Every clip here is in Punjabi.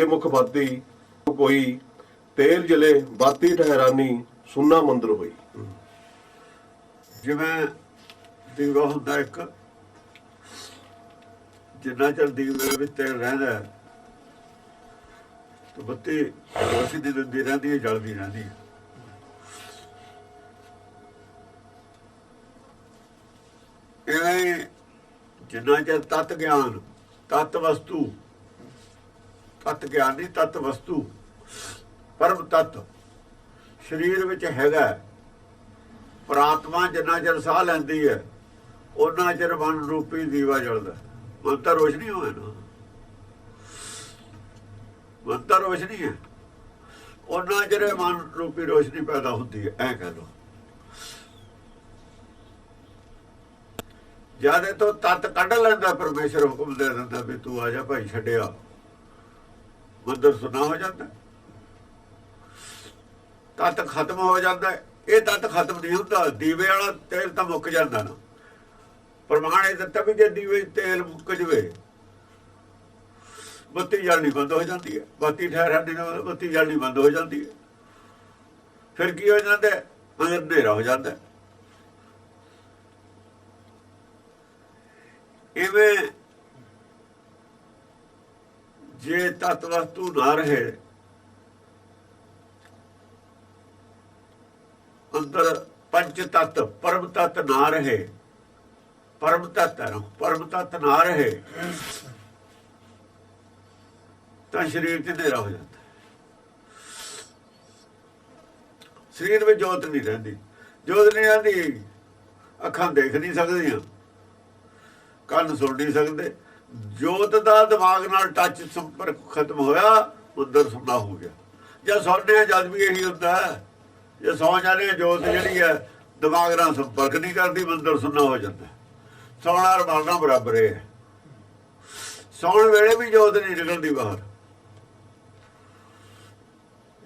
मुख बाती कोई तेल जले बाती ठहरानी सुन्ना मंदिर होई। ਜਿਵੇਂ ਦੀਵਾ ਹੁੰਦਾ ਇੱਕ, ਜਿੰਨਾ ਚਿਰ ਦੀਵੇ ਵਿੱਚ ਤੇਲ ਰਹਿੰਦਾ ਤੇ ਬੱਤੀ ਰੋਸ਼ਨੀ ਦਿੰਦੀ ਰਹਿੰਦੀ ਹੈ, ਜਲਦੀ ਰਹਿੰਦੀ ਹੈ। ਇਵੇਂ ਜਿੰਨਾ ਚਿਰ ਤਤ ਗਿਆਨ, ਤਤ ਵਸਤੂ, ਤਤ ਗਿਆਨ ਨਹੀਂ ਤਤ ਵਸਤੂ, ਪਰਮ ਤਤ ਸਰੀਰ ਵਿੱਚ ਹੈਗਾ, ਪ੍ਰਾਤਮਾ ਜਿੰਨਾ ਚਿਰ ਸਾਹ ਲੈਂਦੀ ਹੈ ਉਹਨਾਂ ਚਿਰ ਮਨ ਰੂਪੀ ਦੀਵਾ ਜਲਦਾ। ਮਨ ਤਾਂ ਰੋਸ਼ਨੀ ਹੋਵੇ ਨਾ, ਮਨ ਤਾਂ ਰੋਸ਼ਨੀ ਹੈ, ਉਹਨਾਂ ਚਿਰ ਮਨ ਰੂਪੀ ਰੋਸ਼ਨੀ ਪੈਦਾ ਹੁੰਦੀ ਹੈ। ਐਂ ਕਹਿ ਲਓ ਜਦ ਤੋਂ ਤਤ ਕੱਢ ਲੈਂਦਾ ਪਰਮੇਸ਼ਰ, ਹੁਕਮ ਦੇ ਦਿੰਦਾ ਵੀ ਤੂੰ ਆ ਜਾ ਭਾਈ, ਛੱਡਿਆ, ਮੰਦਰ ਸੁਣਾ ਹੋ ਜਾਂਦਾ, ਤਤ ਖਤਮ ਹੋ ਜਾਂਦਾ। ਇਹ ਤਤ ਖਤਮ ਨਹੀਂ ਹੁੰਦਾ, ਦੀਵੇ ਵਾਲਾ ਤੇਲ ਤਾਂ ਮੁੱਕ ਜਾਂਦਾ ਨਾ। ਪ੍ਰਮਾਣ ਇਹ ਦਿੱਤਾ ਵੀ ਜੇ ਦੀਵੇ ਤੇਲ ਮੁੱਕ ਜਵੇ ਬੱਤੀ ਜਲਣੀ ਬੰਦ ਹੋ ਜਾਂਦੀ ਹੈ, ਬਾਤੀ ਠਹਿਰਾਨੀ ਨਾਲ ਬੱਤੀ ਜਲਣੀ ਬੰਦ ਹੋ ਜਾਂਦੀ ਹੈ। ਫਿਰ ਕੀ ਹੋ ਜਾਂਦਾ, ਅੰਦਰ ਹਨੇਰਾ ਹੋ ਜਾਂਦਾ। ਇਵੇਂ ਜੇ ਤਤ ਵਸਤੂ ਨਾ ਰਹੇ, ਅੰਦਰ ਪੰਚ ਤਤ ਪਰਮ ਤਤ ਨਾ ਰਹੇ, ਪਰਮ ਤਤ ਪਰਮ ਤਤ ਨਾ ਰਹੇ ਤਾਂ ਸਰੀਰ 'ਚ ਹਨੇਰਾ ਹੋ ਜਾਂਦਾ। ਸਰੀਰ ਵਿੱਚ ਜੋਤ ਨਹੀਂ ਰਹਿੰਦੀ। ਜੋਤ ਨਹੀਂ ਰਹਿੰਦੀ, ਅੱਖਾਂ ਦੇਖ ਨਹੀਂ ਸਕਦੀਆਂ, ਕੰਨ ਸੁਣ ਨਹੀਂ ਸਕਦੇ। ਜੋਤ ਦਾ ਦਿਮਾਗ ਨਾਲ ਟੱਚ ਸੰਪਰਕ ਖਤਮ ਹੋਇਆ, ਅੰਦਰ ਸੁਣਨਾ ਹੋ ਗਿਆ। ਜਾਂ ਸੌਂਦੇ ਜਦ ਵੀ ਇਹੀ ਹੁੰਦਾ ਹੈ, ਜੇ ਸੌਂ ਜਾਂਦੇ ਜੋਤ ਜਿਹੜੀ ਹੈ ਦਿਮਾਗ ਨਾਲ ਸੰਪਰਕ ਨਹੀਂ ਕਰਦੀ, ਮੰਦਰ ਸੁਣਨਾ ਹੋ ਜਾਂਦਾ। ਸੌਣਾ ਔਰ ਮਰਨਾ ਬਰਾਬਰ ਹੈ। ਸੌਣ ਵੇਲੇ ਵੀ ਜੋਤ ਨਹੀਂ ਨਿਕਲਦੀ ਬਾਹਰ।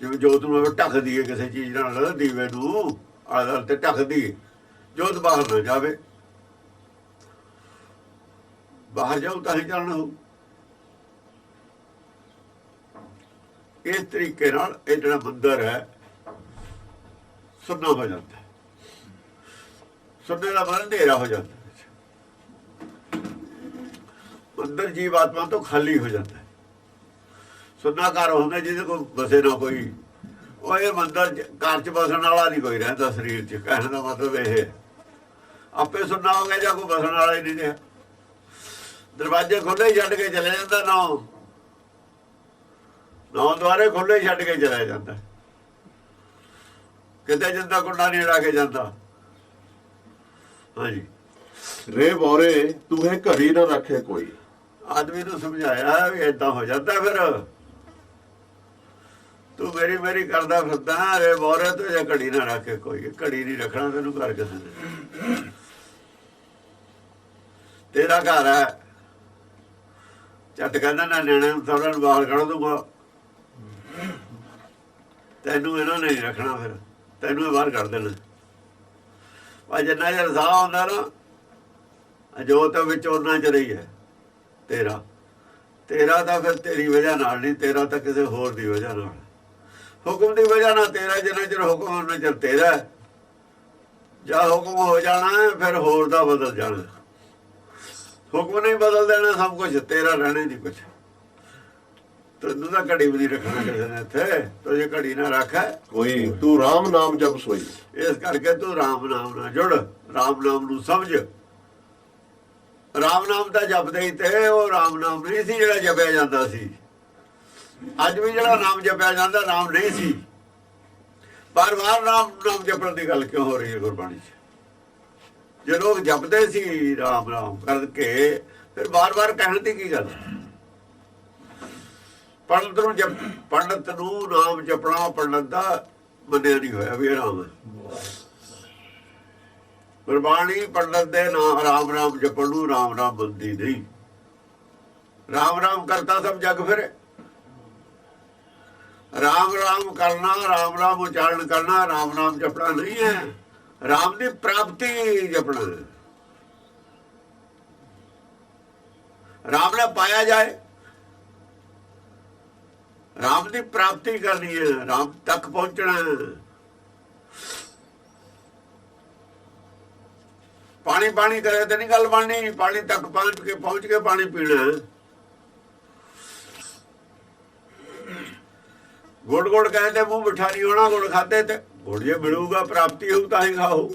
ਜਿਵੇਂ ਜੋਤ ਨੂੰ ਢੱਕਦੀ ਹੈ ਕਿਸੇ ਚੀਜ਼ ਨਾਲ, ਦੀਵੇ ਨੂੰ ਆਲੇ ਤੇ ਢੱਕਦੀ ਹੈ, ਜੋਤ ਬਾਹਰ ਨਾ ਜਾਵੇ। ਬਾਹਰ ਜਾਊ ਤਾਂ ਹੀ ਚੱਲਣਾ ਹੋਊ। ਇਸ ਤਰੀਕੇ ਨਾਲ ਇਹ ਜਿਹੜਾ ਮੰਦਰ ਹੈ ਸੁੰਨਾ ਹੋ ਜਾਂਦਾ, ਸੁੰਨੇ ਦਾ ਮਨ ਹਨੇਰਾ ਹੋ ਜਾਂਦਾ। ਮੰਦਰ ਜੀਵ ਆਤਮਾ ਤੋਂ ਖਾਲੀ ਹੋ ਜਾਂਦਾ। ਸੁੰਨਾ ਘਰ ਹੁੰਦਾ ਜਿਹਦੇ ਕੋਲ ਬਸੇ ਨਾ ਕੋਈ, ਉਹ ਇਹ ਮੰਦਰ ਘਰ 'ਚ ਬਸਣ ਵਾਲਾ ਨਹੀਂ ਕੋਈ ਰਹਿੰਦਾ ਸਰੀਰ 'ਚ। ਕਹਿਣ ਦਾ ਮਤਲਬ ਇਹ ਆਪੇ ਸੁੰਨਾ ਹੋ ਗਿਆ ਜਾਂ ਕੋਈ ਬਸਣ ਵਾਲਾ ਹੀ ਨਹੀਂ ਰਿਹਾ। ਦਰਵਾਜ਼ੇ ਖੁੱਲੇ ਛੱਡ ਕੇ ਚਲੇ ਜਾਂਦਾ, ਨੌ ਦੁਆਰੇ ਖੁੱਲੇ ਛੱਡ ਕੇ ਚਲਾ ਜਾਂਦਾ, ਕਿਤੇ ਜਿੰਦਾ ਕੁੰਡਾ ਨਹੀਂ ਲਾ ਕੇ ਜਾਂਦਾ। ਹਾਂਜੀ, ਰੇ ਬੋਰੇ ਤੂੰ ਹੈ ਘੜੀ ਨਾ ਰੱਖੇ ਕੋਈ। ਆਦਮੀ ਨੂੰ ਸਮਝਾਇਆ ਵੀ ਏਦਾਂ ਹੋ ਜਾਂਦਾ, ਫਿਰ ਤੂੰ ਮੇਰੀ ਮੇਰੀ ਕਰਦਾ ਫਿਰਦਾ। ਰੇ ਬੋਰੇ ਤੂੰ ਜੇ ਘੜੀ ਨਾ ਰੱਖੇ ਕੋਈ। ਘੜੀ ਨਹੀਂ ਰੱਖਣਾ ਤੈਨੂੰ ਘਰ ਕਿਸੇ ਨੇ। ਤੇਰਾ ਘਰ ਹੈ, ਝੱਟ ਕਹਿੰਦਾ ਨਾ ਨਿਆਣੇ ਨੂੰ ਸਹੁਰਿਆਂ ਨੂੰ ਬਾਹਰ ਕੱਢ ਦੂੰਗਾ, ਤੈਨੂੰ ਇਹਨਾਂ ਨੇ ਨਹੀਂ ਰੱਖਣਾ, ਫਿਰ ਤੈਨੂੰ ਬਾਹਰ ਕੱਢ ਦੇਣਾ। ਪਰ ਜਿੰਨਾ ਚਿਰ ਸਾਹ ਆਉਂਦਾ ਨਾ, ਜੋਤ ਵਿੱਚ ਉਹਨਾਂ ਚ ਰਹੀ ਹੈ। ਤੇਰਾ ਤਾਂ ਫਿਰ ਤੇਰੀ ਵਜ੍ਹਾ ਨਾਲ ਨਹੀਂ, ਤੇਰਾ ਤਾਂ ਕਿਸੇ ਹੋਰ ਦੀ ਵਜ੍ਹਾ ਨਾਲ, ਹੁਕਮ ਦੀ ਵਜ੍ਹਾ ਨਾਲ ਤੇਰਾ। ਜਿੰਨਾ ਚਿਰ ਹੁਕਮ ਉਹਨਾਂ ਚਿਰ ਤੇਰਾ। ਜਾਂ ਹੁਕਮ ਹੋ ਜਾਣਾ ਫਿਰ ਹੋਰ ਦਾ ਬਦਲ ਜਾਣਾ। ਹੁਕਮ ਨਹੀਂ ਬਦਲ ਦੇਣਾ, ਸਭ ਕੁਛ ਤੇਰਾ ਰਹਿਣਾ ਹੀ ਨਹੀਂ ਕੁਛ। ਤੈਨੂੰ ਤਾਂ ਘੜੀ ਵੀ ਨਹੀਂ ਰੱਖਣਾ ਕਿਸੇ ਨੇ ਇੱਥੇ। ਤੂੰ ਜੇ ਘੜੀ ਨਾ ਰੱਖ ਕੋਈ, ਤੂੰ ਰਾਮ ਨਾਮ ਜਪ ਸੋਈ। ਇਸ ਕਰਕੇ ਤੂੰ ਰਾਮ ਨਾਮ ਨਾਲ ਜੁੜ, ਰਾਮ ਨਾਮ ਨੂੰ ਸਮਝ। ਰਾਮ ਨਾਮ ਦਾ ਜਪਦੇ ਹੀ ਤੇ ਉਹ ਰਾਮ ਨਾਮ ਨਹੀਂ ਸੀ ਜਿਹੜਾ ਜਪਿਆ ਜਾਂਦਾ ਸੀ। ਅੱਜ ਵੀ ਜਿਹੜਾ ਨਾਮ ਜਪਿਆ ਜਾਂਦਾ ਰਾਮ ਨਹੀਂ ਸੀ। ਬਾਰ-ਬਾਰ ਨਾਮ ਜਪਣ ਦੀ ਗੱਲ ਕਿਉਂ ਹੋ ਰਹੀ ਹੈ ਗੁਰਬਾਣੀ 'ਚ? ਜੇ ਲੋਕ ਜਪਦੇ ਸੀ ਰਾਮ ਰਾਮ ਕਰਕੇ, ਫਿਰ ਬਾਰ-ਬਾਰ ਕਹਿਣ ਦੀ ਕੀ ਗੱਲ? ਪੰਡਤ ਨੂੰ ਨਾਮ ਜਪਣਾ ਪੰਡਤ ਦਾ ਮੰਨਿਆ ਨਹੀਂ ਹੋਇਆ ਵੀ ਇਹ ਰਾਮ ਹੈ। ਗੁਰਬਾਣੀ ਪੰਡਤ ਦੇ ਨਾਮ ਰਾਮ ਰਾਮ ਜਪਣ ਨੂੰ ਰਾਮ ਰਾਮ ਮੰਨਦੀ ਨਹੀਂ। ਰਾਮ ਰਾਮ ਕਰਤਾ ਸਭ ਜਗ ਫਿਰੇ। ਰਾਮ ਰਾਮ ਕਰਨਾ, ਰਾਮ ਰਾਮ ਉਚਾਰਨ ਕਰਨਾ ਰਾਮ ਨਾਮ ਜਪਣਾ ਨਹੀਂ ਹੈ। ਰਾਮ ਦੀ ਪ੍ਰਾਪਤੀ ਜਪਣਾ। ਰਾਮ ਨਾਲ ਪਾਇਆ ਜਾਏ, ਰਾਮ ਦੀ ਪ੍ਰਾਪਤੀ ਕਰਨੀ ਹੈ, ਰਾਮ ਤੱਕ ਪਹੁੰਚਣਾ ਹੈ। ਪਾਣੀ ਪਾਣੀ ਕਰੇ ਤੇ ਨਹੀਂ ਗੱਲ ਬਣਨੀ, ਪਾਣੀ ਤੱਕ ਪਹੁੰਚ ਕੇ ਪਾਣੀ ਪੀਣਾ ਹੈ। ਗੁੜ ਗੁੜ ਕਹਿੰਦੇ ਮੂੰਹ ਮਿੱਠਾ ਨਹੀਂ ਹੋਣਾ, ਗੁੜ ਖਾਤੇ ਤੇ ਗੁੜ ਜੇ ਮਿਲੂਗਾ, ਪ੍ਰਾਪਤੀ ਹੋਊ ਤਾਂ ਹੀ ਖਾਓ।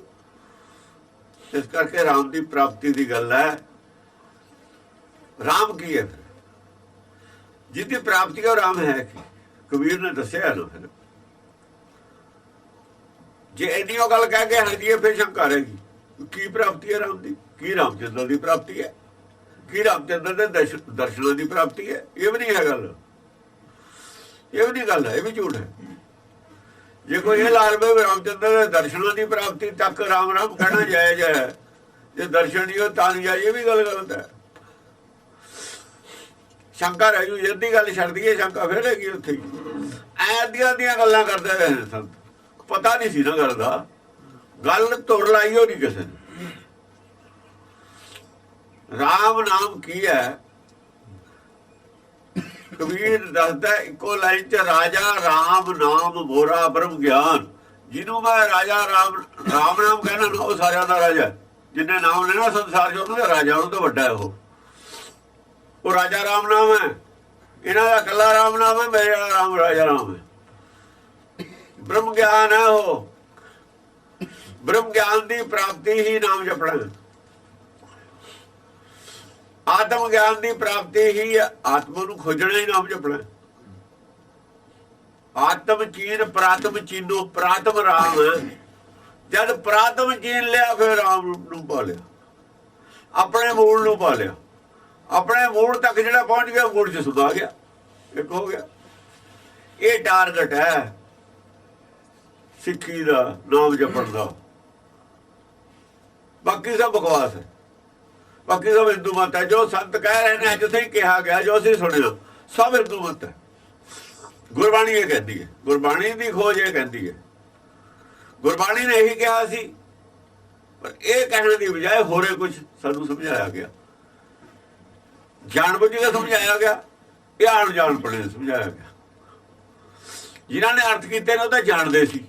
ਇਸ ਕਰਕੇ ਰਾਮ ਦੀ ਪ੍ਰਾਪਤੀ ਦੀ ਗੱਲ ਹੈ। ਰਾਮ ਕੀ ਹੈ? ਜਿਹਦੀ ਪ੍ਰਾਪਤੀ ਉਹ ਰਾਮ ਹੈ ਕੀ? ਕਬੀਰ ਨੇ ਦੱਸਿਆ ਨਾ। ਫਿਰ ਜੇ ਇੰਨੀ ਉਹ ਗੱਲ ਕਹਿ ਕੇ ਹਟ ਜਾਈਏ ਫਿਰ ਸ਼ੰਕਾ ਰਹੇਗੀ, ਕੀ ਪ੍ਰਾਪਤੀ ਹੈ ਰਾਮ ਦੀ? ਕੀ ਰਾਮਚੰਦਰ ਦੀ ਪ੍ਰਾਪਤੀ ਹੈ? ਕੀ ਰਾਮਚੰਦਰ ਦੇ ਦਰਸ਼ਨਾਂ ਦੀ ਪ੍ਰਾਪਤੀ ਹੈ? ਇਹ ਵੀ ਨਹੀਂ ਹੈ ਗੱਲ, ਇਹ ਵੀ ਨਹੀਂ ਗੱਲ ਹੈ, ਇਹ ਵੀ ਝੂਠ ਹੈ। ਜੇ ਕੋਈ ਇਹ ਲਾ ਲਵੇ ਰਾਮਚੰਦਰ ਦੇ ਦਰਸ਼ਨਾਂ ਦੀ ਪ੍ਰਾਪਤੀ ਤੱਕ ਰਾਮ ਰਾਮ ਕਹਿਣਾ ਜਾਇਜ਼ ਹੈ, ਜੇ ਦਰਸ਼ਨ ਨਹੀਂ ਹੋ ਤਾਂ ਨਹੀਂ ਜਾਇਜ਼, ਇਹ ਵੀ ਗੱਲ ਗਲਤ ਹੈ। ਸ਼ੰਕਾ ਰਹਿ ਜੂ, ਜਦ ਗੱਲ ਛੱਡ ਦਈਏ ਸ਼ੰਕਾ ਫਿਰ ਹੈਗੀ ਉੱਥੇ ਹੀ। ਐਦੀਆਂ ਦੀਆਂ ਗੱਲਾਂ ਕਰਦੇ ਰਹੇ ਨੇ ਸੰਤ, ਪਤਾ ਨਹੀਂ ਸੀ ਨਾ ਗੱਲ ਦਾ, ਗੱਲ ਤੁਰ ਲਾਈ ਹੋ ਨਹੀਂ ਕਿਸੇ ਨੇ। ਰਾਮ ਨਾਮ ਕੀ ਹੈ? ਕਬੀਰ ਦੱਸਦਾ ਇੱਕੋ ਲਾਈਨ ਚ, ਰਾਜਾ ਰਾਮ ਨਾਮ ਮੋਰਾ ਬ੍ਰਹਮ ਗਿਆਨ। ਜਿਹਨੂੰ ਮੈਂ ਰਾਜਾ ਰਾਮ ਨਾਮ ਕਹਿਣਾ ਨਾ, ਉਹ ਸਾਰਿਆਂ ਦਾ ਰਾਜਾ। ਜਿੰਨੇ ਨਾਮ ਨੇ ਨਾ ਸੰਸਾਰ ਚ, ਉਹਨਾਂ ਦਾ ਰਾਜਾ, ਉਹਨੂੰ ਤੋਂ ਵੱਡਾ ਉਹ ਰਾਜਾ ਰਾਮ ਨਾਮ ਹੈ। ਇਹਨਾਂ ਦਾ ਇਕੱਲਾ ਰਾਮ ਨਾਮ ਹੈ, ਮੇਰੇ ਵਾਲਾ ਰਾਮ ਰਾਜਾ ਨਾਮ ਹੈ। ਬ੍ਰਹਮ ਗਿਆਨ ਹੈ ਉਹ। ਬ੍ਰਹਮ ਗਿਆਨ ਦੀ ਪ੍ਰਾਪਤੀ ਹੀ ਨਾਮ ਜਪਣਾ। ਆਤਮ ਗਿਆਨ ਦੀ ਪ੍ਰਾਪਤੀ ਹੀ ਆਤਮਾ ਨੂੰ ਖੋਜਣਾ ਹੀ ਨਾਮ ਜਪਣਾ। ਆਤਮ ਚੀਨ ਪ੍ਰਾਤਮ ਚੀਨੋ, ਪ੍ਰਾਤਮ ਰਾਮ। ਜਦ ਪ੍ਰਾਤਮ ਚੀਨ ਲਿਆ ਫਿਰ ਰਾਮ ਨੂੰ ਪਾ ਲਿਆ, ਆਪਣੇ ਮੂਲ ਨੂੰ ਪਾ ਲਿਆ। ਆਪਣੇ ਮੂਲ ਤੱਕ ਜਿਹੜਾ ਪਹੁੰਚ ਗਿਆ, ਮੂਲ ਚ ਸੁਧਾ ਗਿਆ, ਇੱਕ ਹੋ ਗਿਆ। ਇਹ ਟਾਰਗੇਟ ਹੈ ਸਿੱਖੀ ਦਾ, ਨਾਮ ਜਪਣ ਦਾ। ਬਾਕੀ ਸਭ ਬਕਵਾਸ ਹੈ, ਬਾਕੀ ਸਭ ਹਿੰਦੂ ਮਤ ਹੈ। ਜੋ ਸੰਤ ਕਹਿ ਰਹੇ ਨੇ, ਜਿੱਥੇ ਕਿਹਾ ਗਿਆ, ਜੋ ਅਸੀਂ ਸੁਣਿਆ, ਸਭ ਹਿੰਦੂ ਮਤ ਹੈ। ਗੁਰਬਾਣੀ ਇਹ ਕਹਿੰਦੀ ਹੈ, ਗੁਰਬਾਣੀ ਦੀ ਖੋਜ ਇਹ ਕਹਿੰਦੀ ਹੈ। ਗੁਰਬਾਣੀ ਨੇ ਇਹੀ ਕਿਹਾ ਸੀ, ਪਰ ਇਹ ਕਹਿਣ ਦੀ ਬਜਾਏ ਹੋਰੇ ਕੁਝ ਸਾਨੂੰ ਸਮਝਾਇਆ ਗਿਆ, ਜਾਣ ਬੁੱਝ ਕੇ ਸਮਝਾਇਆ ਗਿਆ, ਇਹ ਅਣਜਾਣ ਪੜੇ ਸਮਝਾਇਆ ਗਿਆ। ਜਿਨ੍ਹਾਂ ਨੇ ਅਰਥ ਕੀਤੇ ਨੇ ਉਹ ਤਾਂ ਜਾਣਦੇ ਸੀ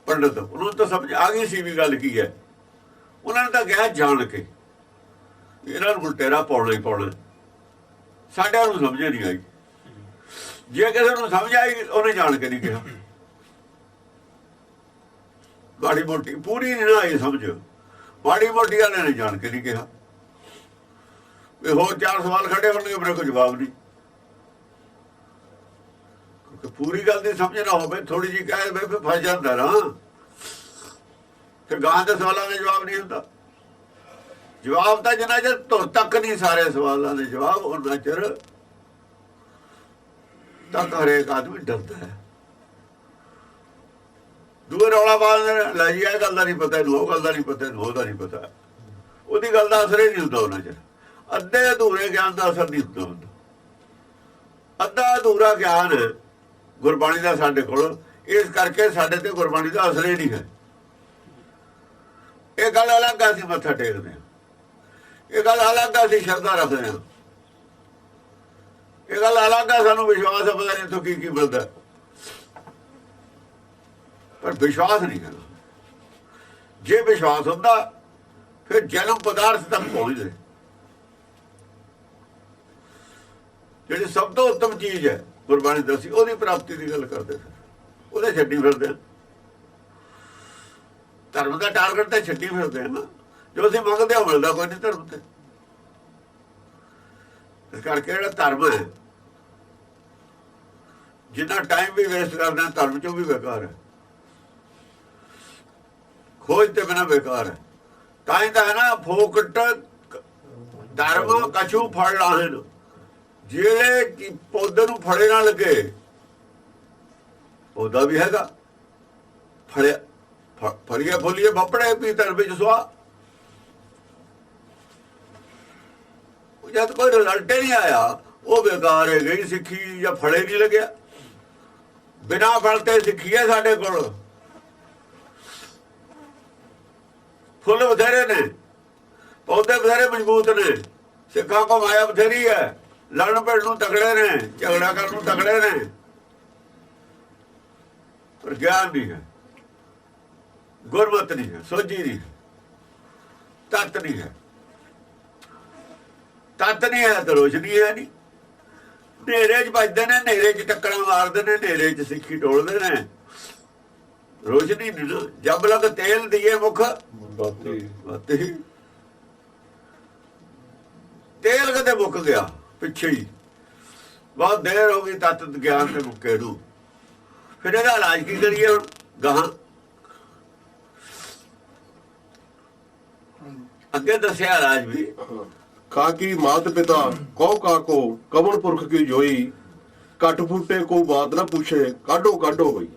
ਪੰਡਤ, ਉਹਨੂੰ ਤਾਂ ਸਮਝ ਆ ਗਈ ਸੀ ਵੀ ਗੱਲ ਕੀ ਹੈ। ਉਹਨਾਂ ਨੇ ਤਾਂ ਕਿਹਾ ਜਾਣ ਕੇ, ਇਹਨਾਂ ਨੂੰ ਤੇਰਾ ਪਾਉਣਾ ਹੀ ਪਾਉਣਾ। ਸਾਡਿਆਂ ਨੂੰ ਸਮਝ ਨਹੀਂ ਆਈ। ਜੇ ਕਿਸੇ ਨੂੰ ਸਮਝ ਆਈ, ਉਹਨੇ ਜਾਣ ਕੇ ਨਹੀਂ ਕਿਹਾ। ਮਾੜੀ ਮੋਟੀ ਪੂਰੀ ਨਹੀਂ ਨਾ ਆਈ ਸਮਝ, ਮਾੜੀ ਮੋਟੀ ਵਾਲੇ ਨੇ ਜਾਣ ਕੇ ਨਹੀਂ ਕਿਹਾ। ਵੀ ਹੋਰ 4 ਸਵਾਲ ਖੜੇ ਹੋਣਗੇ, ਮੇਰੇ ਕੋਲ ਜਵਾਬ ਨਹੀਂ। ਕਿਉਂਕਿ ਪੂਰੀ ਗੱਲ ਦੀ ਸਮਝ ਨਾ ਹੋਵੇ, ਥੋੜੀ ਜਿਹੀ ਕਹਿ ਦੇ ਫਿਰ ਫਸ ਜਾਂਦਾ ਨਾ। ਫਿਰ ਗਾਂ ਦੇ ਸਵਾਲਾਂ ਦੇ ਜਵਾਬ ਨਹੀਂ ਹੁੰਦਾ। ਜਵਾਬ ਤਾਂ ਜਿੰਨਾ ਚਿਰ ਧੁਰ ਤੱਕ ਨਹੀਂ ਸਾਰੇ ਸਵਾਲਾਂ ਦੇ ਜਵਾਬ, ਉਹਨਾਂ ਚਿਰ ਤੱਕ ਹਰੇਕ ਆਦਮੀ ਡਰਦਾ ਹੈ। ਦੂਏ ਰੌਲਾ ਬਾਅਦ ਲੈ ਜੀ, ਇਹ ਗੱਲ ਦਾ ਨਹੀਂ ਪਤਾ ਇਹਨੂੰ, ਉਹ ਗੱਲ ਦਾ ਨਹੀਂ ਪਤਾ ਇਹਨੂੰ, ਉਹਦਾ ਨਹੀਂ ਪਤਾ। ਉਹਦੀ ਗੱਲ ਦਾ ਅਸਰ ਹੀ ਨਹੀਂ ਹੁੰਦਾ ਉਹਨਾਂ ਚਿਰ। ਅੱਧੇ ਅਧੂਰੇ ਗਿਆਨ ਦਾ ਅਸਰ ਨਹੀਂ ਹੁੰਦਾ। ਅੱਧਾ ਅਧੂਰਾ ਗਿਆਨ ਗੁਰਬਾਣੀ ਦਾ ਸਾਡੇ ਕੋਲ, ਇਸ ਕਰਕੇ ਸਾਡੇ ਤੇ ਗੁਰਬਾਣੀ ਦਾ ਅਸਰ ਹੀ ਨਹੀਂ ਹੈ। ਇਹ ਗੱਲ ਅਲੱਗ ਆ, ਅਸੀਂ ਮੱਥਾ ਟੇਕਦੇ ਹਾਂ। ਇਹ ਗੱਲ ਅਲੱਗ ਆ, ਅਸੀਂ ਸ਼ਰਧਾ ਰੱਖਦੇ ਹਾਂ। ਇਹ ਗੱਲ ਅਲੱਗ ਆ, ਸਾਨੂੰ ਵਿਸ਼ਵਾਸ ਹੈ, ਪਤਾ ਨਹੀਂ ਇੱਥੋਂ ਕੀ ਕੀ ਮਿਲਦਾ, ਪਰ ਵਿਸ਼ਵਾਸ ਨਹੀਂ ਕਰਨਾ। ਜੇ ਵਿਸ਼ਵਾਸ ਹੁੰਦਾ ਫਿਰ ਜਨਮ ਪਦਾਰਥ ਤੱਕ ਪਹੁੰਚਦੇ। ਜਿਹੜੀ ਸਭ ਤੋਂ ਉੱਤਮ ਚੀਜ਼ ਹੈ ਗੁਰਬਾਣੀ ਦੱਸੀ, ਉਹਦੀ ਪ੍ਰਾਪਤੀ ਦੀ ਗੱਲ ਕਰਦੇ ਫਿਰ ਉਹਦੇ ਛੱਡੀ ਫਿਰਦੇ। ਧਰਮ ਦਾ ਟਾਰਗੇਟ ਤਾਂ ਛੱਡੀ ਫਿਰਦੇ ਆ ਨਾ। ਜੋ ਅਸੀਂ ਮੰਗਦੇ ਹੋ ਮਿਲਦਾ ਕੋਈ ਨਹੀਂ ਧਰਮ ਤੇ। ਇਸ ਕਰਕੇ ਜਿਹੜਾ ਧਰਮ ਹੈ, ਜਿੰਨਾ ਟਾਈਮ ਵੀ ਵੇਸਟ ਕਰਦੇ ਆ ਧਰਮ ਚੋਂ ਵੀ ਬੇਕਾਰ ਹੈ। ਖੋਜ ਤੇ ਬਿਨਾਂ ਬੇਕਾਰ ਹੈ। ਤਾਂ ਹੀ ਤਾਂ ਹੈ ਨਾ, ਫੋਕਟ ਧਰਮ ਕਛੂ ਫੜ ਲਾਹਨ। ਜਿਹੜੇ ਪੌਦੇ ਨੂੰ ਫੜੇ ਨਾ ਲੱਗੇ, ਪੌਦਾ ਵੀ ਹੈਗਾ ਫੜਿਆ, ਫੜੀਏ ਫੁੱਲੀਏ ਬੱਪੜੇ ਵੀ ਧਰਮ ਵਿੱਚ ਸੁਆ। ਜਦ ਕੋਈ ਰਿਜ਼ਲਟ ਨਹੀਂ ਆਇਆ, ਉਹ ਬੇਕਾਰ ਹੈ ਗਈ ਸਿੱਖੀ, ਜਾਂ ਫੜੇ ਨਹੀਂ ਲੱਗਿਆ। ਬਿਨਾਂ ਫਲ ਤੇ ਸਿੱਖੀ ਹੈ ਸਾਡੇ ਕੋਲ। ਫੁੱਲ ਬਥੇਰੇ ਨੇ, ਪੌਦੇ ਬਥੇਰੇ ਮਜ਼ਬੂਤ ਨੇ, ਸਿੱਖਾਂ ਕੋ ਮਾਇਆ ਬਥੇਰੀ ਹੈ, ਲੜਨ ਭਿੜਨ ਨੂੰ ਤਕੜੇ ਨੇ, ਝਗੜਾ ਕਰਨ ਨੂੰ ਤਕੜੇ ਨੇ, ਪਰ ਗਿਆਨ ਨਹੀਂ ਹੈ, ਗੁਰਮਤਿ ਨਹੀਂ ਹੈ, ਸੋਝੀ ਨਹੀਂ ਹੈ, ਤਤ ਨਹੀਂ ਹੈ। ਤਤ ਨਹੀਂ ਹੈ ਤਾਂ ਰੋਸ਼ਨੀ ਹੈ ਨਹੀਂ। ਹਨੇਰੇ 'ਚ ਵੱਜਦੇ ਨੇ, ਹਨੇਰੇ 'ਚ ਟੱਕਰਾਂ ਮਾਰਦੇ ਨੇ, ਹਨੇਰੇ 'ਚ ਸਿੱਖੀ ਟੋਲਦੇ ਨੇ, ਰੋਸ਼ਨੀ ਨਹੀਂ ਨਾ। ਜਬ ਲਗ ਤੇਲ ਦੀਏ ਮੁਖ ਬਾਤੀ, ਤੇਲ ਕਦੇ ਮੁੱਕ ਗਿਆ ਪਿੱਛੇ ਹੀ, ਬਹੁਤ ਦੇਰ ਹੋ ਗਈ ਤਤ ਗਿਆਨ ਦੇ ਮੁੱਕੇ ਨੂੰ। ਫਿਰ ਇਹਦਾ ਇਲਾਜ ਕੀ ਕਰੀਏ ਹੁਣ ਗਾਹਾਂ? ਅੱਗੇ ਦੱਸਿਆ ਇਲਾਜ ਵੀ, ਕਾਕੀ ਮਾਤ ਪਿਤਾ ਕਉ ਕਾਕੋ ਕਵਣ ਪੁਰਖ ਕੀ ਜੋਈ, ਘਟ ਫੂਟੇ ਕੋ ਬਾਤ ਨਾ ਪੁੱਛੇ ਕਾਢੋ ਕਾਢੋ ਹੋਈ।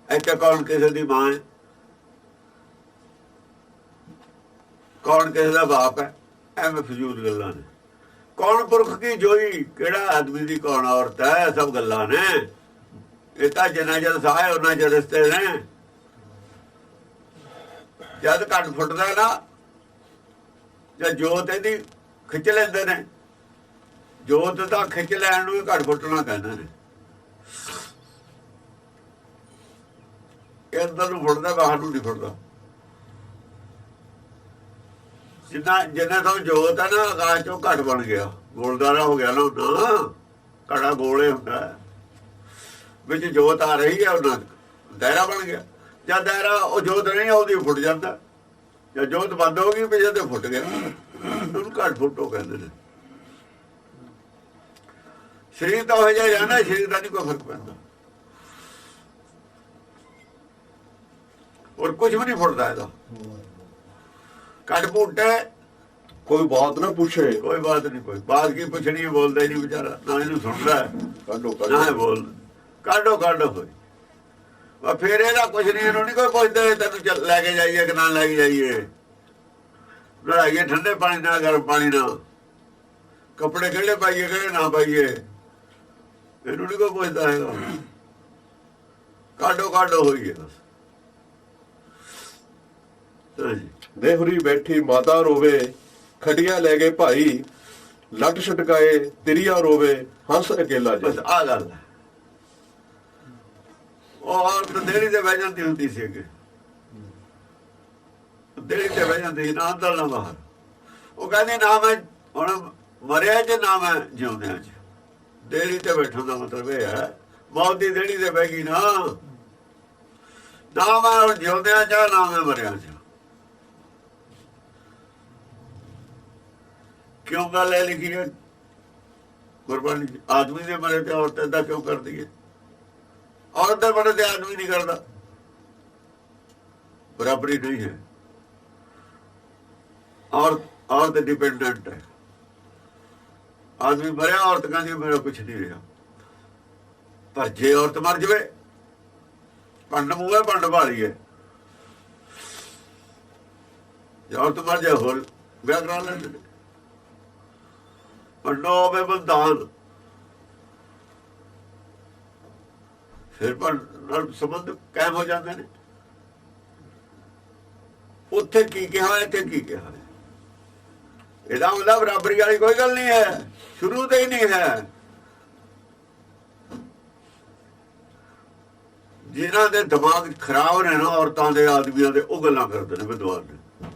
ਇੱਥੇ ਕੌਣ ਕਿਸੇ ਦੀ ਮਾਂ ਹੈ, ਕੌਣ ਕਿਸੇ ਦਾ ਬਾਪ ਹੈ? ਐਵੇਂ ਫਜ਼ੂਲ ਗੱਲਾਂ ਨੇ। ਕੌਣ ਪੁਰਖ ਕੀ ਜੋਈ, ਕਿਹੜਾ ਆਦਮੀ ਦੀ ਕੌਣ ਔਰਤ ਹੈ, ਸਭ ਗੱਲਾਂ ਨੇ। ਇਹ ਤਾਂ ਜਿੰਨਾ ਜਦ ਸਾਹ ਉਹਨਾਂ ਚ ਰਿਸ਼ਤੇ ਨੇ। ਜਦ ਘੱਟ ਫੁੱਟਦਾ ਨਾ, ਜਾਂ ਜੋਤ ਇਹਦੀ ਖਿੱਚ ਲੈਂਦੇ ਨੇ, ਜੋਤ ਤਾਂ ਖਿੱਚ ਲੈਣ ਨੂੰ ਹੀ ਘੱਟ ਫੁੱਟਣਾ ਕਹਿੰਦੇ ਨੇ। ਇਹ ਅੰਦਰ ਨੂੰ ਫੁੱਟਦਾ, ਬਾਹਰ ਨੂੰ ਨਹੀਂ ਫੁੱਟਦਾ। ਜਿੰਨਾ ਤੋਂ ਜੋਤ ਹੈ ਨਾ, ਆਕਾਸ਼ ਚੋਂ ਘੱਟ ਬਣ ਗਿਆ, ਗੋਲਦਾਰਾ ਹੋ ਗਿਆ ਨਾ। ਘੜਾ ਗੋਲੇ ਹੁੰਦਾ, ਵਿੱਚ ਜੋਤ ਆ ਰਹੀ ਹੈ, ਉਹਨਾਂ ਦਾਇਰਾ ਬਣ ਗਿਆ। ਜਦ ਦਾਇਰਾ ਉਹ ਜੋਤ ਨਹੀਂ ਆਉਂਦੀ, ਫੁੱਟ ਜਾਂਦਾ। ਜਦ ਜੋਤ ਬੰਦ ਹੋ ਗਈ, ਪਿੱਛੇ ਤੇ ਫੁੱਟ ਗਿਆ, ਉਹਨੂੰ ਘੱਟ ਫੁੱਟੋ ਕਹਿੰਦੇ ਨੇ। ਸਰੀਰ ਤਾਂ ਹੋ ਜਾਏ ਜਾਂਦਾ, ਸਰੀਰ ਦਾ ਨਹੀਂ ਕੋਈ ਫਰਕ ਪੈਂਦਾ। ਔਰ ਕੁਝ ਵੀ ਨਹੀਂ ਫੁੱਟਦਾ ਇਹਦਾ। ਘੱਟ ਫੁੱਟੇ ਕੋਈ ਬਾਤ ਨਾ ਪੁੱਛੇ, ਕੋਈ ਬਾਤ ਨਹੀਂ। ਕੋਈ ਬਾਤ ਕੀ ਪੁੱਛਣੀ ਹੈ, ਬੋਲਦਾ ਹੀ ਨਹੀਂ ਵਿਚਾਰਾ, ਨਾ ਇਹਨੂੰ ਸੁਣਦਾ ਕਾਢੋ ਨਾ ਇਹ ਬੋਲ। ਕਾਢੋ ਕਾਢੋ ਹੋਈ। ਫਿਰ ਇਹਦਾ ਕੁਛ ਨਹੀਂ, ਇਹਨੂੰ ਨਹੀਂ ਕੋਈ ਪੁੱਛਦਾ ਤੈਨੂੰ ਲੈ ਕੇ ਜਾਈਏ ਕਿ ਨਾ ਲੈ ਕੇ ਜਾਈਏ, ਲੜਾਈਏ ਠੰਡੇ ਪਾਣੀ ਨਾਲ ਗਰਮ ਪਾਣੀ ਨਾਲ, ਕੱਪੜੇ ਕਿਹੜੇ ਪਾਈਏ ਕਿਹੜੇ ਨਾ ਪਾਈਏ, ਇਹਨੂੰ ਨਹੀਂ ਕੋਈ ਪੁੱਛਦਾ ਹੈਗਾ। ਕਾਢੋ ਕਾਢੋ ਹੋਈ ਹੈ ਬਸ। ਹਾਂਜੀ। ਦੇਹਰੀ ਬੈਠੀ ਮਾਤਾ ਰੋਵੇ, ਖਟੀਆਂ ਲੈ ਗਏ ਭਾਈ, ਲੱਟ ਛਟਕਾਏ ਤਿਰਿਆ ਰੋਵੇ, ਹੰਸ ਅਕੇਲਾ ਬਸ ਜੀ। ਆ ਗੱਲ ਹੈ। ਉਹ ਔਰਤ ਦੇਰੀ ਤੇ ਬਹਿ ਜਾਂਦੀ ਹੁੰਦੀ ਸੀ ਅੱਗੇ, ਦੇਰੀ ਤੇ ਬਹਿ ਜਾਂਦੀ ਸੀ, ਨਾ ਅੰਦਰ ਨਾ ਬਾਹਰ। ਉਹ ਕਹਿੰਦੀ ਨਾ ਮੈਂ ਹੁਣ ਮਰਿਆ ਚ, ਨਾ ਮੈਂ ਜਿਉਂਦਿਆਂ ਚ। ਦੇਰੀ ਤੇ ਬੈਠਣ ਦਾ ਮਤਲਬ ਇਹ ਹੈ, ਮੌਤ ਦੀ ਦੇਰੀ ਤੇ ਬਹਿ ਗਈ ਨਾ, ਨਾ ਮੈਂ ਹੁਣ ਜਿਉਂਦਿਆਂ ਚ, ਨਾ ਮੈਂ ਮਰਿਆ ਚ। ਕਿਉਂ ਗੱਲ ਇਹ ਲਿਖੀ ਹੈ ਗੁਰਬਾਣੀ? ਆਦਮੀ ਦੇ ਮਰੇ ਤੇ ਔਰਤ ਏਦਾਂ ਕਿਉਂ ਕਰਦੀ ਹੈ? ਔਰਤ ਦੇ ਮਰੇ ਤੇ ਆਦਮੀ ਨਹੀਂ ਕਰਦਾ। ਬਰਾਬਰੀ ਨਹੀਂ ਹੈ। ਔਰਤ ਡਿਪੈਂਡੈਂਟ ਹੈ। ਆਦਮੀ ਮਰਿਆ, ਔਰਤ ਕਹਿੰਦੀ ਮੇਰਾ ਕੁਛ ਨਹੀਂ ਰਿਹਾ। ਪਰ ਜੇ ਔਰਤ ਮਰ ਜਾਵੇ, ਪੰਡ ਮੂਹੇ ਪੰਡ ਭਾਲੀ ਹੈ। ਜੇ ਔਰਤ ਮਰ ਜਾਏ, ਹੋਰ ਵਿਆਹ ਕਰਾ ਲੈਂਦੇ ਨੇ। ਪੰਡੋ ਹੋਵੇ ਬੰਧਾਨ, ਫਿਰ ਪਰ ਸੰਬੰਧ ਕਾਇਮ ਹੋ ਜਾਂਦੇ ਨੇ। ਉੱਥੇ ਕੀ ਕਿਹਾ, ਇੱਥੇ ਕੀ ਕਿਹਾ? ਇਹਦਾ ਮਤਲਬ ਬਰਾਬਰੀ ਵਾਲੀ ਕੋਈ ਗੱਲ ਨਹੀਂ ਹੈ, ਸ਼ੁਰੂ ਤੋਂ ਹੀ ਨਹੀਂ ਹੈ। ਜਿਨ੍ਹਾਂ ਦੇ ਦਿਮਾਗ ਖਰਾਬ ਨੇ ਨਾ, ਔਰਤਾਂ ਦੇ ਆਦਮੀਆਂ ਦੇ, ਉਹ ਗੱਲਾਂ ਕਰਦੇ ਨੇ ਵਿਦਵਾਨ ਨੇ।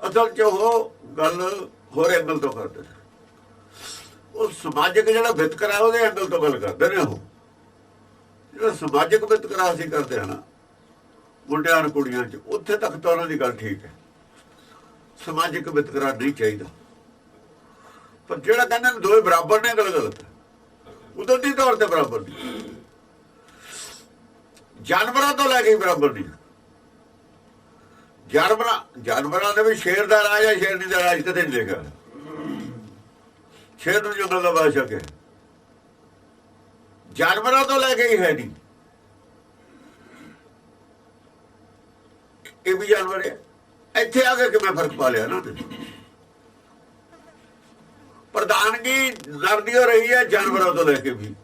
ਅਸਲ 'ਚ ਉਹ ਗੱਲ ਹੋਰ ਐਂਗਲ ਤੋਂ ਕਰਦੇ ਨੇ। ਉਹ ਸਮਾਜਿਕ ਜਿਹੜਾ ਵਿਤਕਰਾ, ਉਹਦੇ ਐਂਗਲ ਤੋਂ ਗੱਲ ਕਰਦੇ ਨੇ। ਉਹ ਜਿਹੜਾ ਸਮਾਜਿਕ ਵਿਤਕਰਾ ਅਸੀਂ ਕਰਦੇ ਹਾਂ ਨਾ, ਮੁੰਡਿਆਂ ਕੁੜੀਆਂ 'ਚ, ਉੱਥੇ ਤੱਕ ਤਾਂ ਉਹਨਾਂ ਦੀ ਗੱਲ ਠੀਕ ਹੈ। ਸਮਾਜਿਕ ਵਿਤਕਰਾ ਨਹੀਂ ਚਾਹੀਦਾ। ਪਰ ਜਿਹੜਾ ਕਹਿੰਦੇ ਨੇ ਦੋਵੇਂ ਬਰਾਬਰ ਨੇ, ਗੱਲ ਗਲਤ ਹੈ। ਕੁਦਰਤੀ ਤੌਰ ਤੇ ਬਰਾਬਰ ਨਹੀਂ, ਜਾਨਵਰਾਂ ਤੋਂ ਲੈ ਕੇ ਬਰਾਬਰ ਨਹੀਂ। ਜਾਨਵਰਾਂ ਦੇ ਵੀ ਸ਼ੇਰ ਦਾ ਰਾਜ ਹੈ, ਸ਼ੇਰਨੀ ਦਾ ਰਾਜ ਕਦੇ ਨਹੀਂ ਲਿਖਿਆ। ਸ਼ੇਰ ਨੂੰ ਜੰਗਲ ਦਾ ਬਾਦਸ਼ਾਹ ਹੈ, ਜਾਨਵਰਾਂ ਤੋਂ ਲੈ ਕੇ ਹੀ ਹੈ ਨਹੀਂ। ਇਹ ਵੀ ਜਾਨਵਰ ਹੈ। ਇੱਥੇ ਆ ਕੇ ਕਿਵੇਂ ਫਰਕ ਪਾ ਲਿਆ ਨਾ? ਪ੍ਰਧਾਨਗੀ ਲੜਦੀ ਹੋ ਰਹੀ ਹੈ ਜਾਨਵਰਾਂ ਤੋਂ ਲੈ ਕੇ ਵੀ।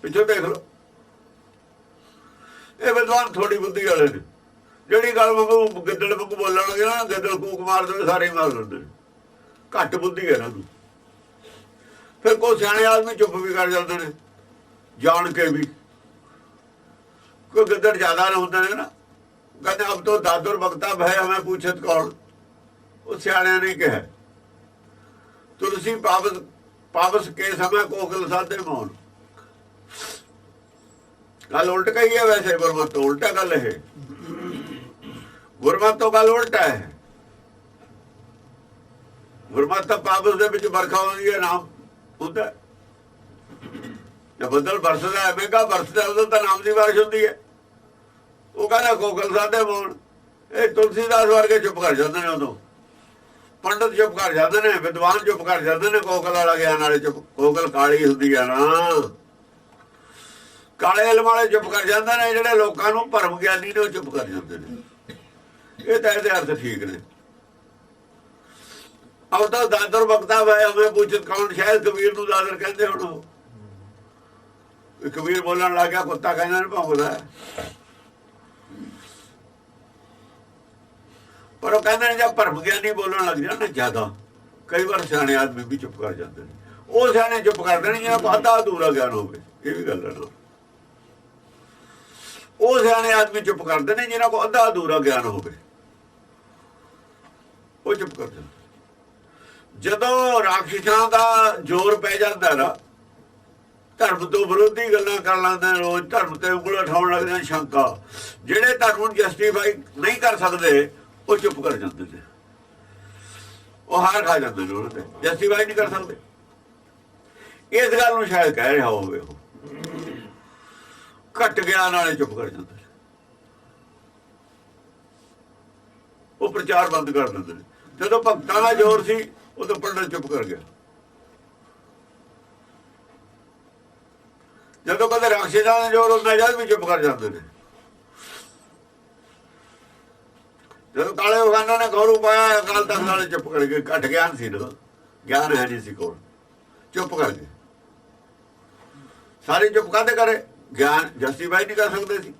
ਪਿੱਛੇ ਦੇਖ ਲਓ, ਇਹ ਵਿਦਵਾਨ ਥੋੜੀ ਬੁੱਧੀ ਵਾਲੇ ਨੇ। ਜਿਹੜੀ ਗੱਲ ਵਾਂਗੂ ਗਿੱਦੜ ਵਾਂਗੂ ਬੋਲਣਗੇ ਨਾ, ਗਿੱਦੜ ਕੂਕ ਮਾਰ ਦੇਵੇ, ਸਾਰੇ ਮਾਰ ਦਿੰਦੇ। ਘੱਟ ਬੁੱਧੀ ਹੈ ਇਹਨਾਂ ਨੂੰ। ਫਿਰ ਕੋਈ ਸਿਆਣੇ ਆਦਮੀ ਚੁੱਪ ਵੀ ਕਰ ਜਾਂਦੇ ਨੇ ਜਾਣ ਕੇ ਵੀ। ਕੋਈ ਗਿੱਦੜ ਜ਼ਿਆਦਾ ਨਾ ਹੁੰਦੇ ਨੇ ਨਾ, ਕਹਿੰਦੇ ਅਬ ਤੋਂ ਦਾਦਰ ਬਗਤਾ ਭੈ ਹਮੇ ਪੁੱਛਤ ਕੌਣ। ਉਹ ਸਿਆਣਿਆਂ ਨੇ ਕਿਹਾ ਤੁਲਸੀ ਪਾਵਸ ਕੇ ਸਮੇਂ ਕੋਕਲ ਸਾਧੇ ਮੌਨ। ਗੱਲ ਉਲਟ ਕਹੀ ਹੈ ਵੈਸੇ, ਗੁਰਮਤਿ ਤੋਂ ਉਲਟਾ ਗੱਲ ਇਹ। ਗੁਰਮਤਿ ਤੋਂ ਗੱਲ ਉਲਟਾ ਹੈ। ਗੁਰਮਤਿ ਤਾਂ ਪਾਵਸ ਦੇ ਵਿੱਚ ਵਰਖਾ ਹੁੰਦੀ ਹੈ, ਨਾਮ ਹੁੰਦਾ। ਜੇ ਬੱਦਲ ਬਰਸਦਾ ਹੈ, ਮੇਘਾ ਬਰਸਦਾ, ਉਦੋਂ ਤਾਂ ਨਾਮ ਦੀ ਬਾਰਿਸ਼ ਹੁੰਦੀ ਹੈ। ਉਹ ਕਹਿੰਦਾ ਕੋਕਲ ਸਾਧੇ ਮੌਨ। ਇਹ ਤੁਲਸੀਦਾਸ ਵਰਗੇ ਚੁੱਪ ਕਰ ਜਾਂਦੇ ਨੇ, ਉਦੋਂ ਪੰਡਤ ਚੁੱਪ ਕਰ ਜਾਂਦੇ ਨੇ, ਵਿਦਵਾਨ ਚੁੱਪ ਕਰ ਜਾਂਦੇ ਨੇ। ਕੋਕਲ ਵਾਲਾ ਗਿਆਨ ਵਾਲੇ ਚੁੱਪ, ਕੋਕਲ ਕਾਲੀ ਹੁੰਦੀ ਆ ਨਾ, ਕਾਲੇ ਇਲਮ ਵਾਲੇ ਚੁੱਪ ਕਰ ਜਾਂਦੇ ਨੇ। ਜਿਹੜੇ ਲੋਕਾਂ ਨੂੰ ਭਰਮ ਗਿਆਨੀ ਨੇ ਉਹ ਚੁੱਪ ਕਰ ਜਾਂਦੇ ਨੇ। ਇਹ ਤਾਂ ਇਹਦੇ ਅਰਥ ਠੀਕ ਨੇ। ਅਬ ਤਾਂ ਦਾਦਰ ਬਗਤਾ ਭਾਈ ਹਮੇ ਪੁੱਛਤ ਕੌਣ। ਸ਼ਾਇਦ ਕਬੀਰ ਨੂੰ ਦਾਦਰ ਕਹਿੰਦੇ ਹੁਣ। ਕਬੀਰ ਬੋਲਣ ਲੱਗ ਗਿਆ, ਕੁੱਤਾ ਕਹਿੰਦਾ ਨੀ ਭੌਂਕਦਾ। ਪਰ ਉਹ ਕਹਿੰਦੇ ਨੇ ਜਦ ਭਰਮ ਗਿਆਨੀ ਬੋਲਣ ਲੱਗ ਜਾਣ ਨਾ ਜ਼ਿਆਦਾ, ਕਈ ਵਾਰ ਸਿਆਣੇ ਆਦਮੀ ਵੀ ਚੁੱਪ ਕਰ ਜਾਂਦੇ ਨੇ। ਉਹ ਸਿਆਣੇ ਚੁੱਪ ਕਰਦੇ ਨੇ ਜਿਹਨਾਂ ਕੋਲ ਅੱਧਾ ਅਧੂਰਾ ਗਿਆਨ ਹੋਵੇ। ਇਹ ਵੀ ਗੱਲ ਹੈ ਨਾ। ਉਹ ਸਿਆਣੇ ਆਦਮੀ ਚੁੱਪ ਕਰਦੇ ਨੇ ਜਿਹਨਾਂ ਕੋਲ ਅੱਧਾ ਅਧੂਰਾ ਗਿਆਨ ਹੋਵੇ, ਉਹ ਚੁੱਪ ਕਰ ਜਾਂਦੇ। ਜਦੋਂ ਰਾਖਸ਼ਾਂ ਦਾ ਜ਼ੋਰ ਪੈ ਜਾਂਦਾ ਨਾ, ਧਰਮ ਤੋਂ ਵਿਰੋਧੀ ਗੱਲਾਂ ਕਰ ਲੈਂਦੇ ਨੇ, ਰੋਜ਼ ਧਰਮ ਤੇ ਉਂਗਲ ਉਠਾਉਣ ਲੱਗਦੇ ਨੇ। ਸ਼ੰਕਾ ਜਿਹੜੇ ਧਰਮ ਨੂੰ ਜਸਟੀਫਾਈ ਨਹੀਂ ਕਰ ਸਕਦੇ ਉਹ ਚੁੱਪ ਕਰ ਜਾਂਦੇ ਨੇ। ਉਹ ਹਾਰ ਖਾ ਜਾਂਦੇ ਨੇ, ਉਹਨਾਂ ਤੇ ਜਸਟੀਫਾਈ ਨਹੀਂ ਕਰ ਸਕਦੇ। ਇਸ ਗੱਲ ਨੂੰ ਸ਼ਾਇਦ ਕਹਿ ਰਿਹਾ ਹੋਵੇ ਉਹ ਘੱਟ ਗਿਆਨ ਵਾਲੇ ਚੁੱਪ ਕਰ ਜਾਂਦੇ ਨੇ। ਉਹ ਪ੍ਰਚਾਰ ਬੰਦ ਕਰ ਦਿੰਦੇ ਨੇ। ਜਦੋਂ ਭਗਤਾਂ ਦਾ ਜ਼ੋਰ ਸੀ ਉਦੋਂ ਪੰਡਤ ਚੁੱਪ ਕਰ ਗਿਆ। ਜਦੋਂ ਕਦੇ ਰਾਖਸ਼ਾਂ ਦਾ ਜ਼ੋਰ ਹੁੰਦਾ ਜਦ ਵੀ ਚੁੱਪ ਕਰ ਜਾਂਦੇ ਨੇ। ਜਦੋਂ ਕਾਲੇ ਬਖਾਨਾਂ ਨੇ ਗੌਰੂ ਪਾਇਆ, ਅਕਾਲ ਤਖਤ ਵਾਲੇ ਚੁੱਪ ਕਰ ਗਏ। ਘੱਟ ਗਿਆਨ ਸੀ ਨਾ, ਗਿਆਨ ਹੈ ਨਹੀਂ ਸੀ ਕੋਲ, ਚੁੱਪ ਕਰ ਗਏ। ਸਾਰੇ ਚੁੱਪ ਕਾਹਦੇ ਕਰੇ? ਗਿਆਨ ਜਸਟੀਫਾਈ ਨਹੀਂ ਕਰ ਸਕਦੇ ਸੀ।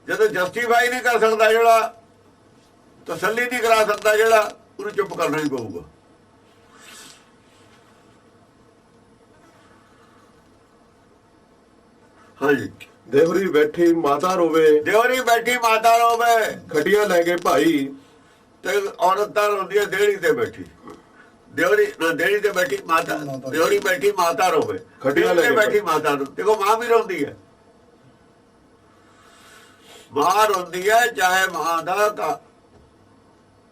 ਜਦੋਂ ਜਸਟੀਫਾਈ ਨਹੀਂ ਕਰ ਸਕਦਾ ਜਿਹੜਾ, ਤਸੱਲੀ ਨਹੀਂ ਕਰਾ ਸਕਦਾ ਜਿਹੜਾ, ਉਹਨੂੰ ਚੁੱਪ ਕਰਨਾ ਹੀ ਪਊਗਾ। ਹਾਂਜੀ। ਦੇਵਰੀ ਬੈਠੀ ਮਾਤਾ ਰੋਵੇ, ਦੇਵਰੀ ਬੈਠੀ ਮਾਤਾ ਰੋਵੇ, ਖਟੀਆਂ ਲੈ ਕੇ ਭਾਈ। ਤੇ ਔਰਤ ਤਾਂ ਰੋਂਦੀ ਹੈ ਦੇਹੜੀ ਤੇ ਬੈਠੀ। ਦੇਵਰੀ ਨਾ ਦੇਹੜੀ ਤੇ ਬੈਠੀ ਮਾਤਾ, ਦੇਵਰੀ ਬੈਠੀ ਮਾਤਾ ਰੋਵੇ, ਖਟੀਆਂ ਲੈ ਕੇ ਬੈਠੀ ਮਾਤਾ ਨੂੰ। ਦੇਖੋ ਮਾਂ ਵੀ ਰੋਂਦੀ ਹੈ। ਮਾਂ ਰੋਂਦੀ ਹੈ, ਚਾਹੇ ਮਾਂ ਦਾ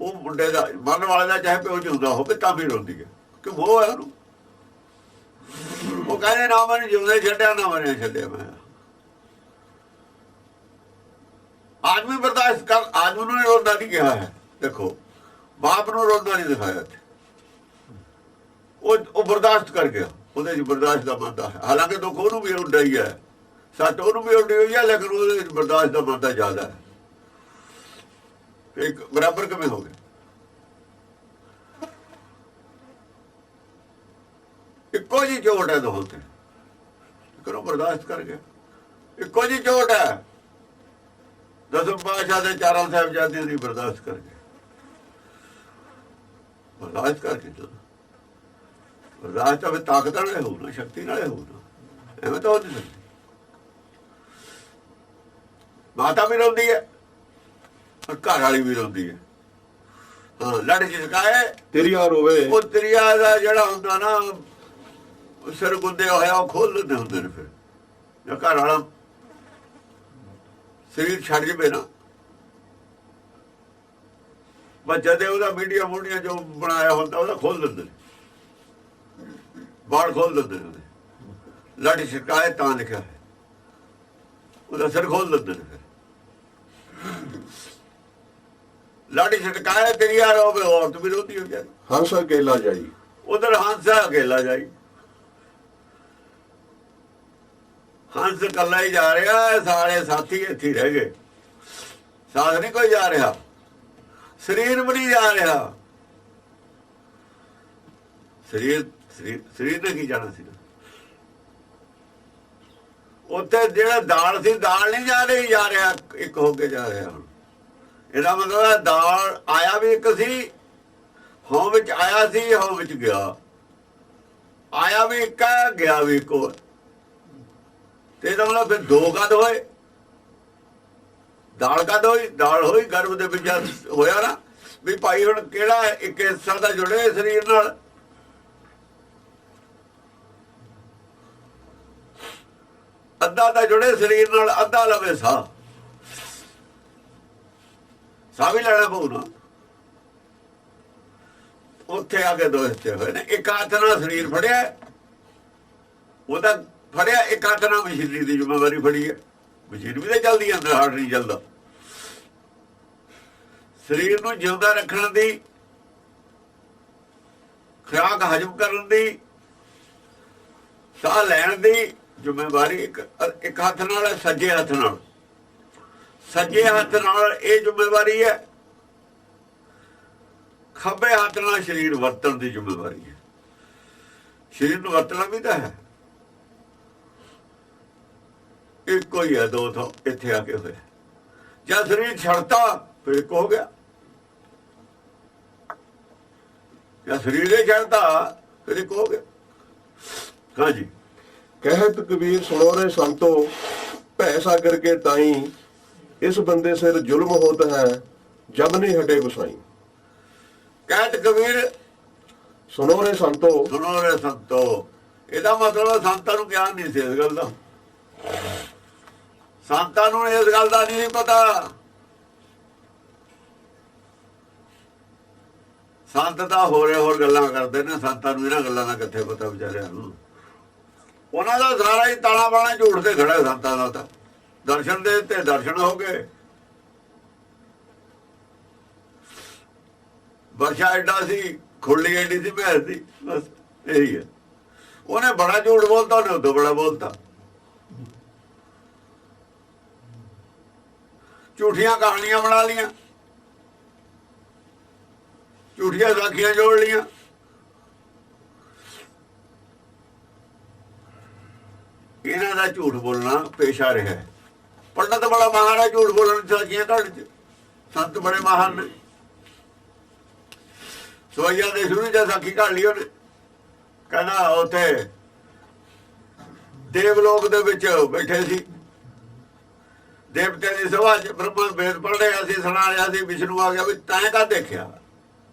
ਉਹ ਮੁੰਡੇ ਦਾ ਮਰਨ ਵਾਲੇ ਦਾ ਚਾਹੇ ਪਿਓ ਜਿਉਂਦਾ ਹੋਵੇ ਤਾਂ ਵੀ ਰੋਂਦੀ ਹੈ, ਕਿ ਉਹ ਹੈ ਉਹਨੂੰ। ਉਹ ਕਹਿੰਦੇ ਨਾ ਮੈਨੂੰ ਜਿਉਂਦੇ ਛੱਡਿਆ, ਨਾ ਮਰਿਆ ਛੱਡਿਆ। ਮੈਂ ਆਦਮੀ ਬਰਦਾਸ਼ਤ ਕਰ, ਆਦਮੀ ਨੂੰ ਰੋਂਦਾ ਨਹੀਂ ਕਿਹਾ ਹੈ। ਦੇਖੋ ਬਾਪ ਨੂੰ ਰੋਂਦਾ ਨਹੀਂ ਦਿਖਾਇਆ। ਉਹ ਬਰਦਾਸ਼ਤ ਕਰ ਗਿਆ, ਉਹਦੇ ਚ ਬਰਦਾਸ਼ਤ ਦਾ ਮਾਦਾ ਹੈ। ਹਾਲਾਂਕਿ ਦੁੱਖ ਉਹਨੂੰ ਵੀ ਉੱਡਾ ਹੀ ਹੈ, ਸੱਟ ਉਹਨੂੰ ਵੀ ਉੱਡੀ ਹੋਈ ਹੈ, ਲੇਕਿਨ ਉਹਦੇ ਵਿੱਚ ਬਰਦਾਸ਼ਤ ਦਾ ਮਾਦਾ ਜ਼ਿਆਦਾ ਹੈ। ਇੱਕ ਬਰਾਬਰ ਕਿਵੇਂ ਹੋ ਗਏ? ਇੱਕੋ ਜਿਹੀ ਚੋਟ ਹੈ ਦੋਹਾਂ ਤੇ, ਕਰੋ ਬਰਦਾਸ਼ਤ ਕਰ ਗਿਆ। ਇੱਕੋ ਜਿਹੀ ਚੋਟ ਹੈ। ਦਸਮ ਪਾਤਸ਼ਾਹ ਦੇ ਚਾਰਾਂ ਸਾਹਿਬਜ਼ਾਦਿਆਂ ਦੀ ਬਰਦਾਸ਼ਤ ਕਰ ਗਿਆ। ਬਰਦਾਸ਼ਤ ਕਰਕੇ ਬਰਦਾਸ਼ਤ ਤਾਂ ਤਾਕਤ ਨਾਲੇ ਹੋਊ ਨਾ, ਸ਼ਕਤੀ ਨਾਲੇ ਹੋਊ ਨਾ, ਐਵੇਂ ਤਾਂ ਹੋ ਨਹੀਂ ਸਕਦੀ। ਮਾਤਾ ਵੀ ਰੋਂਦੀ ਹੈ, ਘਰ ਵਾਲੀ ਵੀ ਰੋਂਦੀ ਹੈ। ਹਾਂ, ਲੜ ਜਿਸਕਾਏ ਤੇਰੀਆ ਰੋਵੇ। ਉਹ ਤੇਰੀਆ ਦਾ ਜਿਹੜਾ ਹੁੰਦਾ ਨਾ ਸਿਰ ਗੁੰਦੇ ਹੋਇਆ, ਉਹ ਖੋਲ ਲੈਂਦੇ ਹੁੰਦੇ ਨੇ। ਫਿਰ ਜਾਂ ਘਰ ਵਾਲਾ ਸਰੀਰ ਛੱਡ ਜਵੇ ਨਾ, ਬੱਚਾ ਦੇ ਉਹਦਾ ਮੀਡੀਆ ਮੂਡੀਆ ਜੋ ਬਣਾਇਆ ਹੁੰਦਾ ਉਹਦਾ ਖੋਲ ਦਿੰਦੇ ਨੇ, ਬਾਲ ਖੋਲ ਦਿੰਦੇ ਨੇ। ਲੜ ਜਿਸਕਾਏ ਤਾਂ ਲਿਖਿਆ ਹੈ, ਉਹਦਾ ਸਿਰ ਖੋਲ ਦਿੰਦੇ ਨੇ। ਫਿਰ ਲਾਡੀ ਛਟਕਾਇਆ ਤੇਰੀ ਆ ਰੋਵੇ, ਔਰਤ ਵੀ ਰੋਂਦੀ ਹੋ ਜਾਏ। ਹੰਸ ਅਕੇਲਾ ਜਾਈ, ਉਧਰ ਹੰਸ ਅਕੇਲਾ ਜਾਈ। ਹੰਸ ਇਕੱਲਾ ਹੀ ਜਾ ਰਿਹਾ, ਸਾਰੇ ਸਾਥੀ ਇੱਥੇ ਰਹਿ ਗਏ। ਸਾਥ ਨਹੀਂ ਕੋਈ ਜਾ ਰਿਹਾ, ਸਰੀਰ ਵੀ ਨਹੀਂ ਜਾ ਰਿਹਾ। ਸਰੀਰ ਨੇ ਕੀ ਜਾਣਾ ਸੀ? ਉੱਥੇ ਜਿਹੜਾ ਦਾਲ ਸੀ, ਦਾਲ ਨਹੀਂ ਜਾ ਰਹੀ, ਜਾ ਰਿਹਾ ਇੱਕ ਹੋ ਕੇ ਜਾ ਰਿਹਾ। ਹੁਣ ਇਹਦਾ ਮਤਲਬ ਹੈ ਦਾਲ ਆਇਆ ਵੀ ਇੱਕ ਸੀ, ਹਉ ਵਿੱਚ ਆਇਆ ਸੀ, ਹਉ ਵਿੱਚ ਗਿਆ। ਆਇਆ ਵੀ ਇੱਕ ਹੈ, ਗਿਆ ਵੀ ਇੱਕੋ ਹੈ। ਤੇ ਇਹਦਾ ਮਤਲਬ ਫਿਰ ਦੋ ਕਦ ਹੋਏ? ਦਾਲ ਕਦ ਹੋਈ? ਦਾਲ ਹੋਈ ਗਰਭ ਦੇ ਵਿੱਚ ਹੋਇਆ ਨਾ ਵੀ ਭਾਈ ਹੁਣ ਕਿਹੜਾ ਇੱਕ ਹਿੱਸਾ ਦਾ ਜੁੜੇ ਸਰੀਰ ਨਾਲ। ਅੱਧਾ ਤਾਂ ਜੁੜੇ ਸਰੀਰ ਨਾਲ, ਅੱਧਾ ਲਵੇ ਸਾਹ। ਸਾਹ ਵੀ ਲੈਣਾ ਪਊ ਨਾ। ਉੱਥੇ ਆ ਕੇ ਦੋ ਹਿੱਸੇ ਹੋਏ ਨੇ। ਇੱਕ ਹੱਥ ਨਾਲ ਸਰੀਰ ਫੜਿਆ, ਉਹਦਾ ਫੜਿਆ, ਇੱਕ ਹੱਥ ਨਾਲ ਮਸ਼ੀਨਰੀ ਦੀ ਜ਼ਿੰਮੇਵਾਰੀ ਫੜੀ ਹੈ। ਮਸ਼ੀਨ ਵੀ ਤਾਂ ਚੱਲਦੀ, ਅੰਦਰ ਹਾਰਟ ਨਹੀਂ ਚੱਲਦਾ। ਸਰੀਰ ਨੂੰ ਜਿਉਂਦਾ ਰੱਖਣ ਦੀ, ਖੁਰਾਕ ਹਜਮ ਕਰਨ ਦੀ, ਸਾਹ ਲੈਣ ਦੀ ਜ਼ਿੰਮੇਵਾਰੀ ਇੱਕ ਹੱਥ ਨਾਲ ਹੈ, ਸੱਜੇ ਹੱਥ ਨਾਲ। ਸੱਜੇ ਹੱਥ ਨਾਲ ਇਹ ਜ਼ਿੰਮੇਵਾਰੀ ਹੈ। ਖੱਬੇ ਹੱਥ ਨਾਲ ਸਰੀਰ ਵਰਤਣ ਦੀ ਜ਼ਿੰਮੇਵਾਰੀ ਹੈ। ਸਰੀਰ ਨੂੰ ਵਰਤਣਾ ਵੀ ਤਾਂ ਹੈ। ਇੱਕੋ ਹੀ ਹੈ, ਦੋ ਤੋਂ ਇੱਥੇ ਆ ਕੇ ਹੋਇਆ। ਜਦ ਸਰੀਰ ਛੱਡਤਾ ਫਿਰ ਇੱਕ ਹੋ ਗਿਆ। ਜਦ ਸਰੀਰ ਹੀ ਛੱਡਤਾ ਫਿਰ ਇੱਕ ਹੋ ਗਿਆ। ਹਾਂਜੀ। ਕਹਿਤ ਕਬੀਰ ਸੁਣੋ ਰੇ ਸੰਤੋ, ਭੈ ਸਾਗਰ ਕੇ ਤਾਈ, ਇਸ ਬੰਦੇ ਸਿਰ ਜ਼ੁਲਮ ਹੋਤ ਹੈ, ਜਬ ਨਹੀਂ ਹਟੇ ਗੁਸਾਈ। ਕਹਿਤ ਕਬੀਰ ਸੁਣੋ ਰੇ ਸੰਤੋ, ਸੁਣੋ ਰੇ ਸੰਤੋ। ਇਹਦਾ ਮਤਲਬ ਸੰਤਾਂ ਨੂੰ ਗਿਆਨ ਨਹੀਂ ਸੀ ਇਸ ਗੱਲ ਦਾ। ਸੰਤਾਂ ਨੂੰ ਇਸ ਗੱਲ ਦਾ ਨਹੀਂ ਪਤਾ। ਸੰਤ ਤਾਂ ਹੋਰ ਗੱਲਾਂ ਕਰਦੇ ਨੇ, ਸੰਤਾਂ ਨੂੰ ਇਹਨਾਂ ਗੱਲਾਂ ਦਾ ਕਿੱਥੇ ਪਤਾ ਵਿਚਾਰਿਆਂ ਨੂੰ। ਉਹਨਾਂ ਦਾ ਸਾਰਾ ਹੀ ਤਾਣਾ ਬਾਣਾ ਝੂਠ ਤੇ ਖੜਾ। ਸੰਤਾਂ ਦਾ ਤਾਂ ਦਰਸ਼ਨ ਦੇ ਤੇ ਦਰਸ਼ਨ ਹੋ ਗਏ। ਵਰਸ਼ਾ ਐਡਾ ਸੀ, ਖੁੱਲੀ ਐਡੀ ਸੀ ਭੈਣ ਦੀ, ਬਸ ਇਹੀ ਹੈ। ਉਹਨੇ ਬੜਾ ਝੂਠ ਬੋਲਤਾ, ਉਹਨੇ ਉਦੋਂ ਬੜਾ ਬੋਲਤਾ। ਝੂਠੀਆਂ ਕਹਾਣੀਆਂ ਬਣਾ ਲੀਆਂ, ਝੂਠੀਆਂ ਸਾਖੀਆਂ ਜੋੜ ਲੀਆਂ। ਇਹਨਾਂ ਦਾ ਝੂਠ ਬੋਲਣਾ ਪੇਸ਼ਾ ਰਿਹਾ। ਪੰਡਤ ਬੜਾ ਮਾਹਰ ਹੈ ਝੂਠ ਬੋਲਣ ਚ, ਸਾਖੀਆਂ ਘੜ ਚ। ਸੰਤ ਬੜੇ ਮਾਹਰ ਨੇ। ਸਵਈਆ ਦੇ ਸ਼ੁਰੂ ਚ ਸਾਖੀ ਘੜ ਲਈ ਉਹਨੇ। ਕਹਿੰਦਾ ਉੱਥੇ ਦੇਵਲੋਕ ਦੇ ਵਿੱਚ ਬੈਠੇ ਸੀ, ਦੇਵਤੇ ਦੀ ਸਭਾ ਚ ਬ੍ਰਹਮਾ ਵੇਦ ਪੜ੍ਹ ਰਿਹਾ ਸੀ, ਸੁਣਾ ਰਿਹਾ ਸੀ। ਵਿਸ਼ਨੂੰ ਆ ਗਿਆ ਵੀ ਤੈਂ ਕਦ ਦੇਖਿਆ?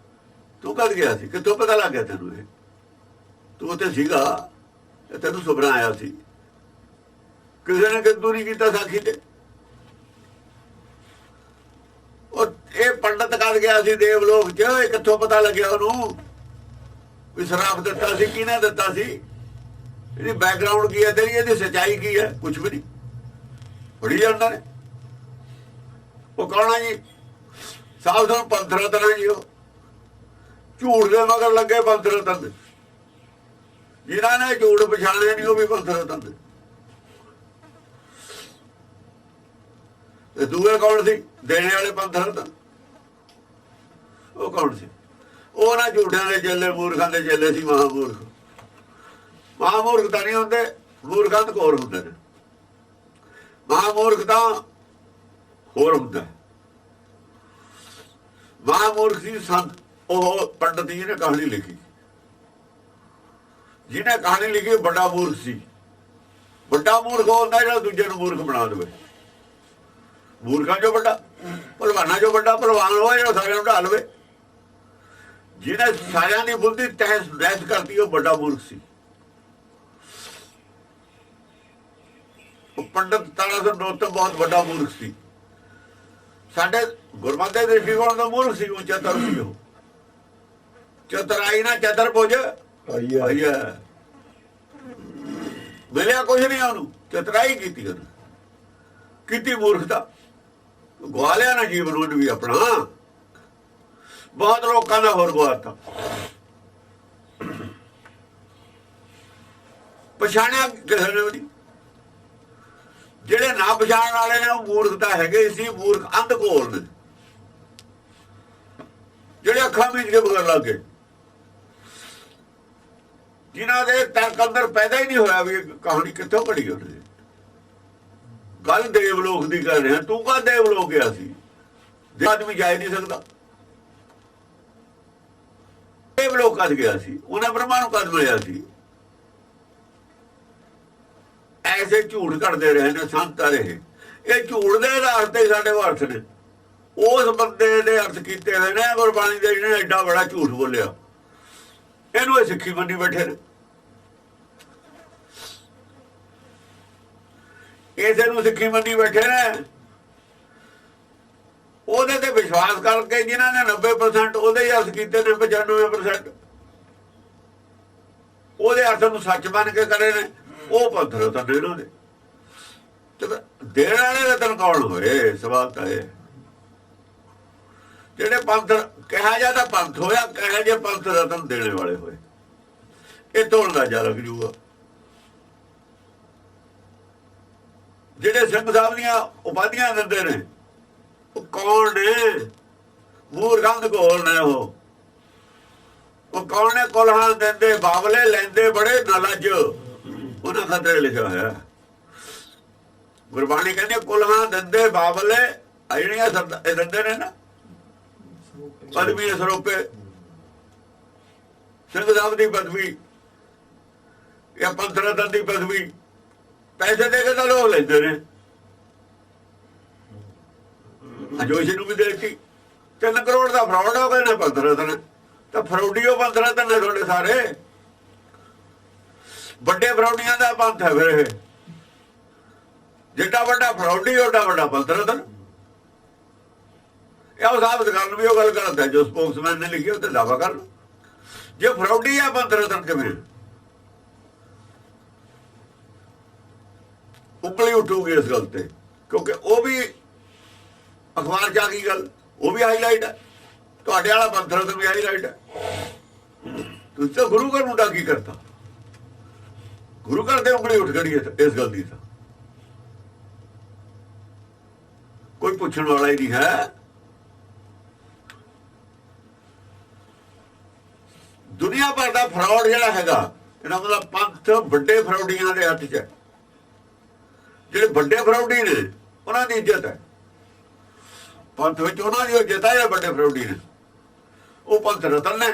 ਤੂੰ ਕਦ ਗਿਆ ਸੀ? ਕਿੱਥੋਂ ਪਤਾ ਲੱਗ ਗਿਆ ਤੈਨੂੰ? ਇਹ ਤੂੰ ਉੱਥੇ ਸੀਗਾ, ਤੈਨੂੰ ਸੁਪਨਾ ਆਇਆ ਸੀ। ਕਿਸੇ ਨੇ ਕਿੰਤੂ ਨਹੀਂ ਕੀਤਾ ਸਾਖੀ ਤੇ। ਉਹ ਇਹ ਪੰਡਤ ਕਦ ਗਿਆ ਸੀ ਦੇਵਲੋਕ ਚ? ਇਹ ਕਿੱਥੋਂ ਪਤਾ ਲੱਗਿਆ ਉਹਨੂੰ ਵੀ ਸ਼ਰਾਪ ਦਿੱਤਾ ਸੀ? ਕਿਹਨੇ ਦਿੱਤਾ ਸੀ? ਇਹਦੀ ਬੈਕਗਰਾਉਂਡ ਕੀ ਹੈ ਤੇਰੀ? ਇਹਦੀ ਸੱਚਾਈ ਕੀ ਹੈ? ਕੁਛ ਵੀ ਨਹੀਂ। ਬੜੀ ਜਾਂਦਾ ਨੇ। ਉਹ ਕੌਣ ਹੈ ਜੀ? ਸਾਧ ਸੰਤ ਪੰਥ ਰਤਨ ਜੀ। ਉਹ ਝੂਠ ਦੇ ਮਗਰ ਲੱਗੇ ਪੰਥ ਰਤਨ। ਜਿਨ੍ਹਾਂ ਨੇ ਝੂਠ ਪਛਾਣਿਆ ਨਹੀਂ, ਉਹ ਵੀ ਪੰਥ ਰਤਨ। ਤੇ ਦੂਏ ਕੌਣ ਸੀ? ਦੇਣੇ ਵਾਲੇ ਪੰਥ ਰਤਨ। ਉਹ ਕੌਣ ਸੀ? ਉਹ ਨਾ ਝੂਠਿਆਂ ਦੇ ਚੇਲੇ, ਮੂਰਖਾਂ ਦੇ ਚੇਲੇ ਸੀ। ਮਹਾਮੂਰਖ। ਮਹਾਮੂਰਖ ਤਾਂ ਨਹੀਂ ਹੁੰਦੇ, ਮੂਰਖਾਂ ਤਾਂ ਹੋਰ ਹੁੰਦੇ ਨੇ। ਮਹਾਮੂਰਖ ਤਾਂ ਹੋਰ ਹੁੰਦਾ। ਮਹਾਮੂਰਖ ਸੀ ਸੰਤ। ਉਹ ਪੰਡਤ ਜੀ ਨੇ ਕਹਾਣੀ ਲਿਖੀ। ਜਿਹਨੇ ਕਹਾਣੀ ਲਿਖੀ ਵੱਡਾ ਮੂਰਖ ਸੀ। ਵੱਡਾ ਮੂਰਖ ਹੁੰਦਾ ਜਿਹੜਾ ਦੂਜੇ ਨੂੰ ਮੂਰਖ ਬਣਾ ਦੇਵੇ। ਮੂਰਖਾਂ ਚੋਂ ਵੱਡਾ, ਭਲਵਾਨਾਂ ਚੋਂ ਵੱਡਾ ਭਲਵਾਨ ਹੋਵੇ ਜਿਹੜਾ ਸਾਰਿਆਂ ਨੂੰ ਢਾਹ ਲਵੇ। ਜਿਹਨੇ ਸਾਰਿਆਂ ਦੀ ਬੁੱਧੀ ਤਹਿਸ ਨਹਿਸ ਕਰਤੀ, ਉਹ ਵੱਡਾ ਮੂਰਖ ਸੀ। ਉਹ ਪੰਡਤ ਤਾਰਾ ਸਿੰਘ ਨਰੋਤਮ ਬਹੁਤ ਵੱਡਾ ਮੂਰਖ ਸੀ। ਸਾਡੇ ਗੁਰਮਤਿ ਦੇ ਦ੍ਰਿਸ਼ਟੀਕੋਣ ਤੋਂ ਮੂਰਖ ਸੀ। ਉਹ ਚਤਰ ਸੀ। ਉਹ ਚਤਰਾਈ ਨਾ ਚਤਰ ਪੁੱਜ ਆਈਆ। ਮਿਲਿਆ ਕੁਝ ਨਹੀਂ ਉਹਨੂੰ। ਚਤਰਾਈ ਕੀਤੀ ਉਹਨੇ, ਕੀਤੀ ਮੂਰਖਤਾ। ਗਵਾ ਲਿਆ ਨਾ ਜੀਵਨ ਉਹਨੇ ਵੀ ਆਪਣਾ। ਬਹੁਤ ਲੋਕਾਂ ਦਾ ਹੋਰ ਗਵਾਤਾ। ਪਛਾਣਿਆ ਕਿਸੇ ਨੇ ਵੀ। ਜਿਹੜੇ ਨਾ ਪਛਾਣਨ ਵਾਲੇ ਨੇ ਉਹ ਮੂਰਖਤਾ ਹੈਗੇ ਸੀ। ਮੂਰਖ ਅੰਧ ਘੋਲ ਨੇ, ਜਿਹੜੇ ਅੱਖਾਂ ਮੀਚ ਕੇ ਬਗੜ ਲੱਗ ਗਏ। ਜਿਨ੍ਹਾਂ ਦੇ ਤਰਕ ਅੰਦਰ ਪੈਦਾ ਹੀ ਨਹੀਂ ਹੋਇਆ ਵੀ ਕਹਾਣੀ ਕਿੱਥੋਂ ਪੜੀ ਉਹਨੇ। ਗੱਲ ਦੇਵਲੋਕ ਦੀ ਕਰ ਰਿਹਾ। ਤੂੰ ਕਾ ਦੇਵਲੋਕ ਗਿਆ ਸੀ? ਆਦਮੀ ਜਾ ਹੀ ਨਹੀਂ ਸਕਦਾ। ਦੇਵ ਲੋਕਾਂ 'ਚ ਗਿਆ ਸੀ, ਉਹਨੇ ਬ੍ਰਹਮਾ ਨੂੰ ਕਦ ਮਿਲਿਆ ਸੀ। ਐਸੇ ਝੂਠ ਕੱਢਦੇ ਰਹੇ ਨੇ ਸੰਤ ਰਹੇ। ਇਹ ਝੂਠ ਦੇ ਆਧਾਰ ਤੇ ਸਾਡੇ ਅਰਥ ਨੇ, ਉਸ ਬੰਦੇ ਦੇ ਅਰਥ ਕੀਤੇ ਹੋਏ ਨੇ ਗੁਰਬਾਣੀ ਦੇ, ਜਿਹਨੇ ਐਡਾ ਬੜਾ ਝੂਠ ਬੋਲਿਆ। ਇਹਨੂੰ ਇਹ ਸਿੱਖੀ ਮੰਨੀ ਬੈਠੇ ਨੇ। ਇਸੇ ਨੂੰ ਸਿੱਖੀ ਮੰਨੀ ਬੈਠੇ ਨੇ। ਉਹਦੇ ਤੇ ਵਿਸ਼ਵਾਸ ਕਰਕੇ ਜਿਨ੍ਹਾਂ ਨੇ 90% ਉਹਦੇ ਹੀ ਅਰਥ ਕੀਤੇ ਨੇ, 95% ਉਹਦੇ ਅਰਥ ਨੂੰ ਸੱਚ ਮੰਨ ਕੇ ਕਰੇ ਨੇ, ਉਹ ਪੰਥ ਰਤਨ ਨੇ ਇਹਨਾਂ ਦੇ। ਤੇ ਦੇਣ ਵਾਲੇ ਰਤਨ ਕੌਣ ਹੋਏ? ਸਵਾਲ ਤਾਂ ਇਹ। ਜਿਹੜੇ ਪੰਥ ਕਿਹਾ ਜਾਂਦਾ ਪੰਥ ਹੋਇਆ, ਕਹੇ ਜੇ ਪੰਥ ਰਤਨ ਦੇਣੇ ਵਾਲੇ ਹੋਏ, ਇਹ ਤੋਂ ਅੰਦਾਜ਼ਾ ਲੱਗ ਜੂਗਾ। ਜਿਹੜੇ ਸਿੰਘ ਸਾਹਿਬ ਦੀਆਂ ਉਪਾਧੀਆਂ ਦਿੰਦੇ ਨੇ, ਉਹ ਕੌਣ ਨੇ? ਮੂਰਖੰਦ ਘੋਲ ਨੇ। ਉਹ ਕੌਣ ਨੇ? ਕੁਲਹਾਂ ਦਿੰਦੇ ਬਾਬਲੇ ਲੈਂਦੇ ਬੜੇ ਨਲਜ, ਉਹਨਾਂ ਖਤਰੇ ਲਿਖਿਆ ਹੋਇਆ। ਗੁਰਬਾਣੀ ਕਹਿੰਦੀ ਕੁਲਹਾਂ ਦਿੰਦੇ ਬਾਬਲੇ, ਜਿਹੜੀਆਂ ਦਿੰਦੇ ਨੇ ਨਾ ਪਦਵੀ ਸਰੋਪੇ, ਸਿੰਘ ਸਾਹਿਬ ਦੀ ਪਦਵੀ ਜਾਂ ਪੰਥ ਰਤਨ ਦੀ ਪਦਵੀ ਪੈਸੇ ਦੇ ਕੇ ਤਾਂ ਲੋਕ ਲੈਂਦੇ ਨੇ। ਜੋਸ਼ੀ ਨੂੰ ਵੀ ਦੇ ਦਿੱਤੀ, 3 ਕਰੋੜ ਦਾ ਫਰਾਡ ਹੋ ਗਏ ਨੇ ਪੰਥ ਰਤਨ। ਤਾਂ ਫਰੌਡੀਓ ਪੰਥ ਰਤਨ ਨੇ ਤੁਹਾਡੇ ਸਾਰੇ। ਵੱਡੇ ਫਰੌਡੀਆਂ ਦਾ ਪੰਥ ਹੈ ਫਿਰ ਇਹ। ਜਿੱਡਾ ਵੱਡਾ ਫਰੌਡੀ ਓਡਾ ਵੱਡਾ ਪੰਥ ਰਤਨ। ਇਹ ਉਹ ਸਾਬਤ ਕਰਨ ਵੀ ਉਹ ਗੱਲ ਗਲਤ ਹੈ ਜੋ ਸਪੋਕਸਮੈਨ ਨੇ ਲਿਖੀ, ਉਹ ਤੇ ਦਾਵਾ ਕਰ ਲਓ। ਜੇ ਫਰੌਡੀ ਆ ਪੰਥ ਰਤਨ ਕਿਵੇਂ? ਉਂਗਲੀ ਉੱਠੂਗੀ ਇਸ ਗੱਲ ਤੇ, ਕਿਉਂਕਿ ਉਹ ਵੀ ਅਖਬਾਰ 'ਚ ਆ ਗਈ ਗੱਲ, ਉਹ ਵੀ ਹਾਈਲਾਈਟ ਹੈ। ਤੁਹਾਡੇ ਵਾਲਾ ਪੰਥ ਰਤਨ ਵੀ ਹਾਈਲਾਈਟ ਹੈ। ਤੁਸੀਂ ਤਾਂ ਗੁਰੂ ਘਰ ਨੂੰ ਤਾਂ ਕੀ ਕਰਤਾ? ਗੁਰੂ ਘਰ ਤੇ ਉਂਗਲੀ ਉੱਠ ਖੜੀ ਇਸ ਗੱਲ ਦੀ। ਤਾਂ ਕੋਈ ਪੁੱਛਣ ਵਾਲਾ ਹੀ ਨਹੀਂ ਹੈ। ਦੁਨੀਆ ਭਰ ਦਾ ਫਰਾਡ ਜਿਹੜਾ ਹੈਗਾ, ਇਹਦਾ ਮਤਲਬ ਪੰਥ ਵੱਡੇ ਫਰੌਡੀਆਂ ਦੇ ਹੱਥ 'ਚ ਹੈ। ਜਿਹੜੇ ਵੱਡੇ ਫਰੌਡੀ ਨੇ ਉਹਨਾਂ ਦੀ ਇੱਜ਼ਤ ਹੈ ਪੰਥ ਵਿੱਚ, ਉਹਨਾਂ ਦੀ ਇੱਜ਼ਤ ਹੈ। ਜਿਹੜੇ ਵੱਡੇ ਫਰੌਡੀ ਨੇ ਉਹ ਪੰਥ ਰਤਨ ਨੇ।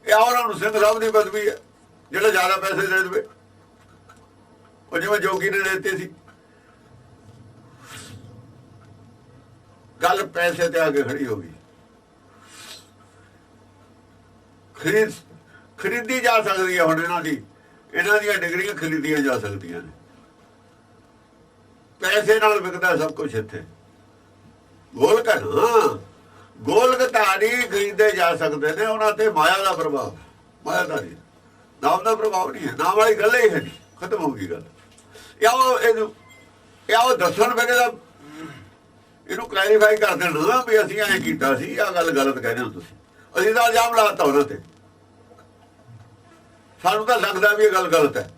ਇਹ ਉਹਨਾਂ ਨੂੰ ਸਿੰਘ ਸਾਹਿਬ ਦੀ ਪਦਵੀ ਹੈ, ਜਿਹੜਾ ਜ਼ਿਆਦਾ ਪੈਸੇ ਦੇ ਦੇਵੇ। ਉਹ ਜਿਵੇਂ ਜੋਗੀ ਨੇ ਦਿੱਤੇ ਸੀ। ਗੱਲ ਪੈਸੇ ਤੇ ਆ ਕੇ ਖੜੀ ਹੋ ਗਈ। ਖਰੀਦੀ ਜਾ ਸਕਦੀ ਹੈ ਹੁਣ ਇਹਨਾਂ ਦੀਆਂ ਡਿਗਰੀਆਂ ਖਰੀਦੀਆਂ ਜਾ ਸਕਦੀਆਂ ਨੇ। ਪੈਸੇ ਨਾਲ ਵਿਕਦਾ ਸਭ ਕੁਝ ਇੱਥੇ। ਗੋਲਕ ਧਾਰੀ ਖਰੀਦੇ ਜਾ ਸਕਦੇ ਨੇ। ਉਹਨਾਂ ਤੇ ਮਾਇਆ ਦਾ ਪ੍ਰਭਾਵ, ਮਾਇਆਦਾਰੀ, ਨਾਮ ਦਾ ਪ੍ਰਭਾਵ ਨਹੀਂ ਹੈ। ਨਾਮ ਵਾਲੀ ਗੱਲ ਹੀ ਹੈ ਨਹੀਂ, ਖਤਮ ਹੋ ਗਈ ਗੱਲ। ਇਹਨੂੰ ਦੱਸਣ ਫਿਰ ਇਹਨੂੰ ਕਲੈਰੀਫਾਈ ਕਰ ਦੇਣਾ ਵੀ ਅਸੀਂ ਐਂ ਕੀਤਾ ਸੀ, ਆਹ ਗੱਲ ਗਲਤ ਕਹਿੰਦੇ ਹੋ ਤੁਸੀਂ। ਅਸੀਂ ਤਾਂ ਇਲਜ਼ਾਮ ਲਾਤਾ ਉਹਨਾਂ ਤੇ, ਸਾਨੂੰ ਤਾਂ ਲੱਗਦਾ ਵੀ ਇਹ ਗੱਲ ਗਲਤ ਹੈ।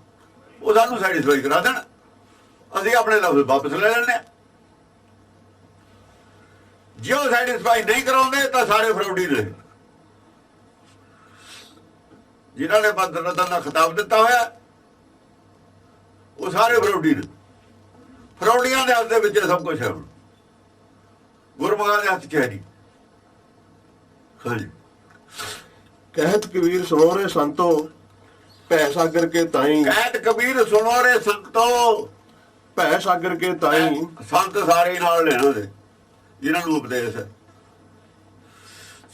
ਉਹ ਸਾਨੂੰ ਸੈਟੀਸਫਾਈ ਕਰਾ ਦੇਣ, ਅਸੀਂ ਆਪਣੇ ਲਫ਼ਜ਼ ਵਾਪਸ ਲੈ ਲੈਂਦੇ ਹਾਂ। ਜੇ ਉਹ ਸੈਟੀਸਫਾਈ ਨਹੀਂ ਕਰਾਉਂਦੇ ਤਾਂ ਸਾਰੇ ਫਰੌਡੀ ਨੇ। ਜਿਨ੍ਹਾਂ ਨੇ ਪੰਥ ਰਤਨ ਦਾ ਖਿਤਾਬ ਦਿੱਤਾ ਹੋਇਆ ਉਹ ਸਾਰੇ ਫਰੌਡੀ ਨੇ। ਫਰੌਡੀਆਂ ਦੇ ਹੱਥ ਦੇ ਵਿੱਚ ਸਭ ਕੁਝ ਹੈ। ਹੁਣ ਗੁਰਮੁਖਾਂ ਦੇ ਹੱਥ 'ਚ ਹੈ ਨਹੀਂ। ਹਾਂਜੀ। ਕਹਿਤ ਕਬੀਰ ਸੁਣੋ ਰੇ ਸੰਤੋ, ਭੈ ਸਾਗਰ ਕੇ ਤਾਈ। ਕਹਿਤ ਕਬੀਰ ਸੁਣੋ ਰੇ ਸੰਤੋ, ਭੈ ਸਾਗਰ ਕੇ ਤਾਈ। ਸੰਤ ਸਾਰੇ ਨਾਲ ਲੈਣਾ ਦੇ ਜਿਨ੍ਹਾਂ ਨੂੰ ਉਪਦੇਸ਼ ਹੈ।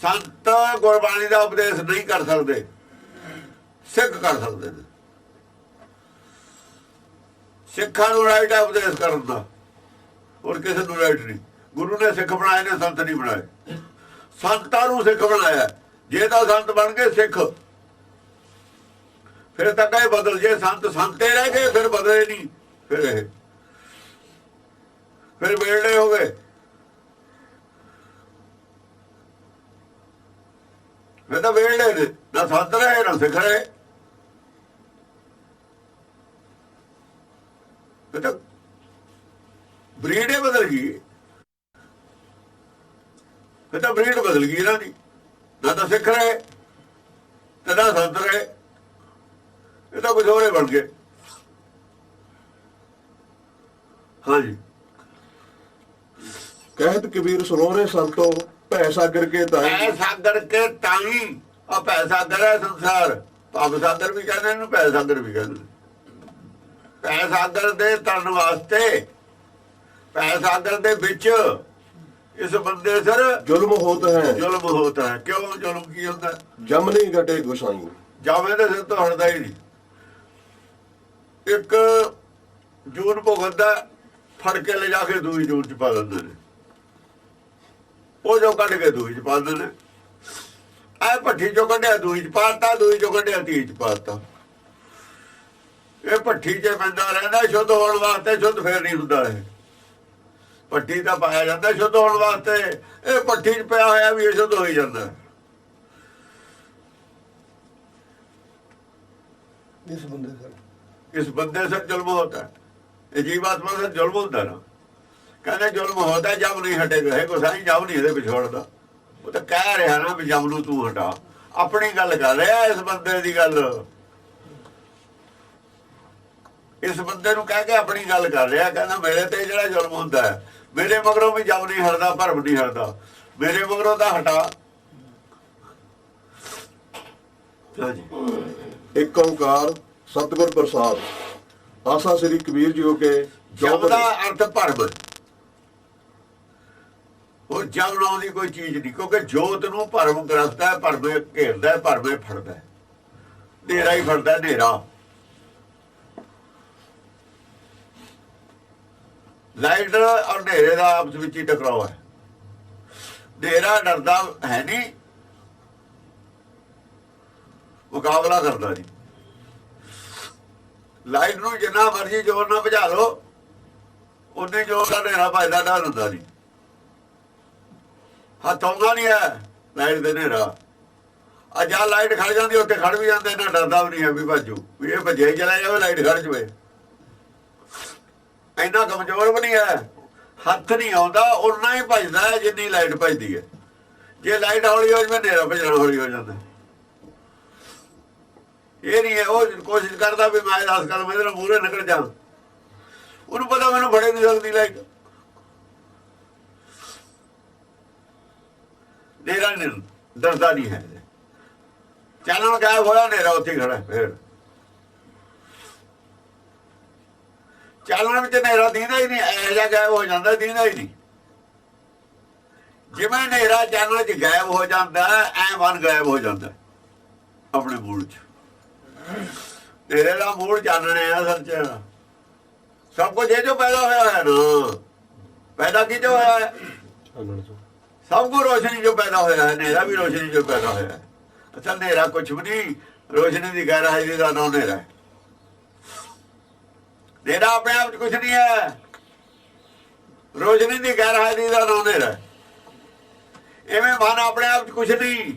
ਸੰਤ ਗੁਰਬਾਣੀ ਦਾ ਉਪਦੇਸ਼ ਨਹੀਂ ਕਰ ਸਕਦੇ, ਸਿੱਖ ਕਰ ਸਕਦੇ ਨੇ। ਸਿੱਖਾਂ ਨੂੰ ਰਾਈਟ ਹੈ ਉਪਦੇਸ਼ ਕਰਨ ਦਾ, ਹੋਰ ਕਿਸੇ ਨੂੰ ਰਾਈਟ ਨਹੀਂ। ਗੁਰੂ ਨੇ ਸਿੱਖ ਬਣਾਏ ਨੇ, ਸੰਤ ਨਹੀਂ ਬਣਾਏ। ਸੰਤਾਂ ਨੂੰ ਸਿੱਖ ਬਣਾਇਆ। ਜੇ ਤਾਂ ਸੰਤ ਬਣ ਗਏ ਸਿੱਖ, ਫਿਰ ਤਾਂ ਕਹੇ ਬਦਲ। ਜੇ ਸੰਤ ਸੰਤੇ ਰਹਿ ਗਏ ਫਿਰ ਬਦਲੇ ਨਹੀਂ। ਫਿਰ ਵੇਲੇ ਹੋ ਗਏ। ਫਿਰ ਤਾਂ ਵੇਲੇ ਨੇ, ਨਾ ਸੰਤ ਰਹੇ ਨਾ ਸਿੱਖ ਰਹੇ। ਫਿਰ ਤਾਂ ਬਰੀਡ ਬਦਲ ਗਈ। ਫਿਰ ਤਾਂ ਬਰੀਡ ਬਦਲ ਗਈ ਇਹਨਾਂ ਦੀ। ਨਾ ਤਾਂ ਸਿੱਖ ਰਹੇ ਤੇ ਨਾ ਸੰਤ ਰਹੇ। ਇਹ ਤਾਂ ਕੁਝ ਹੋਰੇ ਬਣ ਗਏ। ਹਾਂਜੀ। ਕਹਿਤ ਕਬੀਰ ਸੁਣੋ ਰੇ ਸੰਤੋ, ਭੈ ਸਾਗਰ ਕੇ ਤਾਈ। ਭੈ ਸਾਗਰ ਕੇ ਤਾਈ। ਆ ਭੈ ਸਾਗਰ ਹੈ ਸੰਸਾਰ, ਭਵ ਸਾਗਰ ਵੀ ਕਹਿੰਦੇ ਇਹਨੂੰ, ਭੈ ਸਾਗਰ ਵੀ ਕਹਿੰਦੇ। ਭੈ ਸਾਗਰ ਦੇ ਤਰਨ ਵਾਸਤੇ, ਭੈ ਸਾਗਰ ਦੇ ਵਿੱਚ ਇਸ ਬੰਦੇ ਸਰ जुल्म होत है, ਜ਼ੁਲਮ ਹੋਤਾ ਹੈ। ਕਿਉਂ ਜ਼ੁਲਮ ਕੀ ਹੁੰਦਾ? जम नहीं घटे गुसाई। ਜਾਵੇਂ ਦੇ ਸਿਰ ਤੋਂ ਹਟਦਾ ਹੀ ਨਹੀਂ। ਇੱਕ ਜੂਨ ਭੁਗਤਦਾ, ਫੜ ਕੇ ਲੈ ਜਾ ਕੇ ਦੂਈ ਜੂਨ ਚ ਪਾ ਦਿੰਦੇ ਨੇ, ਉਹ ਜੋ ਕੱਢ ਕੇ ਦੂਈ ਚ ਪਾ ਦਿੰਦੇ ਨੇ। ਐ ਭੱਠੀ ਚੋਂ ਕੱਢਿਆ ਦੂਈ ਚ ਪਾਤਾ, ਦੂਈ ਚੋਂ ਕੱਢਿਆ ਤੀਜ ਚ ਪਾਤਾ। ਇਹ ਭੱਠੀ 'ਚ ਪੈਂਦਾ ਰਹਿੰਦਾ ਸ਼ੁੱਧ ਹੋਣ ਵਾਸਤੇ, ਸ਼ੁੱਧ ਫੇਰ ਨਹੀਂ ਹੁੰਦਾ। ਇਹ ਭੱਠੀ ਤਾਂ ਪਾਇਆ ਜਾਂਦਾ ਸ਼ੁੱਧ ਹੋਣ ਵਾਸਤੇ, ਇਹ ਭੱਠੀ 'ਚ ਪਿਆ ਹੋਇਆ ਵੀ ਇਹ ਸ਼ੁੱਧ ਹੋ ਹੀ ਜਾਂਦਾ। इस बंदे से जुल्म होता है, ये जीवात्मा से जुल्म होता है ना। कहते जुल्म होता है जब नहीं हटेगा, है गोसाई जब नहीं ਇਹਦੇ ਵਿਛੋੜਦਾ। ਉਹ ਤਾਂ ਕਹਿ ਰਿਹਾ ਨਾ ਵੀ ਜਮ ਨੂੰ ਤੂੰ ਹਟਾ, ਆਪਣੀ ਗੱਲ ਕਰ ਰਿਹਾ ਇਸ ਬੰਦੇ ਦੀ ਗੱਲ। ਇਸ ਬੰਦੇ ਨੂੰ ਕਹਿ ਕੇ ਆਪਣੀ ਗੱਲ ਕਰ ਰਿਹਾ, ਕਹਿੰਦਾ ਮੇਰੇ ਤੇ ਜਿਹੜਾ ਜ਼ੁਲਮ ਹੁੰਦਾ ਹੈ, ਮੇਰੇ ਮਗਰੋਂ ਵੀ ਜਮ ਨਹੀਂ ਹਟਦਾ, ਭਰਮ ਨਹੀਂ ਹਟਦਾ, ਮੇਰੇ ਮਗਰੋਂ ਤਾਂ ਹਟਾ। एक ओंकार सतगुर प्रसाद। आशा श्री कबीर जी के ਜਮ ਦਾ ਅਰਥ ਭਰਮ। ਉਹ ਜਮ ਨਾਮ ਦੀ ਕੋਈ ਚੀਜ਼ ਨਹੀਂ, ਕਿਉਂਕਿ ਜੋਤ ਨੂੰ ਭਰਮ ਗ੍ਰਸਤਾ ਹੈ, ਭਰਮੇ ਘੇਰਦਾ ਹੈ, ਭਰਮੇ ਫੜਦਾ ਹੈ, ਹਨੇਰਾ ਹੀ ਫੜਦਾ, ਹਨੇਰਾ। ਲਾਈਟ ਔਰ ਹਨੇਰੇ ਦਾ ਆਪਸ ਵਿੱਚ ਹੀ ਟਕਰਾਅ ਹੈ। ਹਨੇਰਾ ਡਰਦਾ ਹੈ ਨਹੀਂ, ਮੁਕਾਬਲਾ ਕਰਦਾ ਜੀ। ਲਾਈਟ ਨੂੰ ਜਿੰਨਾ ਮਰਜ਼ੀ ਜ਼ੋਰ ਨਾਲ ਭਜਾ ਲਓ, ਉਨੇ ਜ਼ੋਰ ਦਾ ਹਨੇਰਾ ਭਜਦਾ, ਡਰ ਹੁੰਦਾ ਨਹੀਂ। ਹੱਥ ਆਉਂਦਾ ਨਹੀਂ ਹੈ ਲਾਈਟ ਦੇ ਹਨੇਰਾ। ਅੱਜ ਆ ਲਾਈਟ ਖੜ ਜਾਂਦੀ, ਉੱਥੇ ਖੜ ਵੀ ਜਾਂਦੇ, ਇਹਨਾਂ ਡਰਦਾ ਵੀ ਨਹੀਂ ਹੈ ਵੀ ਭੱਜੂ, ਵੀ ਇਹ ਭੱਜੇ ਹੀ ਚਲਾ ਜਾਵੇ, ਲਾਈਟ ਖੜ ਜਾਵੇ। ਇੰਨਾ ਕਮਜ਼ੋਰ ਵੀ ਨਹੀਂ ਹੈ, ਹੱਥ ਨਹੀਂ ਆਉਂਦਾ, ਉਨਾ ਹੀ ਭੱਜਦਾ ਹੈ ਜਿੰਨੀ ਲਾਈਟ ਭੱਜਦੀ ਹੈ। ਜੇ ਲਾਈਟ ਹੌਲੀ ਹੋ ਜਾਵੇ, ਹਨੇਰਾ ਭੱਜਣਾ ਹੌਲੀ ਹੋ ਜਾਂਦਾ। ਇਹ ਨਹੀਂ ਹੈ ਉਹ ਕੋਸ਼ਿਸ਼ ਕਰਦਾ ਵੀ ਮੈਂ 10 ਕਦਮ ਇਹਦੇ ਨਾਲ ਮੂਹਰੇ ਨਿਕਲ ਜਾ, ਉਹਨੂੰ ਪਤਾ ਮੈਨੂੰ ਫੜੇ ਨਹੀਂ ਸਕਦੀ ਲਾਈਟ। ਹਨੇਰਾ ਡਰਦਾ ਨਹੀਂ ਹੈ, ਚਾਨਣ ਗਾਇਬ ਹੋਇਆ, ਹਨੇਰਾ ਉੱਥੇ ਹੀ ਖੜਾ। ਫਿਰ ਚਾਨਣ ਵਿੱਚ ਹਨੇਰਾ ਦੀਂਦਾ ਹੀ ਨਹੀਂ, ਇਹੋ ਜਿਹਾ ਗਾਇਬ ਹੋ ਜਾਂਦਾ, ਦੀਂਦਾ ਹੀ ਨਹੀਂ। ਜਿਵੇਂ ਹਨੇਰਾ ਚਾਨਣ ਚ ਗਾਇਬ ਹੋ ਜਾਂਦਾ, ਐ ਮਨ ਗਾਇਬ ਹੋ ਜਾਂਦਾ ਆਪਣੇ ਮੂਲ ਚ। ਤੇਰੇ ਦਾ ਮੂਲ ਚਾਨਣੇ ਆ ਸੱਚ। ਸਭ ਕੁਝ ਇਹ ਜੋ ਪੈਦਾ ਹੋਇਆ ਹੈ ਨਾ, ਪੈਦਾ ਕਿਤੋਂ ਹੋਇਆ ਹੈ? ਸਭ ਕੁਝ ਰੋਸ਼ਨੀ ਜੋ ਪੈਦਾ ਹੋਇਆ ਹੈ, ਹਨੇਰਾ ਵੀ ਰੋਸ਼ਨੀ ਜੋ ਪੈਦਾ ਹੋਇਆ ਹੈ। ਅੱਛਾ, ਹਨੇਰਾ ਕੁਛ ਵੀ ਨਹੀਂ, ਰੋਸ਼ਨੀ ਦੀ ਗੈਰ-ਹਾਜ਼ਰੀ ਦਾ ਨਾਮ ਹਨੇਰਾ ਹੈ। ਹਨੇਰਾ ਆਪਣੇ ਆਪ ਚ ਕੁਛ ਨਹੀਂ ਹੈ, ਰੋਸ਼ਨੀ ਦੀ ਗੈਰ-ਹਾਜ਼ਰੀ ਦਾ ਨਾਮ ਹਨੇਰਾ ਹੈ। ਇਵੇਂ ਮਨ ਆਪਣੇ ਆਪ ਚ ਕੁਛ ਨਹੀਂ।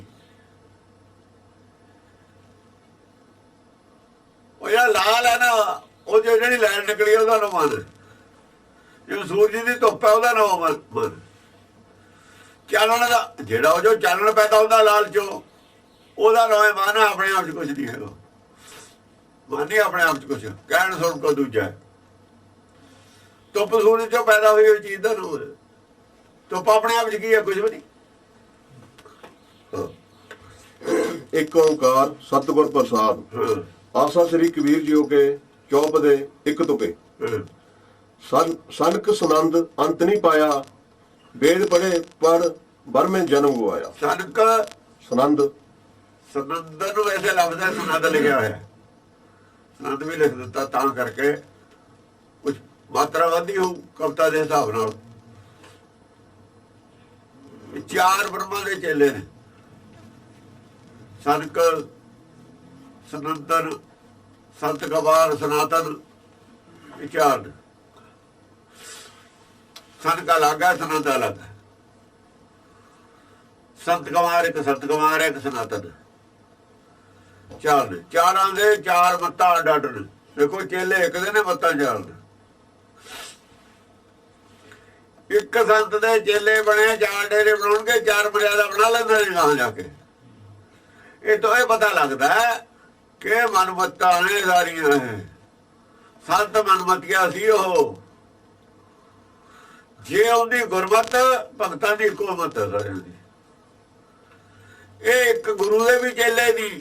ਉਹ ਜਿਹੜਾ ਲਾਲ ਹੈ ਨਾ, ਉਹ ਜਿਹੜੀ ਲਾਈਨ ਨਿਕਲੀ ਉਹਦਾ ਨਾਮ ਮਨ। ਜੋ ਸੂਰਜ ਦੀ ਧੁੱਪ ਹੈ ਉਹਦਾ ਨਾਮ ਮਨ। ਚਾਨਣ ਦਾ ਜਿਹੜਾ ਉਹ ਜੋ ਚਾਨਣ ਪੈਦਾ ਹੁੰਦਾ ਲਾਲ ਚੋਂ, ਉਹਦਾ ਨਾਮ ਹੈ ਮਨ। ਆਪਣੇ ਆਪ ਚ ਕੁਛ ਨਹੀਂ ਹੈਗਾ, ਮਨ ਨਹੀਂ ਆਪਣੇ ਆਪ ਚ ਕੁਛ। ਕਹਿਣ ਸੁਣ ਕੋ ਦੂਜਾ, ਧੁੱਪ ਸੂਰਜ ਚੋਂ ਪੈਦਾ ਹੋਈ ਹੋਈ ਚੀਜ਼ ਦਾ ਨਾਮ ਹੈ। ਧੁੱਪ ਆਪਣੇ ਆਪ ਚ ਕੀ ਹੈ? ਕੁਛ ਵੀ ਨਹੀਂ। एक ओंकार सतगुर प्रसाद। आशा श्री कबीर जी के चौप दे एक तुके। सनक सनंद अंत नहीं पाया, वेद पढ़े पर बर में जन्म गवाया। सनक सनंद, सनंद ਨੂੰ ਵੈਸੇ ਲਫ਼ਜ਼ ਹੈ ਸਨੰਦ ਲਿਖਿਆ ਹੋਇਆ, ਸਨੰਦ ਵੀ ਲਿਖ ਦਿੱਤਾ ਤਾਂ ਕਰਕੇ ਕੁਝ ਮਾਤਰਾ ਵਧੀ ਹੋ ਕਵਿਤਾ ਦੇ ਹਿਸਾਬ ਨਾਲ। ਚਾਰ ਬ੍ਰਹਮਾ ਦੇ ਚੇਲੇ ਨੇ, ਸਨਕ, ਸਨੰਦਨ, ਸੰਤ ਕਬਾਰ, ਸਨਾਤਨ, ਇਹ ਚਾਰ ਨੇ। ਸਨਕ ਅਲੱਗ ਹੈ, ਸਨੰਦ ਅਲੱਗ ਹੈ। ਸੰਤ ਕੁਮਾਰ ਇੱਕ, ਸੰਤ ਕੁਮਾਰ ਇੱਕ, ਸਨਾਤਨ। ਚਾਰ ਨੇ, ਚਾਰਾਂ ਦੇ ਚਾਰ ਮੱਤਾਂ ਅੱਡ ਅੱਡ ਨੇ। ਦੇਖੋ ਚੇਲੇ ਇੱਕ ਦੇ ਨੇ, ਮੱਤਾਂ ਚਾਰ ਨੇ। ਇੱਕ ਸੰਤ ਦੇ ਚੇਲੇ ਬਣੇ, ਚਾਰ ਡੇਰੇ ਬਣਾਉਣਗੇ, ਚਾਰ ਮਰਿਆਦਾ ਬਣਾ ਲੈਂਦੇ ਨੇ ਗਾਂ ਜਾ ਕੇ। ਇਹ ਤੋਂ ਇਹ ਪਤਾ ਲੱਗਦਾ ਕਿ ਮਨਮੱਤਾਂ ਨੇ ਸਾਰੀਆਂ ਹੈ। ਸੰਤ ਮਨਮਤੀਆ ਸੀ ਉਹ। ਜੇ ਉਹਦੀ ਗੁਰਮਤ ਭਗਤਾਂ ਦੀ ਇੱਕੋ ਮਤ ਹੈ ਸਾਰਿਆਂ ਦੀ। ਇਹ ਇੱਕ ਗੁਰੂ ਦੇ ਵੀ ਚੇਲੇ ਨਹੀਂ,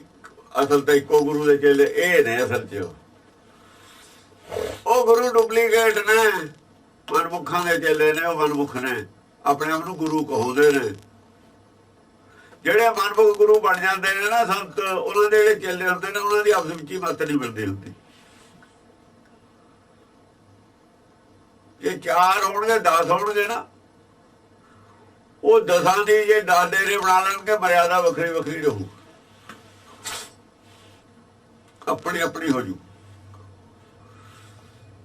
ਅਸਲ ਤਾਂ ਇੱਕੋ ਗੁਰੂ ਦੇ ਚੇਲੇ ਇਹ ਨੇ। ਅਸਲ 'ਚ ਉਹ ਗੁਰੂ ਡੁਪਲੀਕੇਟ ਨੇ, ਮਨਮੁਖਾਂ ਦੇ ਚੇਲੇ ਨੇ। ਉਹ ਮਨਮੁਖ ਨੇ, ਆਪਣੇ ਆਪ ਨੂੰ ਗੁਰੂ ਕਹਾਉਂਦੇ ਨੇ। ਜਿਹੜੇ ਮਨਮੁਖ ਗੁਰੂ ਬਣ ਜਾਂਦੇ ਨੇ ਨਾ ਸੰਤ, ਉਹਨਾਂ ਦੇ ਜਿਹੜੇ ਚੇਲੇ ਹੁੰਦੇ ਨੇ ਉਹਨਾਂ ਦੀ ਆਪਸ ਵਿੱਚ ਹੀ ਮੱਤ ਨਹੀਂ ਮਿਲਦੀ ਹੁੰਦੀ। ਜੇ 4 ਹੋਣਗੇ 10 ਹੋਣਗੇ ਨਾ, ਉਹ 10 ਦੀ ਜੇ 10 ਡੇਰੇ ਬਣਾ ਲੈਣਗੇ, ਮਰਿਆਦਾ ਵੱਖਰੀ ਵੱਖਰੀ ਰਹੂ, ਆਪਣੀ ਆਪਣੀ ਹੋ ਜੂ।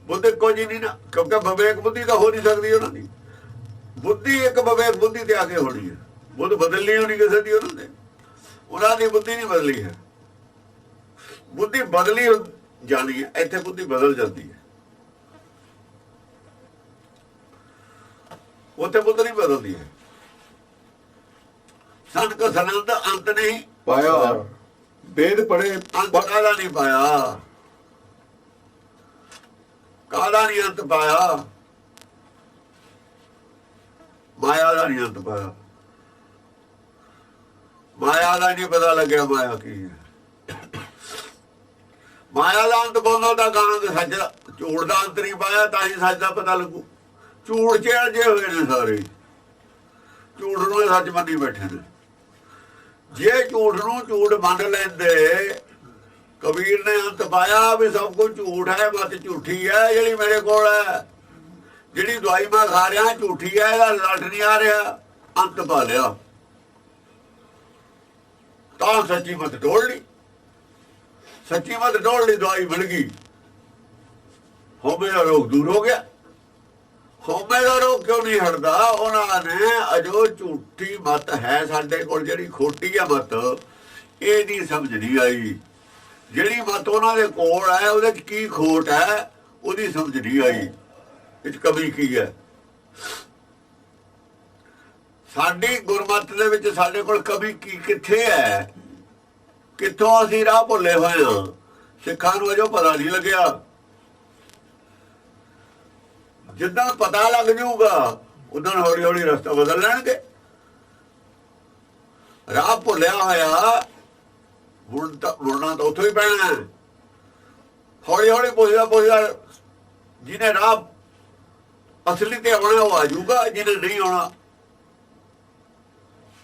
ਬੁੱਧ ਇੱਕੋ ਜਿਹੀ ਨਹੀਂ ਨਾ, ਕਿਉਂਕਿ ਵਿਵੇਕ ਬੁੱਧੀ ਤਾਂ ਹੋ ਨਹੀਂ ਸਕਦੀ ਉਹਨਾਂ ਦੀ। ਬੁੱਧੀ ਇੱਕ ਵਿਵੇਕ ਬੁੱਧੀ ਤੇ ਆ ਕੇ ਹੋਣੀ ਹੈ। ਬੁੱਧ ਬਦਲਣੀ ਹੋਣੀ ਕਿਸੇ ਦੀ ਉਹਨਾਂ ਦੀ ਬੁੱਧੀ ਨਹੀਂ ਬਦਲੀ ਹੈ। ਬੁੱਧੀ ਬਦਲੀ ਜਾਣੀ ਹੈ, ਇੱਥੇ ਬੁੱਧੀ ਬਦਲ ਜਾਂਦੀ ਹੈ, ਉੱਥੇ ਬੁੱਧ ਨਹੀਂ ਬਦਲਦੀ ਹੈ। ਸੰਤ ਸਨੰਦ ਅੰਤ ਨਹੀਂ ਪਾਇਆ, ਵੇਦ ਪੜੇ ਅੰਤ ਕਾਹਦਾ ਨਹੀਂ ਪਾਇਆ, ਕਾਹਦਾ ਨਹੀਂ ਅੰਤ ਪਾਇਆ, ਮਾਇਆ ਦਾ ਨਹੀਂ ਅੰਤ ਪਾਇਆ। ਮਾਇਆ ਦਾ ਨਹੀਂ ਪਤਾ ਲੱਗਿਆ ਮਾਇਆ ਕੀ ਹੈ। ਮਾਇਆ ਦਾ ਅੰਤ ਬੋਲੋ ਤਾਂ ਗਾਂਗ ਸੱਚ, ਝੂਠ ਦਾ ਅੰਤ ਨਹੀਂ ਪਾਇਆ, ਤਾਂ ਹੀ ਸੱਚ ਦਾ ਪਤਾ ਲੱਗੂ। ਝੂਠ ਚ ਅਜੇ ਹੋਏ ਨੇ ਸਾਰੇ, ਝੂਠ ਨੂੰ ਸੱਚ ਮੰਨੀ ਬੈਠੇ ਨੇ। ਜੇ ਝੂਠ ਨੂੰ ਝੂਠ ਮੰਨ ਲੈਂਦੇ, ਕਬੀਰ ਨੇ ਅੰਤ ਪਾਇਆ ਵੀ ਸਭ ਕੁਝ ਝੂਠ ਹੈ, ਮਤ ਝੂਠੀ ਹੈ ਜਿਹੜੀ ਮੇਰੇ ਕੋਲ ਹੈ, ਜਿਹੜੀ ਦਵਾਈ ਮੈਂ ਖਾ ਰਿਹਾ ਝੂਠੀ ਹੈ, ਇਹਦਾ ਰਿਜ਼ਲਟ ਨਹੀਂ ਆ ਰਿਹਾ, ਅੰਤ ਪਾ ਲਿਆ। ਤਾਂ ਸੱਚੀ ਮਤ ਢੋਲ ਲਈ, ਸੱਚੀ ਮਤ ਢੋਲ ਲਈ, ਦਵਾਈ ਮਿਲ ਗਈ, ਹਉਮੈ ਦਾ ਰੋਗ ਦੂਰ ਹੋ ਗਿਆ। ਹਉਮੈ ਦਾ ਰੋਗ ਕਿਉਂ ਨਹੀਂ ਹਟਦਾ? ਉਹਨਾਂ ਨੇ ਅਜੋ ਝੂਠੀ ਮਤ ਹੈ ਸਾਡੇ ਕੋਲ, ਜਿਹੜੀ ਖੋਟੀ ਆ ਮਤ, ਇਹਦੀ ਸਮਝ ਨਹੀਂ ਆਈ। ਜਿਹੜੀ ਮਤ ਉਹਨਾਂ ਦੇ ਕੋਲ ਹੈ ਉਹਦੇ 'ਚ ਕੀ ਖੋਟ ਹੈ ਉਹਦੀ ਸਮਝ ਨਹੀਂ ਆਈ, ਇਹ 'ਚ ਕਮੀ ਕੀ ਹੈ। ਸਾਡੀ ਗੁਰਮਤ ਦੇ ਵਿੱਚ ਸਾਡੇ ਕੋਲ ਕਮੀ ਕੀ ਕਿੱਥੇ ਹੈ, ਕਿੱਥੋਂ ਅਸੀਂ ਰਾਹ ਭੁੱਲੇ ਹੋਏ ਹਾਂ। ਸਿੱਖਾਂ ਨੂੰ ਅਜੋ ਪਤਾ ਨਹੀਂ ਲੱਗਿਆ। ਜਿੱਦਾਂ ਪਤਾ ਲੱਗ ਜਾਊਗਾ ਉਦੋਂ ਹੌਲੀ ਹੌਲੀ ਰਸਤਾ ਬਦਲ ਲੈਣਗੇ। ਰਾਹ ਭੁੱਲਿਆ ਹੋਇਆ ਮੁੜਨਾ ਤਾਂ ਉੱਥੋਂ ਹੀ ਪੈਣਾ। ਹੌਲੀ ਹੌਲੀ ਪੁੱਛਦਾ ਜਿਹਨੇ ਰਾਹ ਅਸਲੀ ਤੇ ਆਉਣਾ ਉਹ ਆ ਜਾਊਗਾ, ਜਿਹਨੇ ਨਹੀਂ ਆਉਣਾ,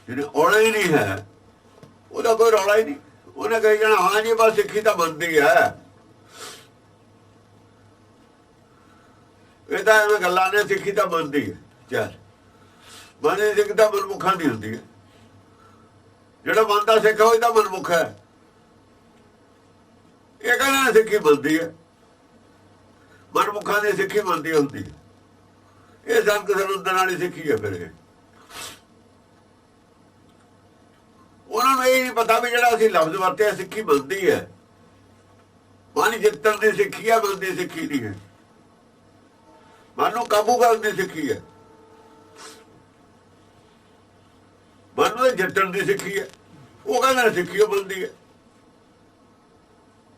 ਜਿਹਨੇ ਆਉਣਾ ਹੀ ਨਹੀਂ ਹੈ ਉਹਦਾ ਕੋਈ ਰੌਲਾ ਹੀ ਨਹੀਂ। ਉਹਨੇ ਕਹੀ ਜਾਣਾ ਹਾਂ ਜੀ ਬਸ ਸਿੱਖੀ ਤਾਂ ਬਣਦੀ ਹੈ। ਇਹ ਤਾਂ ਐਵੇਂ ਗੱਲਾਂ ਨੇ, ਸਿੱਖੀ ਤਾਂ ਬਣਦੀ ਹੈ। ਚੱਲ ਮਨ ਸਿੱਖ ਤਾਂ ਮਨਮੁਖਾਂ ਦੀ ਹੁੰਦੀ ਹੈ। ਜਿਹੜਾ ਮੰਨਦਾ ਸਿੱਖ ਉਹ ਤਾਂ ਮਨਮੁਖ ਹੈ। ਇਹ ਕਹਿੰਦਾ ਸਿੱਖੀ ਬਣਦੀ ਹੈ, ਮਨਮੁਖਾਂ ਦੀ ਸਿੱਖੀ ਬਣਦੀ ਹੁੰਦੀ ਹੈ। ਇਹ ਸੰਤ ਸਰੁੰਦਰ ਵਾਲੀ ਸਿੱਖੀ ਹੈ। ਫਿਰ ਇਹ ਉਹਨਾਂ ਨੂੰ ਇਹ ਨਹੀਂ ਪਤਾ ਵੀ ਜਿਹੜਾ ਅਸੀਂ ਲਫ਼ਜ਼ ਵਰਤਿਆ ਸਿੱਖੀ ਬਣਦੀ ਹੈ। ਮਨ ਜਿੱਤਣ ਦੀ ਸਿੱਖੀ ਹੈ, ਬਣਦੀ ਸਿੱਖੀ ਨਹੀਂ ਹੈ। ਮਨ ਨੂੰ ਕਾਬੂ ਕਰਨ ਦੀ ਸਿੱਖੀ ਹੈ, ਮਨ ਨੂੰ ਜਿੱਤਣ ਦੀ ਸਿੱਖੀ ਹੈ। ਉਹ ਕਹਿੰਦਾ ਸਿੱਖੀ ਉਹ ਬਣਦੀ ਹੈ।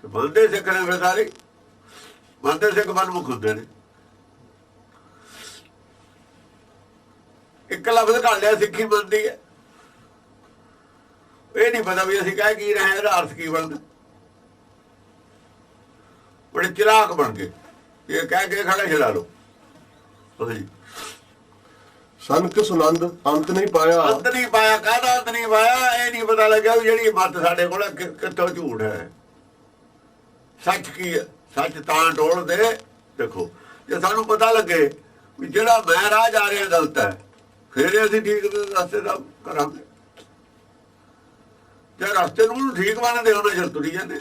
ਤੇ ਬਣਦੇ ਸਿੱਖ ਨੇ ਫਿਰ ਸਾਰੇ, ਬਣਦੇ ਸਿੱਖ ਮਨਮੁਖ ਹੁੰਦੇ ਨੇ। ਇੱਕ ਲਫ਼ਜ਼ ਘੱਲ ਲਿਆ ਸਿੱਖੀ ਬਣਦੀ ਹੈ, ਇਹ ਨਹੀਂ ਪਤਾ ਵੀ ਅਸੀਂ ਕਹਿ ਕੀ ਰਹੇ, ਇਹਦਾ ਅਰਥ ਕੀ ਬਣਦਾ। ਬੜੇ ਚਲਾਕ ਬਣ ਗਏ, ਇਹ ਕਹਿ ਕੇ ਖੜਾ ਛਡਾ ਲਓ। ਸੰਤ ਸੁਨੰਦ ਅੰਤ ਨਹੀਂ ਪਾਇਆ, ਅੰਤ ਨਹੀਂ ਪਾਇਆ। ਕਾਹਦਾ ਅੰਤ ਨਹੀਂ ਪਾਇਆ? ਇਹ ਨਹੀਂ ਪਤਾ ਲੱਗਿਆ ਵੀ ਜਿਹੜੀ ਮੱਤ ਸਾਡੇ ਕੋਲ ਕਿੱਥੋਂ ਝੂਠ ਹੈ, ਸੱਚ ਕੀ ਹੈ। ਸੱਚ ਤਾਂ ਟੋਲਦੇ। ਦੇਖੋ ਜੇ ਸਾਨੂੰ ਪਤਾ ਲੱਗੇ ਵੀ ਜਿਹੜਾ ਮੈਂ ਰਾਹ ਜਾ ਰਿਹਾ ਗਲਤ ਹੈ, ਫਿਰ ਅਸੀਂ ਠੀਕ ਰਸਤੇ ਦਾ ਕਰਾਂਗੇ। ਜੇ ਰਸਤੇ ਨੂੰ ਠੀਕ ਮੰਨਦੇ ਉਹਨਾਂ ਚਿਰ ਤੁਰੀ ਜਾਂਦੇ।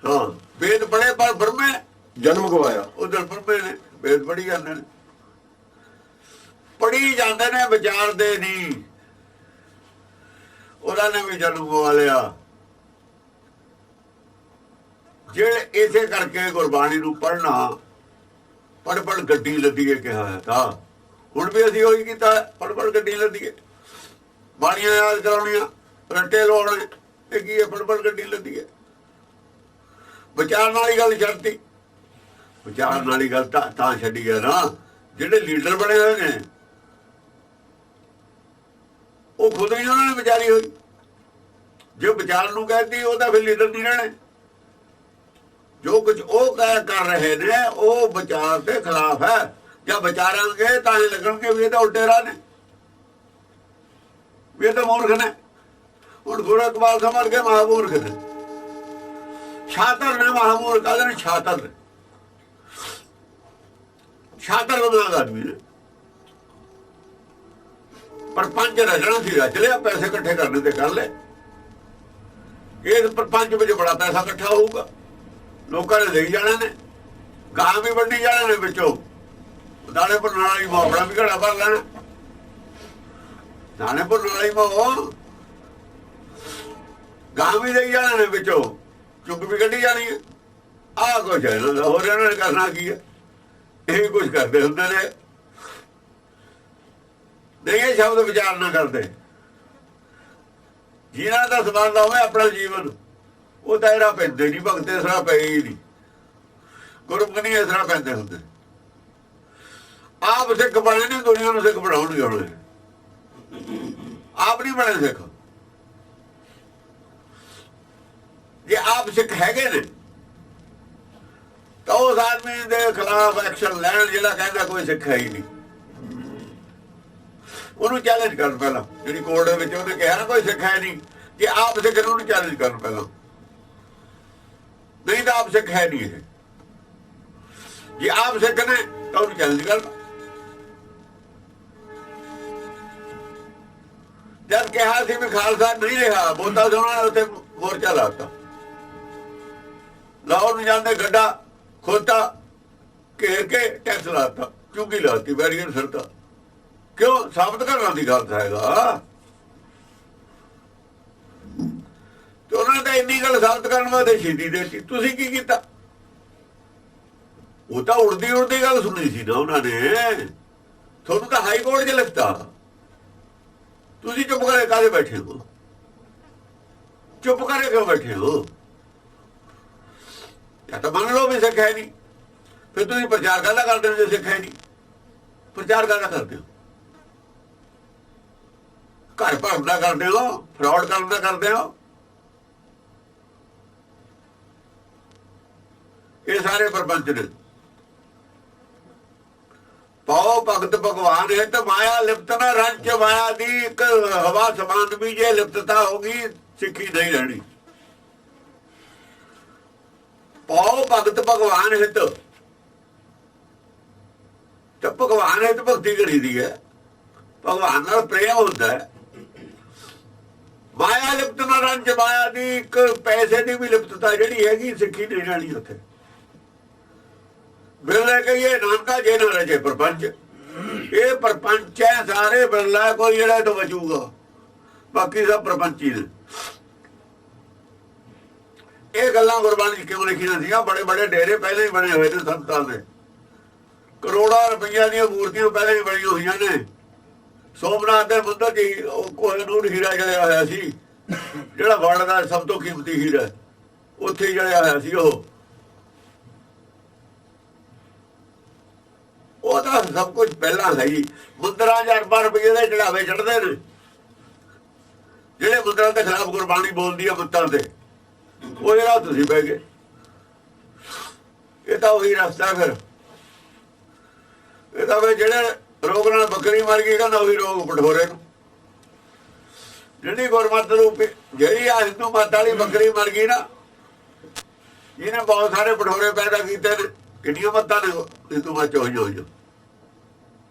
ਹਾਂ ਵੇਦ ਪੜੇ ਪਰ ਬ੍ਰਹਮੇ ਜਨਮ ਗਵਾਇਆ। ਉਧਰ ਬ੍ਰਹਮੇ ਨੇ ਵੇਦ ਪੜੀ ਜਾਂਦੇ ਨੇ, ਪੜੀ ਜਾਂਦੇ ਨੇ, ਵਿਚਾਰਦੇ ਨਹੀਂ। ਉਹਨਾਂ ਨੇ ਵੀ ਜਨਮ ਗਵਾ ਲਿਆ। ਜਿਹੜੇ ਇਸੇ ਕਰਕੇ ਗੁਰਬਾਣੀ ਨੂੰ ਪੜ੍ਹਨਾ, ਪੜ੍ਹ ਗੱਡੀ ਲੱਦੀਏ ਕਿਹਾ ਹੈ। ਤਾਂ ਹੁਣ ਵੀ ਅਸੀਂ ਉਹੀ ਕੀਤਾ, ਪੜ੍ਹ ਗੱਡੀ ਲੱਦੀਏ। ਬਾਣੀਆਂ ਯਾਦ ਕਰਾਉਣੀਆਂ, ਰੱਟੇ ਲਾਉਣੇ, ਇਹ ਕੀ ਹੈ? ਪੜ੍ਹ ਗੱਡੀ ਲੱਦੀਏ। ਵਿਚਾਰਨ ਵਾਲੀ ਗੱਲ ਛੱਡਤੀ। ਵਿਚਾਰਨ ਵਾਲੀ ਗੱਲ ਤਾਂ ਛੱਡੀ ਹੈ ਨਾ, ਜਿਹੜੇ ਲੀਡਰ ਬਣੇ ਹੋਏ ਨੇ ਉਹ ਖੁਦ ਨਹੀਂ ਉਹਨਾਂ ਨੇ ਵਿਚਾਰੀ ਹੋਈ। ਜੇ ਵਿਚਾਰ ਨੂੰ ਕਹਿੰਦੀ ਉਹ ਤਾਂ ਫਿਰ ਲੀਡਰ ਨਹੀਂ ਰਹਿਣੇ। ਜੋ ਕੁਝ ਉਹ ਕਰ ਰਹੇ ਨੇ ਉਹ ਵਿਚਾਰ ਦੇ ਖਿਲਾਫ ਹੈ। ਜਾਂ ਵਿਚਾਰਾਂਗੇ ਤਾਂ ਇਹ ਲੱਗਣਗੇ ਵੀ ਇਹ ਤਾਂ ਉਲਟੇ ਰਾਹ ਨੇ, ਵੀ ਇਹ ਤਾਂ ਮੂਰਖ ਨੇ। ਹੁਣ ਗੁਰਕਬਾਲ ਸਮਝ ਕੇ ਮਹਾਮੂਰਖ ਨੇ, ਛਾਤਰ ਨੇ। ਮਹਾਮੂਰਖ ਆਦਮੀ ਨੇ, ਛਾਤਰ ਨੇ, ਛਾਤਰ ਬਣਾ ਆਦਮੀ ਨੇ। ਪਰਪੰਚ ਰਚਣਾ ਸੀ, ਰਚ ਲਿਆ। ਪੈਸੇ ਇਕੱਠੇ ਕਰਨੇ ਤੇ ਕਰ ਲੈ। ਇਸ ਪਰਪੰਚ ਵਿੱਚ ਬੜਾ ਪੈਸਾ ਇਕੱਠਾ ਹੋਊਗਾ, ਲੋਕਾਂ ਨੇ ਦੇਈ ਜਾਣੇ ਨੇ, ਗਾਂ ਵੀ ਵੱਢੀ ਜਾਣੇ ਨੇ, ਵਿੱਚੋਂ ਦਾਣੇ ਭੁੰਨਣ ਵਾਲੀ ਆਪਣਾ ਵੀ ਘੜਾ ਭਰ ਲੈਣਾ। ਦਾਣੇ ਭੁੰਨਣ ਵਾਲੀ ਮੋਹ ਗਾਂ ਵੀ ਦੇਈ ਜਾਣੇ ਨੇ, ਵਿੱਚੋਂ ਚੁੱਕ ਵੀ ਕੱਢੀ ਜਾਣੀ ਹੈ। ਆਹ ਕੁਛ ਹੈ ਇਹਨਾਂ ਦਾ। ਹੋਰ ਇਹਨਾਂ ਨੇ ਕਰਨਾ ਕੀ ਹੈ? ਇਹ ਕੁਛ ਕਰਦੇ ਹੁੰਦੇ ਨੇ। ਨਹੀਂ ਇਹ ਸ਼ਬਦ ਵਿਚਾਰ ਨਾ ਕਰਦੇ। ਜਿਹਨਾਂ ਦਾ ਸੰਬੰਧ ਹੋਵੇ ਆਪਣਾ ਜੀਵਨ, ਉਹ ਤਾਂ ਇਹਦਾ ਪੈਂਦੇ ਨਹੀਂ। ਭਗਤ ਇਸ ਤਰ੍ਹਾਂ ਪਏ ਹੀ ਨਹੀਂ, ਗੁਰਮੁਖ ਨਹੀਂ ਇਸ ਤਰ੍ਹਾਂ ਪੈਂਦੇ ਹੁੰਦੇ। ਆਪ ਸਿੱਖ ਬਣੇ ਨੇ, ਦੁਨੀਆ ਨੂੰ ਸਿੱਖ ਬਣਾਉਣਗੇ। ਹੁਣ ਆਪ ਨਹੀਂ ਬਣੇ ਸਿੱਖ। ਜੇ ਆਪ ਸਿੱਖ ਹੈਗੇ ਨੇ ਤਾਂ ਉਸ ਆਦਮੀ ਦੇ ਖਿਲਾਫ ਐਕਸ਼ਨ ਲੈਣ ਜਿਹੜਾ ਕਹਿੰਦਾ ਕੋਈ ਸਿੱਖ ਹੈ ਹੀ ਨਹੀਂ। ਉਹਨੂੰ ਚੈਲੰਜ ਕਰਨ ਪਹਿਲਾਂ। ਜਿਹੜੀ ਕੋਰਟ ਦੇ ਵਿੱਚ ਉਹਨੇ ਕਿਹਾ ਨਾ ਕੋਈ ਸਿੱਖ ਹੈ ਨਹੀਂ, ਜੇ ਆਪ ਸਿੱਖ ਨੇ ਉਹਨੂੰ ਚੈਲੰਜ ਕਰਨ ਪਹਿਲਾਂ। ਨਹੀਂ ਤਾਂ ਆਪ ਸਿੱਖ ਹੈ ਨਹੀਂ ਇਹ। ਜੇ ਆਪ ਸਿੱਖ ਨੇ ਤਾਂ ਉਹਨੂੰ ਚੈਲੰਜ ਕਰਨਾ। ਜਦ ਕਿਹਾ ਸੀ ਵੀ ਖਾਲਸਾ ਨਹੀਂ ਰਿਹਾ, ਬੋਤਾ ਸੋਣਾ ਉੱਥੇ ਮੋਰਚਾ ਲਾਤਾ। ਲਾਹੌਰ ਨੂੰ ਜਾਂਦੇ ਗੱਡਾ ਖੋਤਾ, ਘੇਰ ਕੇ ਟੈਕਸ ਲਾਤਾ, ਚੁੰਗੀ ਲਾਤੀ, ਬੈਰੀਅਰ ਸਰਤਾ। ਕਿਉਂ? ਸਾਬਤ ਕਰਨਾ ਦੀ ਗੱਲ ਹੈਗਾ। ਤੇ ਉਹਨਾਂ ਨੇ ਇੰਨੀ ਗੱਲ ਸਾਬਤ ਕਰਨ ਵਾਸਤੇ ਸ਼ਹੀਦੀ ਦੇਤੀ। ਤੁਸੀਂ ਕੀ ਕੀਤਾ? ਉਹ ਤਾਂ ਉੜਦੀ ਗੱਲ ਸੁਣੀ ਸੀ ਨਾ ਉਹਨਾਂ ਨੇ। ਤੁਹਾਨੂੰ ਤਾਂ ਹਾਈ ਕੋਰਟ 'ਚ ਲਿਖਤਾ। ਤੁਸੀਂ ਚੁੱਪ ਕਰੇ ਕਾਹਦੇ ਬੈਠੇ ਹੋ? ਚੁੱਪ ਕਰੇ ਕਿਉਂ ਬੈਠੇ ਹੋ? ਜਾਂ ਤਾਂ ਮੰਨ ਲਓ ਵੀ ਸਿੱਖ ਹੈ ਨਹੀਂ, ਫਿਰ ਤੁਸੀਂ ਪ੍ਰਚਾਰ ਕਾਹਦਾ ਕਰਦੇ ਹੋ? ਜੇ ਸਿੱਖ ਹੈ ਨਹੀਂ, ਪ੍ਰਚਾਰ ਕਾਹਦਾ ਕਰਦੇ ਹੋ? ਘਰ ਭਰਨ ਦਾ ਕਰਦੇ ਹੋ, ਫਰਾਡ ਕਰਨ ਦਾ ਕਰਦੇ ਹੋ। ਇਹ ਸਾਰੇ ਪ੍ਰਪੰਚ ਨੇ। ਪਾਓ ਭਗਤ ਭਗਵਾਨ ਹੈ ਤਾਂ ਮਾਇਆ ਲਿਪਤ ਨਾ ਰੰਚ। ਮਾਇਆ ਦੀ ਇੱਕ ਹਵਾ ਸਮਾਨ ਵੀ ਜੇ ਲਿਪਤਤਾ ਹੋ ਗਈ, ਸਿੱਖੀ ਨਹੀਂ ਰਹਿਣੀ। ਪਾਓ ਭਗਤ ਭਗਵਾਨ ਹਿਤ, ਤੇ ਭਗਵਾਨ ਹਿਤ ਭਗਤੀ ਕਰੀ ਦੀ ਹੈ। ਭਗਵਾਨ ਨਾਲ ਪ੍ਰੇਮ ਹੁੰਦਾ ਹੈ। ਮਾਇਆ ਲਿਪਤ ਨਾ ਰੰਚ। ਮਾਇਆ ਦੀ ਇੱਕ ਪੈਸੇ ਦੀ ਵੀ ਲਿਪਤਤਾ ਜਿਹੜੀ ਹੈਗੀ, ਸਿੱਖੀ ਨਹੀਂ ਰਹਿਣੀ ਉੱਥੇ। ਬਿਰਲਾ ਕਹੀਏ ਨਾਨਕਾ ਜੇ ਨਾ ਰਚੇ ਪ੍ਰਪੰਚ। ਇਹ ਪ੍ਰਪੰਚ ਹੈ ਸਾਰੇ, ਬਿਰਲਾ ਕੋਈ ਜਿਹੜਾ ਤੋਂ ਬਚੂਗਾ, ਬਾਕੀ ਸਭ ਪ੍ਰਪੰਚੀ ਨੇ। ਇਹ ਗੱਲਾਂ ਗੁਰਬਾਣੀ 'ਚ ਕਿਉਂ ਲਿਖੀਆਂ ਸੀਗੀਆਂ? ਬੜੇ ਬੜੇ ਡੇਰੇ ਪਹਿਲਾਂ ਹੀ ਬਣੇ ਹੋਏ ਨੇ ਸੰਤਾਂ ਦੇ। ਕਰੋੜਾਂ ਰੁਪਈਆ ਦੀਆਂ ਮੂਰਤੀਆਂ ਪਹਿਲਾਂ ਹੀ ਬਣੀਆਂ ਹੋਈਆਂ ਨੇ। ਸੋਮਨਾਥ ਦੇ ਮੰਦਰ 'ਚ ਕੋਹਿਨੂਰ ਹੀਰਾ ਜਲਿਆ ਹੋਇਆ ਸੀ, ਜਿਹੜਾ ਵਰਲਡ ਦਾ ਸਭ ਤੋਂ ਕੀਮਤੀ ਹੀਰਾ, ਉੱਥੇ ਹੀ ਜਲਿਆ ਹੋਇਆ ਸੀ। ਉਹ ਤਾਂ ਸਭ ਕੁਝ ਪਹਿਲਾਂ ਹੈ ਜੀ। ਮੰਦਰਾਂ 'ਚ ਅਰਬਾਂ ਰੁਪਈਏ ਦੇ ਚੜਾਵੇ ਚੜ੍ਹਦੇ ਨੇ। ਜਿਹੜੇ ਮੰਦਰਾਂ ਦੇ ਖਿਲਾਫ ਗੁਰਬਾਣੀ ਬੋਲਦੀ ਹੈ ਮੱਤਾਂ ਤੇ, ਉਹ ਜਿਹੜਾ ਤੁਸੀਂ ਬਹਿ ਗਏ। ਇਹ ਤਾਂ ਉਹੀ ਰਸਤਾ। ਫਿਰ ਇਹ ਤਾਂ ਫਿਰ ਜਿਹੜੇ ਰੋਗ ਨਾਲ ਬੱਕਰੀ ਮਰ ਗਈ, ਕਹਿੰਦਾ ਉਹੀ ਰੋਗ ਪਠੋਰੇ ਨੂੰ। ਜਿਹੜੀ ਗੁਰਮਤਿ ਰੂਪੀ ਜਿਹੜੀ ਆ ਹਿੰਦੂ ਮਤ ਵਾਲੀ ਬੱਕਰੀ ਮਰ ਗਈ ਨਾ, ਇਹਨੇ ਬਹੁਤ ਸਾਰੇ ਪਠੋਰੇ ਪੈਦਾ ਕੀਤੇ ਨੇ। ਕਿੰਨੀਆਂ ਮੱਤਾਂ ਨੇ ਹਿੰਦੂ ਮਤ 'ਚ ਹੋਈਆਂ।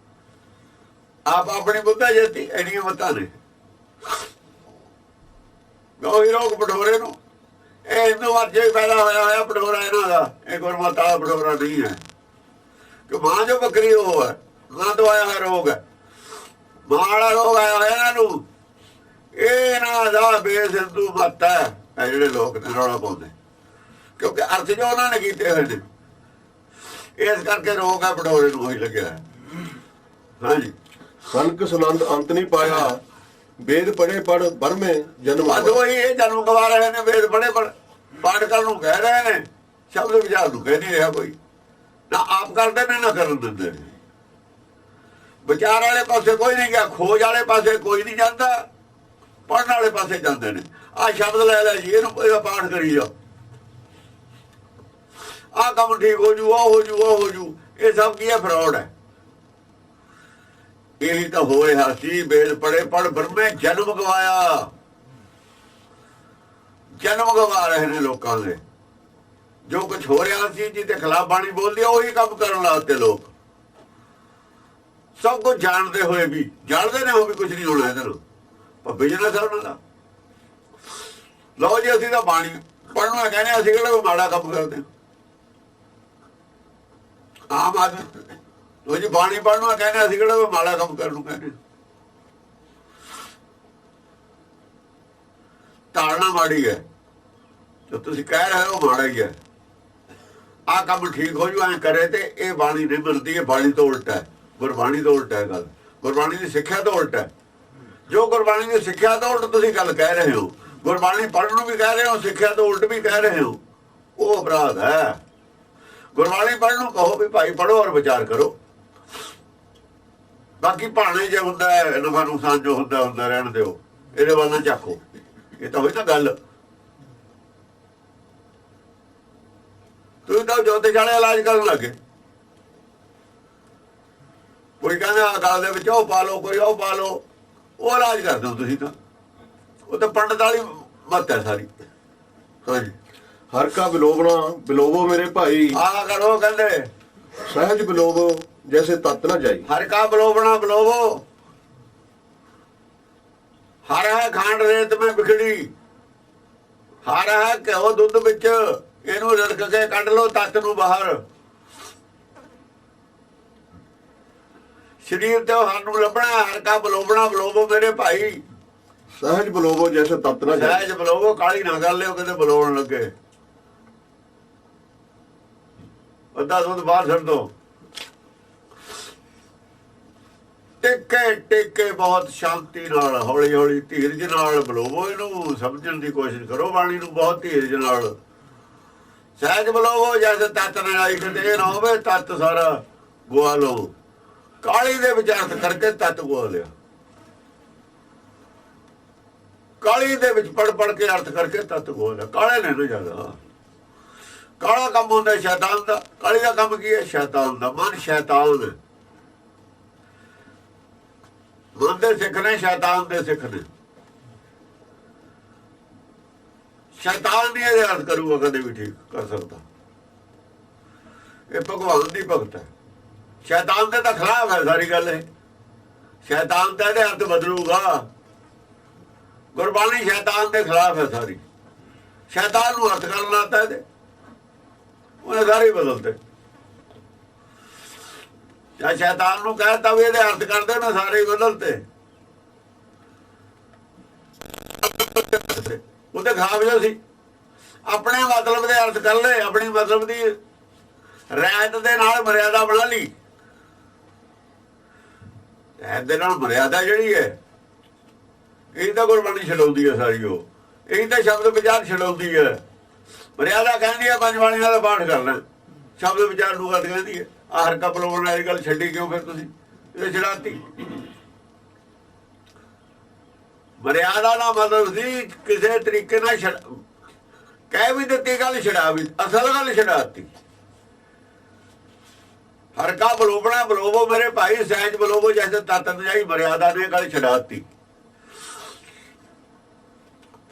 ਆਪ ਆਪਣੀ ਬੁੱਧਾ ਜੇਤੀ ਇੰਨੀਆਂ ਮੱਤਾਂ ਨੇ। ਉਹੀ ਰੋਗ ਪਠੋਰੇ ਨੂੰ। ਇਹ ਹਿੰਦੂ ਮਤ 'ਚ ਪੈਦਾ ਹੋਇਆ ਪਠੋਰਾ ਇਹਨਾਂ ਦਾ। ਇਹ ਗੁਰਮਤਿ ਵਾਲਾ ਪਠੋਰਾ ਨਹੀਂ ਹੈ। ਕਿ ਮਾਂ ਜੋ ਬੱਕਰੀ ਉਹ ਹੈ, ਮਾਂ ਤੋਂ ਆਇਆ ਹੋਇਆ ਰੋਗ ਹੈ। ਮਾਂ ਵਾਲਾ ਰੋਗ ਆਇਆ ਹੋਇਆ ਇਹਨਾਂ ਨੂੰ। ਇਹ ਇਹਨਾਂ ਦਾ ਬੇਸ ਹਿੰਦੂ ਮਤ ਹੈ। ਇਹ ਜਿਹੜੇ ਲੋਕ ਨੇ ਰੌਲਾ ਪਾਉਂਦੇ, ਕਿਉਂਕਿ ਅਰਥ ਜੋ ਉਹਨਾਂ ਨੇ ਕੀਤੇ ਹੋਏ ਨੇ, ਇਸ ਕਰਕੇ ਰੋਗ ਹੈ ਪਠੋਰੇ ਨੂੰ ਉਹੀ ਲੱਗਿਆ। ਹਾਂਜੀ। ਸਨਕ ਸੁਨੰਦ ਅੰਤ ਨਹੀਂ ਪਾਇਆ, ਵੇਦ ਪੜੇ ਪੜ ਬਰਮੇ ਜਨਮ। ਉਹੀ ਇਹ ਜਨਮ ਗਵਾ ਰਹੇ ਨੇ। ਵੇਦ ਪੜੇ ਪਾਠ ਕਰਨ ਨੂੰ ਕਹਿ ਰਹੇ ਨੇ, ਸ਼ਬਦ ਵਿਚਾਰ ਨੂੰ ਕਹਿ ਨਹੀਂ ਰਿਹਾ ਕੋਈ। ਨਾ ਆਪ ਕਰਦੇ ਨੇ, ਨਾ ਕਰਨ ਦਿੰਦੇ ਨੇ। ਵਿਚਾਰ ਵਾਲੇ ਪਾਸੇ ਕੋਈ ਨਹੀਂ ਗਿਆ, ਖੋਜ ਵਾਲੇ ਪਾਸੇ ਕੋਈ ਨਹੀਂ ਜਾਂਦਾ, ਪੜ੍ਹਨ ਵਾਲੇ ਪਾਸੇ ਜਾਂਦੇ ਨੇ। ਆਹ ਸ਼ਬਦ ਲੈ ਲੈ ਜੀ, ਇਹਦਾ ਪਾਠ ਕਰੀ ਜਾ, ਆਹ ਕੰਮ ਠੀਕ ਹੋ ਜੂ, ਉਹ ਹੋ ਜੂ, ਉਹ ਹੋ ਜੂ। ਇਹ ਸਭ ਕੀ ਹੈ? ਫਰਾਡ ਹੈ। ਇਹੀ ਤਾਂ ਹੋ ਰਿਹਾ ਸੀ। ਵੇਦ ਪੜੇ ਪੜ ਬ੍ਰਹਮੇ ਜਨਮ ਗਵਾਇਆ, ਜਨਮ ਗਵਾ ਰਹੇ ਨੇ ਲੋਕਾਂ ਦੇ। ਜੋ ਕੁਝ ਹੋ ਰਿਹਾ ਸੀ ਜਿਹਦੇ ਖਿਲਾਫ ਬਾਣੀ ਬੋਲਦੀ, ਉਹੀ ਕੰਮ ਕਰਨ ਲਾਤੇ ਲੋਕ। ਸਭ ਕੁਝ ਜਾਣਦੇ ਹੋਏ ਵੀ, ਜਾਣਦੇ ਨੇ ਉਹ ਵੀ ਕੁਝ ਨਹੀਂ ਹੋਣਾ ਇਹਦੇ ਨਾਲ। ਪਰ ਬਿਜ਼ਨਸ ਹੈ ਉਹਨਾਂ ਦਾ। ਲਓ ਜੀ, ਅਸੀਂ ਤਾਂ ਬਾਣੀ ਪੜ੍ਹਨਾ ਕਹਿੰਦੇ, ਅਸੀਂ ਕਿਹੜਾ ਮਾੜਾ ਕੰਮ ਕਰਦੇ? ਆਮ ਆਦਮੀ ਲੋ ਜੀ ਬਾਣੀ ਪੜ੍ਹਨਾ ਕਹਿੰਦੇ, ਅਸੀਂ ਕਿਹੜਾ ਮਾੜਾ ਕੰਮ ਕਰਨ ਨੂੰ ਕਹਿੰਦੇ? ਧਾਰਨਾ ਮਾੜੀ ਹੈ, ਜੋ ਤੁਸੀਂ ਕਹਿ ਰਹੇ ਹੋ ਮਾੜਾ ਹੀ ਹੈ। ਆਹ ਕੰਮ ਠੀਕ ਹੋ ਜੂ ਐਂ ਕਰੇ ਤੇ ਇਹ ਬਾਣੀ ਨਹੀਂ ਮਿਲਦੀ। ਇਹ ਬਾਣੀ ਤੋਂ ਉਲਟਾ ਹੈ, ਗੁਰਬਾਣੀ ਤੋਂ ਉਲਟਾ ਹੈ ਗੱਲ। ਗੁਰਬਾਣੀ ਦੀ ਸਿੱਖਿਆ ਤੋਂ ਉਲਟਾ ਹੈ। ਜੋ ਗੁਰਬਾਣੀ ਦੀ ਸਿੱਖਿਆ ਤੋਂ ਉਲਟ ਤੁਸੀਂ ਗੱਲ ਕਹਿ ਰਹੇ ਹੋ, ਗੁਰਬਾਣੀ ਪੜ੍ਹਨ ਨੂੰ ਵੀ ਕਹਿ ਰਹੇ ਹੋ, ਸਿੱਖਿਆ ਤੋਂ ਉਲਟ ਵੀ ਕਹਿ ਰਹੇ ਹੋ, ਉਹ ਅਪਰਾਧ ਹੈ। ਗੁਰਬਾਣੀ ਪੜ੍ਹਨ ਨੂੰ ਕਹੋ ਵੀ ਭਾਈ ਪੜ੍ਹੋ ਔਰ ਵਿਚਾਰ ਕਰੋ। ਬਾਕੀ ਭਾਣੇ ਜੇ ਹੁੰਦਾ ਨਫਾ ਨੁਕਸਾਨ ਜੋ ਹੁੰਦਾ ਰਹਿਣ ਦਿਓ, ਇਹਦੇ ਵੱਲ ਨਾ ਝਾਕੋ। ਇਹ ਤਾਂ ਹੋਈ ਨਾ ਗੱਲ। ਤੁਸੀਂ ਤਾਂ ਜੋਤਿਸ਼ ਵਾਲੇ ਇਲਾਜ ਕਰਨ ਲੱਗੇ। ਕੋਈ ਕਹਿੰਦਾ ਗੱਲ ਦੇ ਵਿੱਚ ਉਹ ਪਾ ਲਓ, ਕੋਈ ਉਹ ਪਾ ਲਓ, ਉਹ ਇਲਾਜ ਕਰਦੇ ਹੋ ਤੁਸੀਂ ਤਾਂ। ਉਹ ਤਾਂ ਪੰਡਤ ਵਾਲੀ ਮੱਤ ਹੈ ਸਾਰੀ। ਹਾਂਜੀ, ਹਰ ਕਾ ਬਿਲੋਵਣਾ ਬਿਲੋਵੋ ਮੇਰੇ ਭਾਈ, ਆਹ ਕਰੋ ਕਹਿੰਦੇ ਸਹਿਜ ਬਿਲੋਵੋ ਜੈਸੇ ਤਤ ਨਾ ਜਾਈ। ਹਰ ਕਾ ਬਿਲੋਵਣਾ ਬਿਲੋਵੋ, ਹਰ ਹੈ ਖਾਂਡ ਰੇਤ ਮੈਂ ਵਿਖੜੀ, ਹਰ ਹੈ ਘਿਓ ਦੁੱਧ ਵਿੱਚ, ਇਹਨੂੰ ਰੜਕ ਕੇ ਕੱਢ ਲਓ ਤੱਤ ਨੂੰ ਬਾਹਰ। ਸਰੀਰ ਤੇ ਹਰ ਨੂੰ ਲੱਭਣਾ। ਹਰ ਕਾ ਬਿਲੋਵਣਾ ਬਿਲੋਵੋ ਮੇਰੇ ਭਾਈ, ਸਹਿਜ ਬਿਲੋਵੋ ਜੈਸੇ ਤਤ ਨਾ ਜਾਈ। ਸਹਿਜ ਬਿਲੋਵੋ, ਕਾਲੀ ਨਾ ਕਰ ਲਿਓ ਕਿਤੇ ਬਿਲੋਵਣ ਲੱਗੇ। ਅੱਧਾ ਦੁੱਧ ਬਾਹਰ ਛੱਡ ਦੋ। ਟਿੱਕੇ ਟਿੱਕੇ ਬਹੁਤ ਸ਼ਾਂਤੀ ਨਾਲ, ਹੌਲੀ ਹੌਲੀ ਧੀਰਜ ਨਾਲ ਬਲੋਵੋ। ਇਹਨੂੰ ਸਮਝਣ ਦੀ ਕੋਸ਼ਿਸ਼ ਕਰੋ ਬਾਣੀ ਨੂੰ, ਬਹੁਤ ਧੀਰਜ ਨਾਲ। ਸਹਿਜ ਬਲੋਵੋ ਜੈਸੇ ਤੱਤ ਨਾ ਆਈ, ਕਿਤੇ ਇਹ ਨਾ ਹੋਵੇ ਤੱਤ ਸਾਰਾ ਗਵਾ ਲਓ। ਕਾਲੀ ਦੇ ਵਿੱਚ ਅਰਥ ਕਰਕੇ ਤੱਤ ਗਵਾ ਲਿਆ। ਕਾਲੀ ਦੇ ਵਿੱਚ ਪੜ ਪੜ ਕੇ ਅਰਥ ਕਰਕੇ ਤੱਤ ਗਵਾ ਲਿਆ। ਕਾਲੇ ਨੇ ਨਾ ਜ਼ਿਆਦਾ। ਕਾਲਾ ਕੰਮ ਹੁੰਦਾ ਸ਼ੈਤਾਨ ਦਾ। ਕਾਲੀ ਦਾ ਕੰਮ ਕੀ ਹੈ? ਸ਼ੈਤਾਨ ਦਾ। ਮਨ ਸ਼ੈਤਾਨ, ਮਨ ਦੇ ਸਿੱਖ ਨੇ, ਸ਼ੈਤਾਨ ਦੇ ਸਿੱਖ ਨੇ। ਸ਼ੈਤਾਨ ਨਹੀਂ ਇਹਦੇ ਅਰਥ ਕਰੂਗਾ ਕਦੇ ਵੀ ਠੀਕ ਕਰ ਸਕਦਾ। ਇਹ ਭਗਵਾਨ ਦੀ ਭਗਤ ਹੈ। ਸ਼ੈਤਾਨ ਦੇ ਤਾਂ ਖਿਲਾਫ ਹੈ ਸਾਰੀ ਗੱਲ। ਇਹ ਸ਼ੈਤਾਨ ਤਾਂ ਇਹਦੇ ਅਰਥ ਬਦਲੂਗਾ। ਗੁਰਬਾਣੀ ਸ਼ੈਤਾਨ ਦੇ ਖਿਲਾਫ ਹੈ ਸਾਰੀ। ਸ਼ੈਤਾਨ ਨੂੰ ਅਰਥ ਕਰਨ ਲਾਤਾ ਇਹਦੇ, ਉਹਨੇ ਸਾਰੇ ਬਦਲਤੇ। ਜਾਂ ਸ਼ੈਤਾਨ ਨੂੰ ਕਹਿਤਾ ਵੀ ਇਹਦੇ ਅਰਥ ਕਰਦੇ ਨੇ, ਸਾਰੇ ਬਦਲਤੇ। ਉਹਦੇ ਖਿਲਾਫ ਜੋ ਸੀ, ਆਪਣੇ ਮਤਲਬ ਦੇ ਅਰਥ ਕਰ ਲਏ, ਆਪਣੀ ਮਤਲਬ ਦੀ ਰਹਿਤ ਦੇ ਨਾਲ ਮਰਿਆਦਾ ਬਣਾ ਲਈ। ਰਹਿਤ ਦੇ ਨਾਲ ਮਰਿਆਦਾ ਜਿਹੜੀ ਹੈ, ਇਹ ਤਾਂ ਗੁਰਬਾਣੀ ਛਡਾਉਂਦੀ ਹੈ ਸਾਰੀ। ਉਹ ਇਹੀ ਤਾਂ ਸ਼ਬਦ ਵਿਚਾਰ ਛਡਾਉਂਦੀ ਹੈ। ਮਰਿਆਦਾ ਕਹਿੰਦੀ ਹੈ ਪੰਜ ਬਾਣੀਆਂ ਦਾ ਪਾਠ ਕਰਨਾ, ਸ਼ਬਦ ਵਿਚਾਰ ਨੂੰ ਗੱਲ ਕਹਿੰਦੀ ਹੈ। ਆਹ ਹਰ ਕਾ ਬਿਲੋਵਣ ਵਾਲੀ ਗੱਲ ਛੱਡੀ ਕਿਉਂ ਫਿਰ ਤੁਸੀਂ? ਇਹ ਛਡਾਤੀ। ਮਰਿਆਦਾ ਦਾ ਮਤਲਬ ਸੀ ਕਿਸੇ ਤਰੀਕੇ ਨਾਲ ਕਹਿ ਵੀ ਦਿੱਤੀ ਗੱਲ, ਛਡਾ ਵੀ, ਅਸਲ ਗੱਲ ਛਡਾਤੀ। ਹਰ ਕਾ ਬਿਲੋਵਣਾ ਬਿਲੋਵੋ ਮੇਰੇ ਭਾਈ, ਸਹਿਜ ਬਿਲੋਵੋ ਜੈਸੇ ਤਤ ਨ ਜਾਈ। ਮਰਿਆਦਾ ਨੇ ਗੱਲ ਛਡਾਤੀ।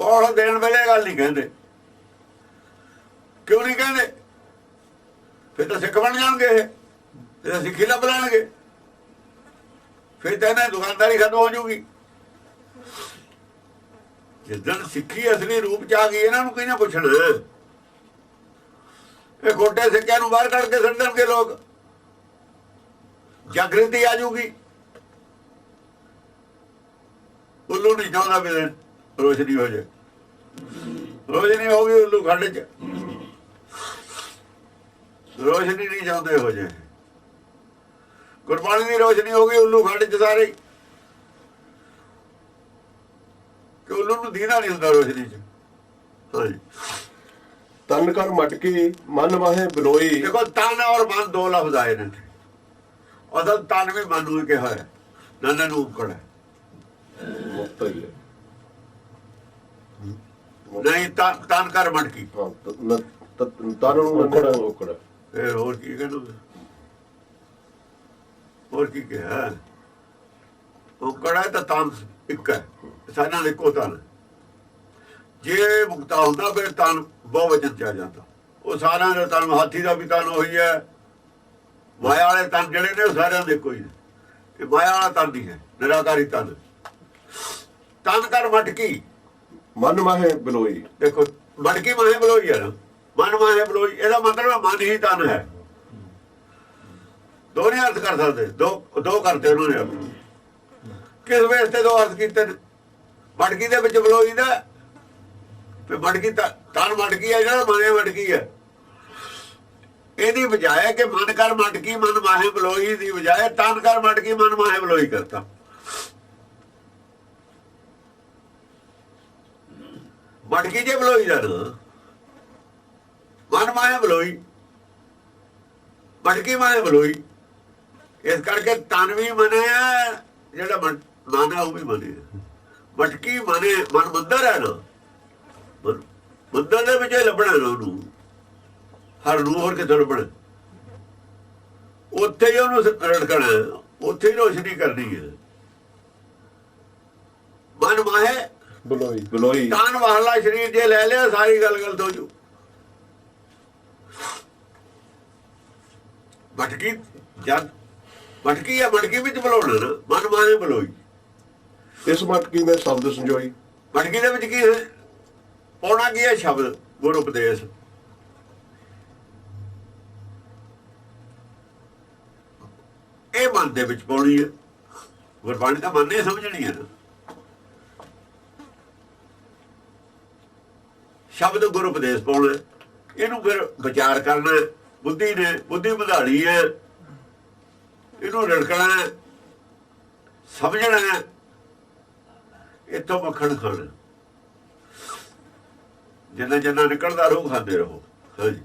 ਪੌੜ ਦੇਣ ਵੇਲੇ ਗੱਲ ਨਹੀਂ ਕਹਿੰਦੇ। ਕਿਉਂ ਨਹੀਂ ਕਹਿੰਦੇ? ਫਿਰ ਤਾਂ ਸਿੱਖ ਬਣ ਜਾਣਗੇ ਇਹ, ਫਿਰ ਸਿੱਖੀ ਲੱਭ ਲੈਣਗੇ, ਫਿਰ ਤਾਂ ਇਹਨਾਂ ਦੁਕਾਨਦਾਰੀ ਖਤਮ ਹੋ ਜੂਗੀ। ਜਿੱਦਣ ਸਿੱਖੀ ਅਸਲੀ ਰੂਪ ਚ ਆ ਗਈ, ਇਹਨਾਂ ਨੂੰ ਕਿਹਨੇ ਪੁੱਛਣਾ? ਇਹ ਖੋਟੇ ਸਿੱਕਿਆਂ ਨੂੰ ਬਾਹਰ ਕੱਢ ਕੇ ਸੁੱਟ ਦੇਣਗੇ ਲੋਕ। ਜਾਗ੍ਰਿਤੀ ਆ ਜੂਗੀ। ਉੱਲੂ ਨਹੀਂ ਚਾਹੁੰਦਾ ਵੀ ਰੋਸ਼ਨੀ ਹੋ ਜਾਏ। ਰੋਸ਼ਨੀ ਹੋ ਗਈ ਉੱਲੂ ਖੱਡ ਚ, ਰੋਸ਼ਨੀ ਨਹੀਂ ਚਾਹੁੰਦੇ ਹੋ ਜਾਏ। ਗੁਰਬਾਣੀ ਦੀ ਰੋਸ਼ਨੀ ਹੋ ਗਈ ਉੱਲੂ ਖੱਡ ਚ ਸਾਰੇ। ਕਿ ਉੱਲੂ ਨੂੰ ਦੀਦਾ ਨਹੀਂ ਹੁੰਦਾ ਰੋਸ਼ਨੀ ਚ। ਹਾਂਜੀ, ਤਨ ਕਰ ਮਟਕੀ ਮਨ ਵਾਹੇ ਬਿਲੋਈ। ਦੇਖੋ ਤਨ ਔਰ ਮਨ ਦੋ ਲਫ਼ਜ਼ ਆਏ ਨੇ। ਅਸਲ ਤਨ ਵੀ ਮਨ ਨੂੰ ਕਿਹਾ ਹੈ, ਨੰਨ ਨੂੰ ਔਕੜ ਹੈ। ਨਹੀਂ ਤਨ ਕਰ ਮਟਕੀ। ਹਾਂ ਤਨ ਨੂੰ ਮੰਨਣਾ ਔਕੜ। ਫਿਰ ਹੋਰ ਕੀ ਕਹਿੰਦਾ, ਹੋਰ ਕੀ ਕਿਹਾ? ਔਕੜ ਹੈ ਤਾਂ ਤਨ ਇੱਕ ਹੈ, ਸਾਰਿਆਂ ਦੇ ਇੱਕੋ ਤਨ। ਜੇ ਮੁਕਤਾ ਹੁੰਦਾ ਫਿਰ ਤਨ ਬਹੁਵਚਨ ਚ ਆ ਜਾਂਦਾ। ਉਹ ਸਾਰਿਆਂ ਦਾ ਤਨ, ਹਾਥੀ ਦਾ ਵੀ ਤਨ ਉਹੀ ਹੈ, ਮਾਇਆ ਵਾਲੇ ਤਨ ਜਿਹੜੇ ਨੇ ਉਹ ਸਾਰਿਆਂ ਦੇ ਇੱਕੋ ਹੀ ਨੇ। ਇਹ ਮਾਇਆ ਵਾਲਾ ਤਨ ਨਹੀਂ ਹੈ, ਨਿਰਾਕਾਰੀ ਤਨ। ਤਨ ਕਰ ਮਟਕੀ ਮਨ ਮਾਹੇ ਬਲੋਈ। ਦੇਖੋ ਮਟਕੀ ਮਾਹੇ ਬਲੋਈ ਹੈ ਨਾ, ਮਨ ਮਾਹੇ ਬਲੋਈ, ਇਹਦਾ ਮਤਲਬ ਮਨ ਹੀ ਤਨ ਹੈ। ਦੋਨੇ ਅਰਥ ਕਰ ਸਕਦੇ, ਦੋ ਕਰਤੇ ਉਹਨਾਂ ਨੇ ਅਰਥ। ਕਿਸ ਵੇਸ ਤੇ ਦੋ ਅਰਥ ਕੀਤੇ ਨੇ? ਮਟਕੀ ਦੇ ਵਿੱਚ ਬਲੋਈ ਦਾ, ਤੇ ਮਟਕੀ ਤਨ ਮਟਕੀ ਹੈ, ਜਿਹੜਾ ਮਨੇ ਮਟਕੀ ਹੈ। ਇਹਦੀ ਬਜਾਏ ਕਿ ਮਨ ਕਰ ਮਟਕੀ ਮਨ ਮਾਹੇ ਬਲੋਈ ਦੀ ਬਜਾਏ ਤਨ ਕਰ ਮਟਕੀ ਮਨ ਮਾਹੇ ਬਲੋਈ ਕਰਤਾ। ਮਟਕੀ ਜੇ ਬਲੋਈ ਦਾ ਨਾ, ਮਨ ਮਾਹੇ ਬਲੋਈ, ਮਟਕੀ ਮਾਹੇ ਬਲੋਈ। ਇਸ ਕਰਕੇ ਤਨ ਵੀ ਮਨੇ ਹੈ, ਜਿਹੜਾ ਮਨ ਹੈ ਉਹ ਵੀ ਮਨੇ। ਮਟਕੀ ਮਨੇ ਮਨ ਮੰਦਰ ਹੈ ਨਾ, ਮੰਦਰ ਦੇ ਵਿੱਚ ਲੱਭਣਾ ਨਾ ਉਹਨੂੰ, ਹਰ ਨੂੰ ਹੋਰ ਕਿੱਥੇ ਲੱਭਣਾ? ਉੱਥੇ ਹੀ ਉਹਨੂੰ ਰੜਕਣਾ, ਉੱਥੇ ਹੀ ਰੋਸ਼ਨੀ ਕਰਨੀ ਹੈ। ਮਨ ਮਾਹੇ ਬਲੋਈ ਬਲੋਈ। ਤਨ ਵਾਲਾ ਸਰੀਰ ਜੇ ਲੈ ਲਿਆ ਸਾਰੀ ਗੱਲ ਗਲਤ ਹੋ ਜੂ। ਮਟਕੀ ਜਦ ਮਟਕੀ ਹੈ, ਮਟਕੀ ਵਿੱਚ ਬਲੋਣਾ ਨਾ, ਮਨ ਮਾਹੇ ਬਲੋਈ। ਇਸ ਮਟਕੀ ਦੇ ਸ਼ਬਦ ਸੰਜੋਈ। ਮਟਕੀ ਦੇ ਵਿੱਚ ਕੀ ਪਾਉਣਾ ਕੀ ਹੈ? ਸ਼ਬਦ, ਗੁਰ ਉਪਦੇਸ਼। ਇਹ ਮਨ ਦੇ ਵਿੱਚ ਪਾਉਣੀ ਹੈ। ਗੁਰਬਾਣੀ ਤਾਂ ਮਨ ਨੇ ਸਮਝਣੀ ਹੈ ਨਾ। ਸ਼ਬਦ ਗੁਰ ਉਪਦੇਸ਼ ਪਾਉਣਾ, ਇਹਨੂੰ ਫਿਰ ਵਿਚਾਰ ਕਰਨਾ। ਬੁੱਧੀ ਨੇ ਬੁੱਧੀ ਵਧਾਣੀ ਹੈ, ਇਹਨੂੰ ਰੜਕਣਾ, ਸਮਝਣਾ, ਇੱਥੋਂ ਮੱਖਣ ਖਾਣਾ। ਜਿੰਨਾ ਜਿੰਨਾ ਨਿਕਲਦਾ ਰਹੋ ਖਾਂਦੇ ਰਹੋ। ਹਾਂਜੀ।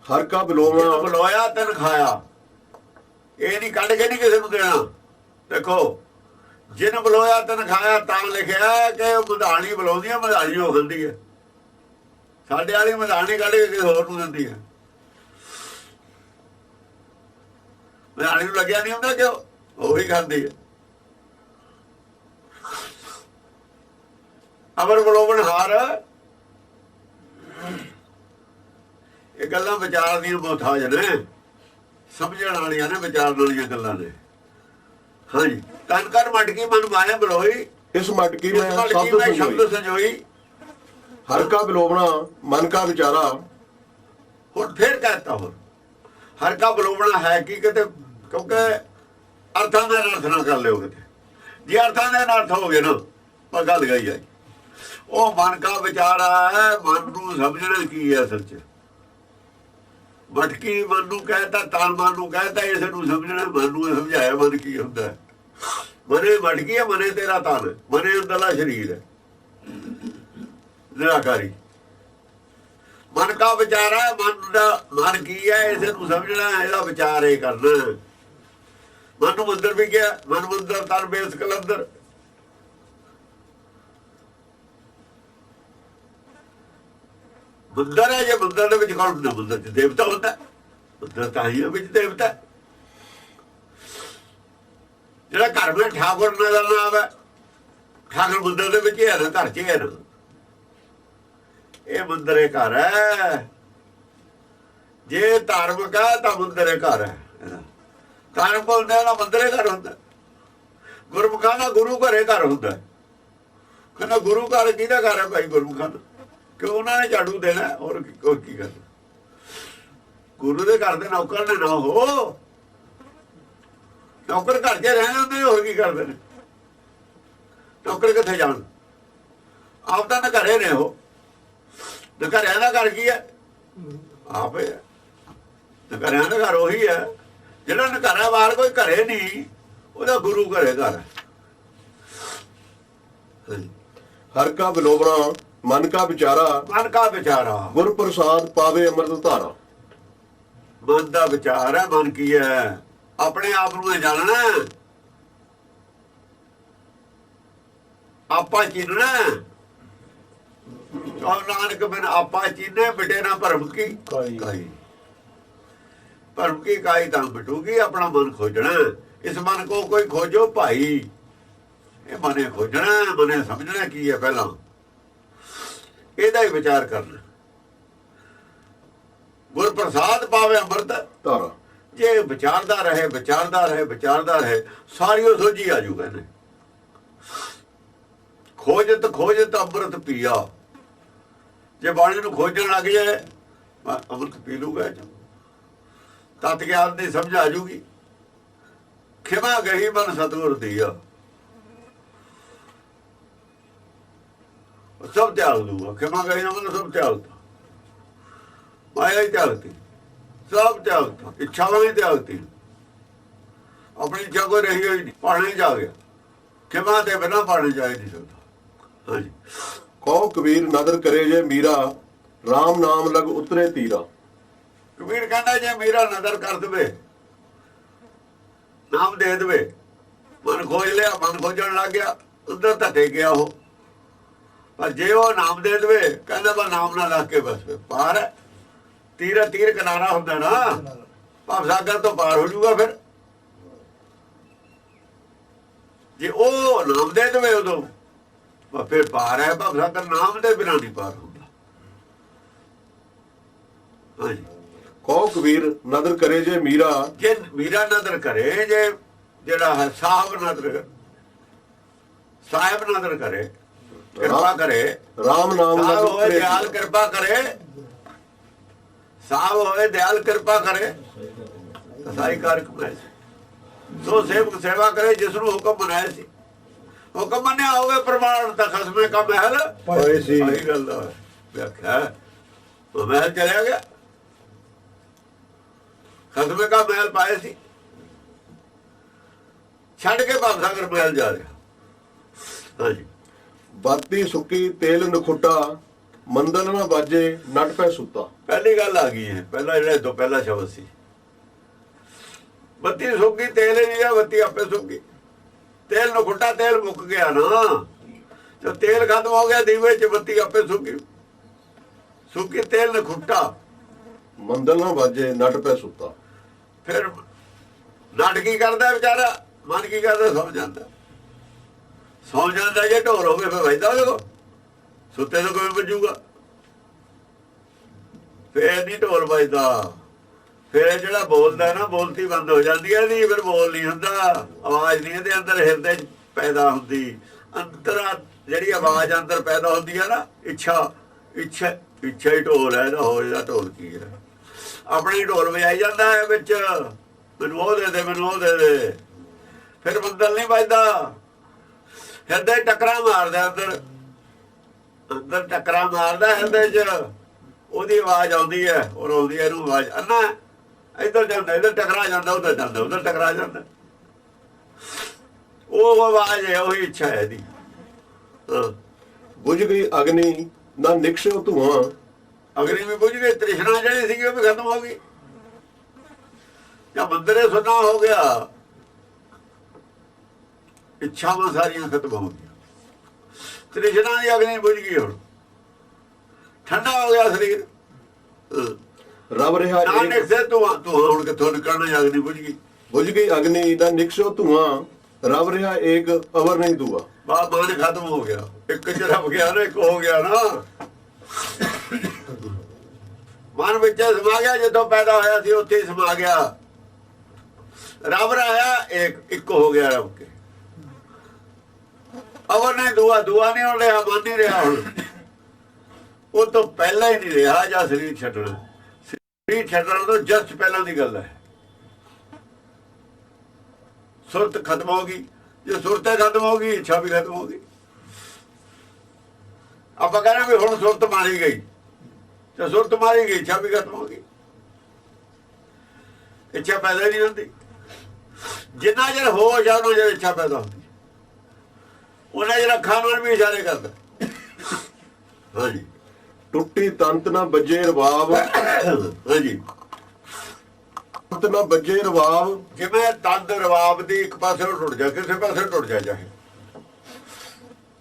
ਹਰ ਕਾ ਬਲੋਣਾ ਬਲੋਇਆ ਤਨ ਖਾਇਆ। ਇਹ ਨਹੀਂ ਕੱਢ ਕੇ ਨਹੀਂ ਕਿਸੇ ਨੂੰ ਦੇਣਾ। ਦੇਖੋ ਜਿਨ ਬਲੋਇਆ ਤਨ ਖਾਇਆ, ਤਾਂ ਲਿਖਿਆ ਕਿ ਮਧਾਣੀ ਬੁਲਾਉਂਦੀ ਹੈ, ਮਧਾਣੀ ਹੋ ਜਾਂਦੀ ਹੈ। ਸਾਡੇ ਵਾਲੀ ਮਧਾਣੀ ਕੱਢ ਕੇ ਕਿਸੇ ਹੋਰ ਨੂੰ ਦਿੰਦੀ ਹੈ। ਮਧਾਣੀ ਨੂੰ ਲੱਗਿਆ ਨਹੀਂ ਹੁੰਦਾ ਕਿਉਂ? ਉਹੀ ਖਾਂਦੀ ਹੈ। ਅਮਰ ਬਲੋਵਣ ਹਾਰ। ਇਹ ਗੱਲਾਂ ਵਿਚਾਰ ਦੀਆਂ ਮੁਹਤਾਜ ਨੇ, ਸਮਝਣ ਵਾਲੀਆਂ ਨੇ, ਵਿਚਾਰਨ ਵਾਲੀਆਂ ਗੱਲਾਂ ਨੇ। ਹਾਂਜੀ। ਤਨ ਕਰ ਮਟਕੀ ਮਨ ਮਾਹੇ ਬਲੋਈ। ਇਸ ਮਟਕੀ ਮੈਂ ਸ਼ਬਦ ਸੰਜੋਈ। ਹਰ ਕਾ ਬਲੋਵਣਾ ਮਨ ਕਾ ਵਿਚਾਰਾ। ਹੁਣ ਫੇਰ ਕਹਤਾ, ਹੋਰ ਹਰ ਕਾ ਬਲੋਵਣਾ ਹੈ ਕੀ ਕਿਤੇ? ਕਿਉਂਕਿ ਅਰਥਾਂ ਦੇ ਅਰਥ ਨਾ ਕਰ ਲਿਓ ਕਿਤੇ। ਜੇ ਅਰਥਾਂ ਦੇ ਅਰਥ ਹੋ ਗਏ ਨਾ, ਪਰ ਗੱਲ ਗਈ ਹੈ। ਉਹ ਮਨ ਕਾ ਵਿਚਾਰਾ ਹੈ, ਮਨ ਨੂੰ ਸਮਝਣਾ ਕੀ ਹੈ ਅਸਲ 'ਚ। ਮਟਕੀ ਮਨ ਨੂੰ ਕਹਿਤਾ, ਤਨ ਮਨ ਨੂੰ ਕਹਿਤਾ, ਇਸ ਨੂੰ ਸਮਝਣਾ। ਮਨ ਨੂੰ ਸਮਝਾਇਆ ਮਨ ਕੀ ਹੁੰਦਾ। ਮਨੇ ਮਟਕੀ ਹੈ, ਮਨੇ ਤੇਰਾ ਤਨ, ਮਨੇ ਅੰਦਰਲਾ ਸਰੀਰ ਹੈ ਨਿਰਾਕਾਰੀ। ਮਨ ਕਾ ਵਿਚਾਰਾ, ਮਨ ਦਾ ਮਨ ਕੀ ਹੈ, ਇਸ ਨੂੰ ਸਮਝਣਾ, ਇਹਦਾ ਵਿਚਾਰ ਇਹ ਕਰਨਾ। ਮਨ ਨੂੰ ਮੰਦਰ ਵੀ ਗਿਆ, ਮਨ ਮੰਦਰ ਤਨ ਬੇਸ ਕਲੰਦਰ। ਮੰਦਰ ਹੈ, ਜੇ ਮੰਦਰ ਦੇ ਵਿੱਚ ਕੌਣ ਹੁੰਦਾ? ਮੰਦਰ ਚ ਦੇਵਤਾ ਹੁੰਦਾ। ਮੰਦਰ ਤਾਂ ਹੀ ਵਿੱਚ ਦੇਵਤਾ। ਜਿਹੜਾ ਘਰ ਵਿੱਚ ਠਾਕੁਰ ਨਜ਼ਰ ਨਾ ਆਵੇ, ਠਾਕੁਰ ਮੰਦਰ ਦੇ ਵਿੱਚ ਹੈ ਨਾ, ਘਰ ਚ ਹੈ ਨਾ। ਇਹ ਮੰਦਰ ਹੈ, ਘਰ ਹੈ। ਜੇ ਧਾਰਮਿਕ ਹੈ ਤਾਂ ਮੰਦਰ ਹੈ, ਘਰ ਹੈ। ਧਾਰਮਿਕ ਹੁੰਦਾ ਨਾ, ਮੰਦਰ ਹੈ, ਘਰ ਹੁੰਦਾ। ਗੁਰਮੁਖਾਂ ਦਾ ਗੁਰੂ ਘਰੇ ਘਰ ਹੁੰਦਾ। ਕਹਿੰਦਾ ਗੁਰੂ ਘਰ ਕਿਹਦਾ ਘਰ ਹੈ ਭਾਈ? ਗੁਰਮੁਖਾਂ ਦਾ। ਕਿ ਉਹਨਾਂ ਨੇ ਝਾੜੂ ਦੇਣਾ, ਹੋਰ ਕੀ ਕਰਨਾ? ਗੁਰੂ ਦੇ ਘਰ ਦੇ ਨੌਕਰ ਨੇ ਨਾ ਹੋ। ਨੌਕਰ ਘਰ 'ਚ ਰਹਿੰਦੇ ਹੁੰਦੇ, ਹੋਰ ਕੀ ਕਰਦੇ ਨੇ? ਨੌਕਰ ਕਿੱਥੇ ਜਾਣ? ਆਪ ਤਾਂ ਘਰੇ ਨੇ। ਉਹ ਘਰਿਆਂ ਦਾ ਘਰ ਕੀ ਹੈ? ਆਪ ਹੈ। ਘਰਿਆਂ ਦਾ ਘਰ ਉਹੀ ਹੈ ਜਿਹੜਾ ਘਰਾਂ ਬਾਹਰ ਕੋਈ ਘਰੇ ਨਹੀਂ, ਉਹਦਾ ਗੁਰੂ ਘਰੇ ਘਰ ਹੈ। ਹਰ ਕਾ ਬਲੋਵਣਾ ਮਨ ਕਾ ਵਿਚਾਰਾ। ਮਨ ਕਾ ਵਿਚਾਰਾ, ਗੁਰ ਪ੍ਰਸਾਦ ਪਾਵੇ ਅੰਮ੍ਰਿਤ ਧਾਰਾ। ਮਨ ਦਾ ਵਿਚਾਰ ਹੈ। ਮਨ ਕੀ ਹੈ? ਆਪਣੇ ਆਪ ਨੂੰ ਜਾਣਨਾ, ਆਪਾ ਚੀਨਣਾ। ਕਹੋ ਨਾਨਕ ਬਿਨ ਆਪਾ ਚੀਨੇ ਮਿਟੇ ਨਾ ਭਰਮ ਕੀ ਕਾਈ। ਭਰਮ ਕੀ ਕਾਈ ਤਾਂ ਮਿਟੂਗੀ, ਆਪਣਾ ਮਨ ਖੋਜਣਾ। ਇਸ ਮਨ ਕੋ ਕੋਈ ਖੋਜੋ ਭਾਈ, ਇਹ ਮਨੇ ਖੋਜਣਾ, ਮਨੇ ਸਮਝਣਾ ਕੀ ਹੈ, ਪਹਿਲਾਂ ਇਹਦਾ ਹੀ ਵਿਚਾਰ ਕਰਨਾ। ਗੁਰ ਪ੍ਰਸਾਦ ਪਾਵੇ ਅੰਮ੍ਰਿਤ ਧਾਰਾ। ਜੇ ਵਿਚਾਰਦਾ ਰਹੇ, ਵਿਚਾਰਦਾ ਰਹੇ, ਵਿਚਾਰਦਾ ਰਹੇ, ਸਾਰੀ ਉਹ ਸੋਝੀ ਆ ਜੂ। ਕਹਿੰਦੇ ਖੋਜਤ ਖੋਜਤ ਅੰਮ੍ਰਿਤ ਪੀਆ। ਜੇ ਬਾਣੀ ਨੂੰ ਖੋਜਣ ਲੱਗ ਜਾਏ, ਅੰਮ੍ਰਿਤ ਪੀ ਲੂਗਾ। ਤਤ ਗਿਆਨ ਦੀ ਸਮਝ ਆ ਜੂਗੀ। ਖਿਮਾ ਗਈ ਮਨ ਸਤਿਗੁਰ ਦੀਆ, ਸਭ ਤਿਆਗ ਦੂਗਾ। ਖਿਮਾ ਗਈ ਮਨ ਸਭ ਤਿਆਗਤਾ, ਮਾਇਆ ਹੀ ਤਿਆਗਤੀ, ਸਭ ਤਿਆਗਤਾ, ਇੱਛਾਵਾਂ ਹੀ ਤਿਆਗਤੀ। ਆਪਣੀ ਇੱਛਾ ਕੋਈ ਰਹੀ ਹੋਈ ਨਹੀਂ, ਪਾਣੀ ਜਾ ਗਿਆ। ਖਿਮਾ ਤੇ ਬਿਨਾਂ ਪਾਣੀ ਜਾ ਹੀ ਨਹੀਂ ਸਕਦਾ। ਹਾਂਜੀ। ਕਹੋ ਕਬੀਰ ਨਦਰ ਕਰੇ ਜੇ ਮੀਰਾ, RAM ਨਾਮ ਲਗ ਉਤਰੇ ਤੀਰਾ। ਕਬੀਰ ਕਹਿੰਦਾ ਜੇ ਮੇਰਾ ਨਜ਼ਰ ਕਰ ਦੇਵੇ, ਨਾਮ ਦੇ ਦੇਵੇ, ਮਨ ਖੋਜ ਲਿਆ, ਮਨ ਖੋਜਣ ਲੱਗ ਗਿਆ, ਉਧਰ ਧੱਟੇ ਗਿਆ ਉਹ। ਪਰ ਜੇ ਉਹ ਨਾਮ ਦੇ ਦੇਵੇ, ਕਹਿੰਦਾ ਬਸ ਨਾਮ ਨਾਲ ਲੱਗ ਕੇ ਬਸ ਪਾਰ ਹੈ। ਤੀਰ ਤੀਰ ਕਿਨਾਰਾ ਹੁੰਦਾ ਨਾ, ਭਵ ਸਾਗਰ ਤੋਂ ਪਾਰ ਹੋ ਜਾਊਗਾ। ਜੇ ਉਹ ਨਾਮ ਦੇ ਦੇਵੇ ਉਦੋਂ ਫਿਰ ਪਾਰ ਹੈ। ਭਵ ਸਾਗਰ ਨਾਮ ਦੇ ਬਿਨਾਂ ਨਹੀਂ ਪਾਰ ਹੁੰਦਾ। ਹਾਂਜੀ। ਕਹੋ ਕਬੀਰ ਨਦਰ ਕਰੇ ਜੇ ਮੀਰਾ, ਜੇ ਮੀਰਾ ਨਦਰ ਕਰੇ, ਜੇ ਜਿਹੜਾ ਹੈ ਸਾਹਿਬ ਨਦਰ, ਸਾਹਿਬ ਨਦਰ ਕਰੇ, ਕਿਰਪਾ ਕਰੇ, RAM ਨਾਮ ਲਗ ਸਾਹਿਬ ਹੋਏ ਉਤਰੇ ਦਿਆਲ ਕਿਰਪਾ ਕਰੇ, ਸਾਹਿਬ ਹੋਏ ਦਿਆਲ ਕਿਰਪਾ ਕਰੇ, ਸਾਈ ਕਾਰ ਕਮਾਏ। ਸੋ ਸੇਵਕ ਸੇਵਾ ਕਰੇ ਜਿਸ ਨੂੰ ਹੁਕਮ ਬਣਾਇਆ ਸੀ। ਹੁਕਮ ਮੰਨਿਆ ਹੋਵੇ ਪ੍ਰਮਾਣ ਤਾਂ ਖਸਮੇ ਕਾ ਮਹਿਲ ਪਏ ਸੀ। ਸਹੀ ਗੱਲ ਦਾ ਵਿਆਖਿਆ। ਉਹ ਮਹਿਲ ਚਲਿਆ ਗਿਆ, ਖਸਮੇ ਕਾ ਮਹਿਲ ਪਾਏ ਸੀ, ਛੱਡ ਕੇ ਭਵ ਸਾਗਰ ਮਹਿਲ ਜਾ ਰਿਹਾ। ਹਾਂਜੀ। ਬਾਤੀ ਸੁੱਕੀ ਤੇਲ ਨਖੁੱਟਾ, ਮੰਦਲ ਨਾ ਬਾਜੇ ਨਟ ਪੈ ਸੁੱਤਾ। ਪਹਿਲੀ ਗੱਲ ਆ ਗਈ ਹੈ। ਪਹਿਲਾ ਜਿਹੜਾ ਤੋਂ ਪਹਿਲਾ ਸ਼ਬਦ ਸੀ, ਬੱਤੀ ਸੁੱਕੀ ਤੇਲ ਹੀ ਨਹੀਂ ਆ, ਬੱਤੀ ਆਪੇ ਸੁੱਕੀ। ਤੇਲ ਨਖੁੱਟਾ, ਤੇਲ ਮੁੱਕ ਗਿਆ ਨਾ। ਜਦ ਤੇਲ ਖਤਮ ਹੋ ਗਿਆ ਦੀਵੇ 'ਚ, ਬੱਤੀ ਆਪੇ ਸੁੱਕੀ। ਸੁੱਕੀ ਤੇਲ ਨਖੁੱਟਾ, ਮੰਦਲ ਨਾ ਬਾਜੇ ਨਟ ਪੈ ਸੁੱਤਾ। ਫਿਰ ਨਟ ਕੀ ਕਰਦਾ ਵਿਚਾਰਾ, ਮਨ ਕੀ ਕਰਦਾ, ਸੌ ਜਾਂਦਾ। ਸੌ ਜਾਂਦਾ ਜੇ ਢੋਲ ਹੋਵੇ ਫਿਰ ਵੱਜਦਾ ਉਹਦੇ ਕੋਲ, ਸੁੱਤੇ ਤੋਂ ਕੋਈ ਵੱਜੂਗਾ। ਫੇਰ ਨਹੀਂ ਢੋਲ ਵੱਜਦਾ। ਫਿਰ ਜਿਹੜਾ ਬੋਲਦਾ ਨਾ, ਬੋਲਤੀ ਬੰਦ ਹੋ ਜਾਂਦੀ ਹੈ। ਨਹੀਂ ਫਿਰ ਬੋਲ ਨਹੀਂ ਹੁੰਦਾ, ਆਵਾਜ਼ ਨਹੀਂ ਇਹਦੇ ਅੰਦਰ ਹਿਰਦੇ 'ਚ ਪੈਦਾ ਹੁੰਦੀ। ਅੰਦਰ ਜਿਹੜੀ ਆਵਾਜ਼ ਅੰਦਰ ਪੈਦਾ ਹੁੰਦੀ ਹੈ ਨਾ, ਇੱਛਾ, ਇੱਛਾ, ਇੱਛਾ ਹੀ ਢੋਲ ਹੈ। ਇਹਦਾ ਹੋਰ ਇਹਦਾ ਢੋਲ ਕੀ ਹੈ? ਆਪਣੀ ਢੋਲ ਵਜਾਈ ਜਾਂਦਾ ਹੈ ਵਿੱਚ, ਮੈਨੂੰ ਉਹ ਦੇ ਦੇ, ਮੈਨੂੰ ਉਹ ਦੇ ਦੇ। ਫਿਰ ਬੰਦਲ ਨਹੀਂ ਵੱਜਦਾ। ਹਿਰਦੇ ਟੱਕਰਾਂ ਮਾਰਦਾ, ਅੰਦਰ ਅੰਦਰ ਟੱਕਰਾਂ ਮਾਰਦਾ ਹਿਰਦੇ 'ਚ। ਉਹਦੀ ਆਵਾਜ਼ ਆਉਂਦੀ ਹੈ, ਔਰ ਆਉਂਦੀ ਹੈ ਇਹਨੂੰ ਆਵਾਜ਼। ਅੰਨਾ ਇੱਧਰ ਜਾਂਦਾ, ਇੱਧਰ ਟਕਰਾ ਜਾਂਦਾ, ਉੱਧਰ ਜਾਂਦਾ, ਉੱਧਰ ਟਕਰਾ ਜਾਂਦਾ। ਉਹ ਆਵਾਜ਼ ਹੈ, ਉਹੀ ਇੱਛਾ ਹੈ ਇਹਦੀ। ਬੁਝ ਗਈ ਅਗਨੀ ਨਾ ਨਿਕਸ਼ੋ ਧੂਆਂ। ਅਗਨੀ ਵੀ ਬੁਝ ਗਈ, ਤ੍ਰਿਸ਼ਨਾ ਜਿਹੜੀ ਸੀਗੀ ਉਹ ਵੀ ਖਤਮ ਹੋ ਗਈ। ਜਾਂ ਮੰਦਰੇ ਸੁਨਾ ਹੋ ਗਿਆ, ਇੱਛਾਵਾਂ ਸਾਰੀਆਂ ਖਤਮ ਹੋ ਗਈਆਂ। ਤ੍ਰਿਸ਼ਨਾ ਦੀ ਅਗਨੀ ਬੁਝ ਗਈ, ਹੁਣ ਠੰਡਾ ਹੋ ਗਿਆ ਸਰੀਰ। ਰਬ ਰਿਹਾ ਨਾਨਕ ਸੇ ਤੂੰ ਹੁਣ ਕਿੱਥੋਂ ਨਿਕਲਣਾ? ਅਗਨੀ ਬੁਝ ਗਈ। ਬੁਝ ਗਈ ਅਗਨੀ ਨਾ ਨਿਕਸ਼ੋ ਧੂਆਂ, ਰਬ ਰਿਹਾ ਏਕ ਅਵਰ ਨਹੀਂ ਦੂਆ। ਮਨ ਖਤਮ ਹੋ ਗਿਆ, ਇੱਕ ਚ ਰੱਬ ਗਿਆ ਨਾ, ਇੱਕ ਹੋ ਗਿਆ ਨਾ। ਮਨ ਵਿੱਚ ਸਮਾ ਗਿਆ, ਜਦੋਂ ਪੈਦਾ ਹੋਇਆ ਸੀ ਉੱਥੇ ਹੀ ਸਮਾ ਗਿਆ। ਰੱਬ ਰਹਾ ਇੱਕ ਹੋ ਗਿਆ ਰੱਬ ਕੇ। ਅਵਰ ਨਹੀਂ ਦੂਆ, ਦੂਆ ਨਹੀਂ ਹੋ ਰਿਹਾ, ਮਨ ਨਹੀਂ ਰਿਹਾ ਹੁਣ। ਉਹ ਤੋਂ ਪਹਿਲਾਂ ਹੀ ਨਹੀਂ ਰਿਹਾ ਜਾਂ ਸਰੀਰ ਛੱਡਣਾ। ਸਰੀਰ ਛੱਡਣ ਤੋਂ ਜਸਟ ਪਹਿਲਾਂ ਦੀ ਗੱਲ ਹੈ। ਸੁਰਤ ਖਤਮ ਹੋ ਗਈ। ਜੇ ਸੁਰਤ ਖਤਮ ਹੋ ਗਈ, ਇੱਛਾ ਵੀ ਖਤਮ ਹੋ ਗਈ। ਆਪਾਂ ਕਹਿੰਦੇ ਵੀ ਹੁਣ ਸੁਰਤ ਮਾਰੀ ਗਈ, ਤੇ ਸੁਰਤ ਮਾਰੀ ਗਈ, ਇੱਛਾ ਵੀ ਖਤਮ ਹੋ ਗਈ। ਇੱਛਾ ਪੈਦਾ ਨਹੀਂ ਹੁੰਦੀ। ਜਿੰਨਾ ਚਿਰ ਹੋਸ਼ ਆ ਉਹਨਾਂ ਚਿਰ ਇੱਛਾ ਪੈਦਾ ਹੁੰਦੀ। ਉਹਨਾਂ ਜਿਹੜਾ ਅੱਖਾਂ ਨਾਲ ਵੀ ਇਸ਼ਾਰੇ ਕਰਦਾ। ਹਾਂਜੀ। ਟੁੱਟੀ ਤੰਤ ਨਾ ਬੱਜੇ ਰਬਾਬ। ਹਾਂਜੀ। ਤੰਤ ਨਾ ਬੱਜੇ ਰਬਾਬ। ਜਿਵੇਂ ਤੰਦ ਰਵਾਬ ਦੀ ਇੱਕ ਪਾਸੇ ਟੁੱਟ ਜਾ, ਕਿਸੇ ਪਾਸੇ ਟੁੱਟ ਜਾ, ਚਾਹੇ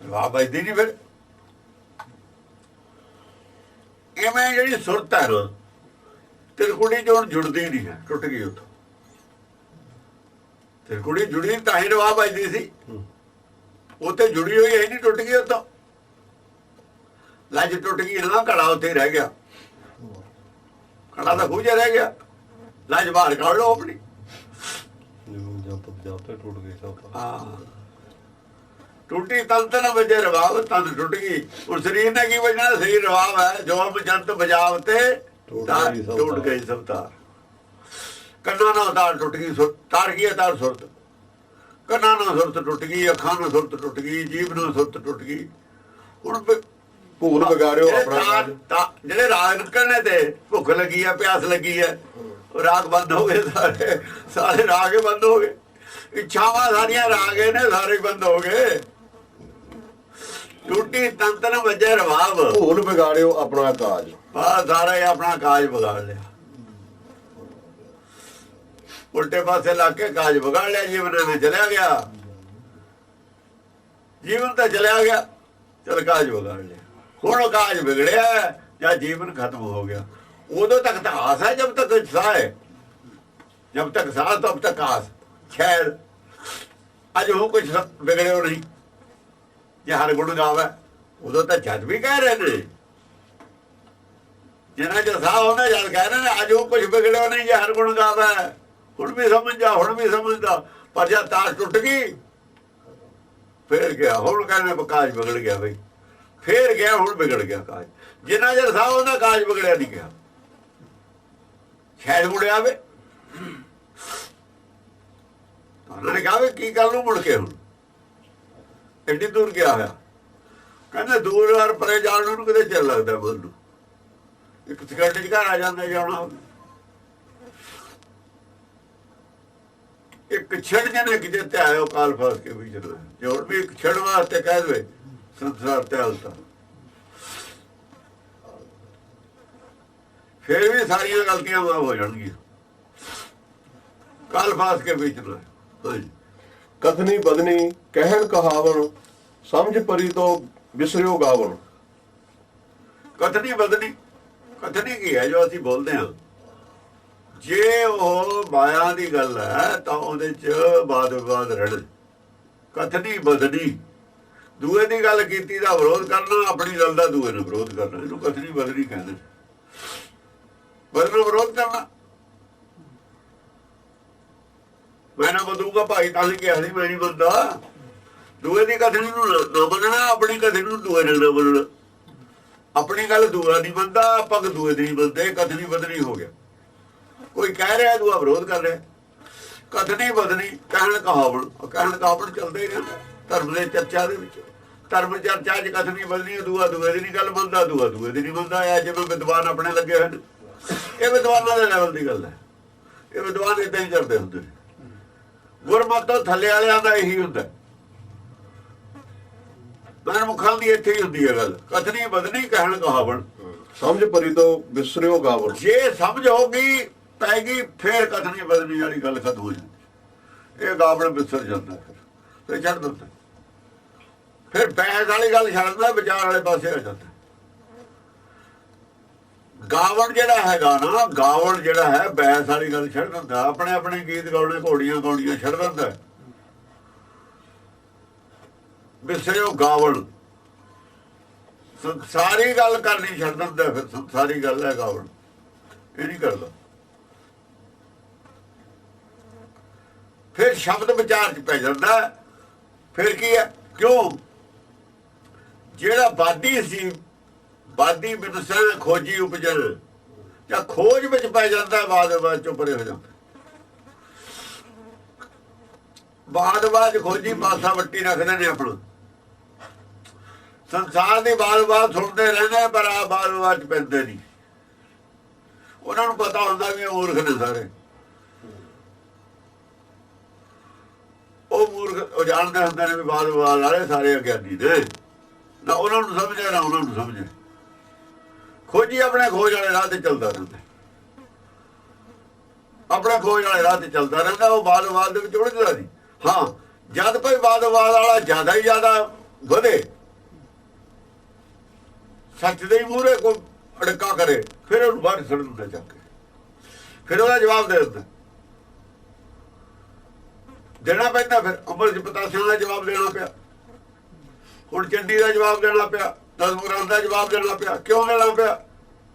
ਵਾਹ ਵੱਜਦੀ ਨਹੀਂ ਫਿਰ। ਇਵੇਂ ਜਿਹੜੀ ਸੁਰਤ ਹੈ ਨਾ ਤਿਰਕੁੜੀ ਚ ਹੁਣ ਜੁੜਦੀ ਨਹੀਂ ਹੈ, ਟੁੱਟ ਗਈ ਉੱਥੋਂ। ਤਿਰਕੁੜੀ ਜੁੜੀ ਤਾਂ ਹੀ ਰਵਾ ਵੱਜਦੀ ਸੀ, ਉੱਥੇ ਜੁੜੀ ਹੋਈ ਹੈ ਨਹੀਂ, ਟੁੱਟ ਗਈ ਉੱਥੋਂ। ਲੱਜ ਟੁੱਟ ਗਈ ਨਾ, ਘੜਾ ਉੱਥੇ ਹੀ ਰਹਿ ਗਿਆ, ਘੜਾ ਤਾਂ ਖੂਜੇ ਰਹਿ ਗਿਆ, ਲੱਜ ਬਾਹਰ ਕੱਢ ਲਓ ਆਪਣੀ। ਟੁੱਟ ਗਈ ਸਭ। ਹਾਂ, ਟੁੱਟੀ ਤਨ ਤਾਂ ਨਾ ਵਜੇ ਰਵਾਬ, ਤਨ ਟੁੱਟ ਗਈ। ਹੁਣ ਸਰੀਰ ਨੇ ਕੀ ਵਜਣਾ, ਸਹੀ ਰਵਾਬ ਹੈ। ਜੋ ਜੰਤ ਬਜਾਵ ਤੇ ਟੁੱਟ ਗਈ ਸਭ ਤਾਰ। ਕੰਨਾਂ ਨਾਲ ਤਾਰ ਟੁੱਟ ਗਈ, ਤਾਰ ਕੀ ਹੈ? ਤਾਰ ਸੁਰਤ। ਕੰਨਾਂ ਨਾਲ ਸੁਰਤ ਟੁੱਟ ਗਈ, ਅੱਖਾਂ ਨਾਲ ਸੁਰਤ ਟੁੱਟ ਗਈ, ਜੀਭ ਨਾਲ ਸੁਰਤ ਟੁੱਟ ਗਈ। ਹੁਣ ਭੂਲ ਵਿਗਾੜਿਓ ਆਪਣਾ। ਜਿਹੜੇ ਰਾਗ ਨਿਕਲਣੇ ਤੇ ਭੁੱਖ ਲੱਗੀ ਹੈ, ਪਿਆਸ ਲੱਗੀ ਹੈ, ਉਹ ਰਾਗ ਬੰਦ ਹੋ ਗਏ ਸਾਰੇ, ਸਾਰੇ ਰਾਗ ਬੰਦ ਹੋ ਗਏ। ਇੱਛਾਵਾਂ ਸਾਰੀਆਂ ਰਾਗੇ ਨੇ, ਸਾਰੇ ਬੰਦ ਹੋ ਗਏ। ਟੁੱਟੀ ਤੰਤਨ ਵਜੇ ਰਵਾਬ। ਭੂਲ ਵਿਗਾੜਿਓ ਆਪਣਾ ਕਾਜ। ਬਸ ਸਾਰਾ ਹੀ ਆਪਣਾ ਕਾਜ ਵਿਗਾੜ ਲਿਆ, ਉਲਟੇ ਪਾਸੇ ਲਾ ਕੇ ਕਾਜ ਵਿਗਾੜ ਲਿਆ। ਜੀਵਨ ਨੇ ਚਲਿਆ ਗਿਆ, ਜੀਵਨ ਤਾਂ ਚਲਿਆ ਗਿਆ, ਚਲ ਕਾਜ ਵਿਗਾੜ ਲਿਆ। ਹੁਣ ਕਾਜ ਵਿਗੜਿਆ ਜਾਂ ਜੀਵਨ ਖਤਮ ਹੋ ਗਿਆ। ਉਦੋਂ ਤੱਕ ਤਾਂ ਆਸ ਹੈ, ਜਬ ਤੱਕ ਸਾਹ ਹੈ, ਜਬ ਤੱਕ ਸਾਹ ਤਬ ਤੱਕ ਆਸ। ਖੈਰ ਅੱਜ ਉਹ ਕੁਛ ਵਿਗੜਿਓ ਨਹੀਂ। ਜੇ ਹਰ ਗੁਣ ਗਾਵੇ ਉਦੋਂ ਤਾਂ ਜਦ ਵੀ ਕਹਿ ਰਹੇ ਨੇ, ਜਿਨ੍ਹਾਂ ਚ ਸਾਹ ਹੁੰਦਾ ਜਦ ਕਹਿ ਰਹੇ ਨੇ ਅੱਜ ਉਹ ਕੁਛ ਵਿਗੜਿਓ ਨਹੀਂ ਜੇ ਹਰ ਗੁਣ ਗਾਵੇ। ਹੁਣ ਵੀ ਸਮਝ ਜਾ, ਹੁਣ ਵੀ ਸਮਝਦਾ, ਪਰ ਜਦ ਤਾਰ ਟੁੱਟ ਗਈ ਫੇਰ ਗਿਆ। ਹੁਣ ਕਹਿੰਦੇ ਕਾਜ ਵਿਗੜ ਗਿਆ ਬਈ, ਫੇਰ ਗਿਆ, ਹੁਣ ਵਿਗੜ ਗਿਆ ਕਾਜ। ਜਿੰਨਾ ਚਿਰ ਸਾਹ ਹੁੰਦਾ ਕਾਜ ਵਿਗੜਿਆ ਨਹੀਂ ਗਿਆ। ਸ਼ਾਇਦ ਮੁੜਿਆ ਵੇ, ਉਹਨਾਂ ਨੇ ਕਿਹਾ ਵੀ ਕੀ ਗੱਲ ਨੂੰ ਮੁੜ ਕੇ ਹੁਣ ਐਡੀ ਦੂਰ ਗਿਆ ਹੋਇਆ। ਕਹਿੰਦੇ ਦੂਰ ਯਾਰ ਪਰੇ ਜਾਣ ਨੂੰ ਕਿਤੇ ਚਿਰ ਲੱਗਦਾ ਮਨ ਨੂੰ, ਇੱਕ ਸਕਿੰਟ ਚ ਘਰ ਆ ਜਾਂਦਾ ਜਾਣਾ। ਇੱਕ ਛੜ ਜਨੇ ਕਿਤੇ ਤੇ ਆਇਓ ਕਾਲ ਫਾਸ ਕੇ ਵੀ ਜਨਾ, ਜੇ ਹੁਣ ਵੀ ਇੱਕ ਛੜ ਵਾਸਤੇ ਕਹਿ ਦੇਵੇ ਸੰਸਾਰ ਤੇ ਹਲਤਾ, ਫਿਰ ਵੀ ਸਾਰੀਆਂ ਗਲਤੀਆਂ ਮਾਫ ਹੋ ਜਾਣਗੀਆਂ। ਕਾਲ ਫਾਸ ਕੇ ਵਿੱਚ ਨਾ ਕਥਨੀ ਬਦਨੀ ਕਹਿਣ ਕਹਾਵਣ, ਸਮਝ ਪਰੀ ਤੋਂ ਵਿਸਰਿਓ ਗਾਵਣ। ਕਥਨੀ ਬਦਨੀ, ਕਥਨੀ ਕੀ ਹੈ ਜੋ ਅਸੀਂ ਬੋਲਦੇ ਹਾਂ? ਜੇ ਉਹ ਮਾਇਆ ਦੀ ਗੱਲ ਹੈ ਤਾਂ ਉਹਦੇ ਚ ਵਾਦ ਵਿਵਾਦ ਰਹਿਣ। ਕਥਨੀ ਬਦਨੀ, ਦੂਏ ਦੀ ਗੱਲ ਕੀਤੀ ਦਾ ਵਿਰੋਧ ਕਰਨਾ, ਆਪਣੀ ਗੱਲ ਦਾ ਦੂਏ ਨੂੰ ਵਿਰੋਧ ਕਰਨਾ, ਇਹਨੂੰ ਕਥਨੀ ਬਦਨੀ ਕਹਿੰਦੇ। ਬਦਲ ਵਿਰੋਧ ਕਰਨਾ, ਮੈਂ ਨਾ ਬਦੂਗਾ ਭਾਈ ਤਾਂ ਹੀ ਕਿਹਾ ਸੀ ਮੈਂ ਨਹੀਂ ਮੰਨਦਾ। ਦੂਏ ਦੀ ਕਥਨੀ ਨੂੰ ਨਾ ਮੰਨਣਾ, ਆਪਣੀ ਕਥਨੀ ਨੂੰ ਦੂਏ ਨੇ ਨਾ ਮੰਨਣਾ। ਆਪਣੀ ਗੱਲ ਦੂਆ ਨਹੀਂ ਮੰਨਦਾ, ਪੱਗ ਦੂਏ ਦੀ ਨਹੀਂ ਮੰਨਦੇ, ਕਥਨੀ ਬਦਨੀ ਹੋ ਗਿਆ। ਕੋਈ ਕਹਿ ਰਿਹਾ ਦੂਆ ਵਿਰੋਧ ਕਰ ਰਿਹਾ। ਕਥਨੀ ਬਦਨੀ ਕਹਿਣ ਕਹਾਵਣ, ਕਹਿਣ ਕਹਾਵਣ ਚੱਲਦਾ ਹੀ ਰਹਿੰਦਾ ਧਰਮ ਦੇ ਚਰਚਾ ਦੇ ਵਿੱਚ। ਧਰਮ ਚਰਚਾ 'ਚ ਕਥਨੀ ਬਦਨੀ, ਦੂਆ ਦੂਏ ਦੀ ਨਹੀਂ ਗੱਲ ਮੰਨਦਾ, ਦੂਆ ਦੂਏ ਦੀ ਨਹੀਂ ਮੰਨਦਾ। ਇਹ ਜਿਵੇਂ ਵਿਦਵਾਨ ਆਪਣੇ ਲੱਗੇ ਹੋਏ ਨੇ, ਇਹ ਵਿਦਵਾਨਾਂ ਦੇ ਲੈਵਲ ਦੀ ਗੱਲ ਹੈ। ਇਹ ਵਿਦਵਾਨ ਏਦਾਂ ਹੀ ਕਰਦੇ ਹੁੰਦੇ ਨੇ। ਗੁਰਮਤਿ ਤੋਂ ਥੱਲੇ ਵਾਲਿਆਂ ਦਾ ਇਹੀ ਹੁੰਦਾ। ਮਨਮੁਖਾਂ ਦੀ ਇੱਥੇ ਹੀ ਹੁੰਦੀ ਹੈ ਗੱਲ। ਕਥਨੀ ਬਦਨੀ ਕਹਿਣ ਕਹਾਵਣ, ਸਮਝ ਪਰੀ ਤੋਂ ਵਿਸਰਿਓ ਗਾਵਣ। ਜੇ ਸਮਝ ਹੋ ਗਈ ਪੈ ਗਈ ਫੇਰ ਕਥਨੀ ਬਦਨੀ ਵਾਲੀ ਗੱਲ ਖਤਮ ਹੋ ਜਾਂਦੀ। ਇਹ ਗਾਵਣ ਵਿਸਰ ਜਾਂਦਾ, ਫਿਰ ਛੱਡ ਦਿੰਦਾ। ਫਿਰ ਬਹਿਸ ਵਾਲੀ ਗੱਲ ਛੱਡ ਦਿੰਦਾ, ਵਿਚਾਰ ਵਾਲੇ ਪਾਸੇ ਆ ਜਾਂਦਾ। ਗਾਵਣ ਜਿਹੜਾ ਹੈਗਾ ਨਾ, ਗਾਵਣ ਜਿਹੜਾ ਹੈ ਬਹਿਸ ਵਾਲੀ ਗੱਲ ਛੱਡ ਦਿੰਦਾ। ਆਪਣੇ ਆਪਣੇ ਗੀਤ ਗਾਉਣੇ, ਘੋੜੀਆਂ ਗਾਉਣੀਆਂ ਛੱਡ ਦਿੰਦਾ। ਵਿਸਰਿਓ ਗਾਵਣ, ਸਾਰੀ ਗੱਲ ਕਰਨੀ ਛੱਡ ਦਿੰਦਾ। ਫਿਰ ਸਾਰੀ ਗੱਲ ਹੈ ਗਾਵਣ, ਇਹ ਨਹੀਂ ਕਰਦਾ। ਫਿਰ ਸ਼ਬਦ ਵਿਚਾਰ 'ਚ ਪੈ ਜਾਂਦਾ। ਫਿਰ ਕੀ ਹੈ? ਕਿਉਂ? ਜਿਹੜਾ ਬਾਦੀ ਸੀ, ਬਾਦੀ ਬਿਨਸਨ ਖੋਜੀ ਉਪਜਣ, ਜਾਂ ਖੋਜ ਵਿੱਚ ਪੈ ਜਾਂਦਾ, ਬਾਦ ਚੋਂ ਪਰੇ ਹੋ ਜਾਂਦਾ। ਬਾਦ ਖੋਜੀ ਪਾਸਾ ਵੱਟੀ ਰੱਖਦੇ ਨੇ ਆਪਣਾ। ਸੰਸਾਰ ਦੀ ਬਾਦ ਸੁਣਦੇ ਰਹਿੰਦੇ, ਪਰ ਆ ਬਾਦ 'ਚ ਪੈਂਦੇ ਨਹੀਂ। ਉਹਨਾਂ ਨੂੰ ਪਤਾ ਹੁੰਦਾ ਵੀ ਉਹ ਮੂਰਖ ਨੇ ਸਾਰੇ। ਉਹ ਮੂਰਖ ਉਹ ਜਾਣਦੇ ਹੁੰਦੇ ਨੇ ਵੀ ਬਾਦ ਵਾਲੇ ਸਾਰੇ ਅਗਿਆਨੀ ਨੇ। ਨਾ ਉਹਨਾਂ ਨੂੰ ਸਮਝੇ ਨਾ ਉਹਨਾਂ ਨੂੰ ਸਮਝੇ। ਖੋਜੀ ਆਪਣੇ ਖੋਜ ਵਾਲੇ ਰਾਹ ਤੇ ਚੱਲਦਾ ਰਹਿੰਦਾ, ਆਪਣੇ ਖੋਜ ਵਾਲੇ ਰਾਹ ਤੇ ਚੱਲਦਾ ਰਹਿੰਦਾ। ਉਹ ਬਾਦ ਦੇ ਵਿੱਚ ਉਲਝਦਾ ਨਹੀਂ। ਹਾਂ, ਜਦ ਕੋਈ ਬਾਦ ਵਾਲਾ ਜ਼ਿਆਦਾ ਹੀ ਜ਼ਿਆਦਾ ਵਧੇ, ਸੱਚ ਦੇ ਮੂਹਰੇ ਕੋਈ ਅੜਕਾ ਕਰੇ, ਫਿਰ ਉਹਨੂੰ ਬਾਹਰ ਸੁੱਟ ਦਿੰਦਾ ਚੱਕ ਕੇ, ਫਿਰ ਉਹਦਾ ਜਵਾਬ ਦੇ ਦਿੰਦਾ, ਦੇਣਾ ਪੈਂਦਾ। ਫਿਰ ਅੰਮ੍ਰਿਤ ਪਤਾਸਿਆਂ ਦਾ ਜਵਾਬ ਦੇਣਾ ਪਿਆ, ਹੁਣ ਚੰਡੀ ਦਾ ਜਵਾਬ ਦੇਣਾ ਪਿਆ, ਦਸਮੁਰਾਂ ਦਾ ਜਵਾਬ ਦੇਣਾ ਪਿਆ। ਕਿਉਂ ਦੇਣਾ ਪਿਆ?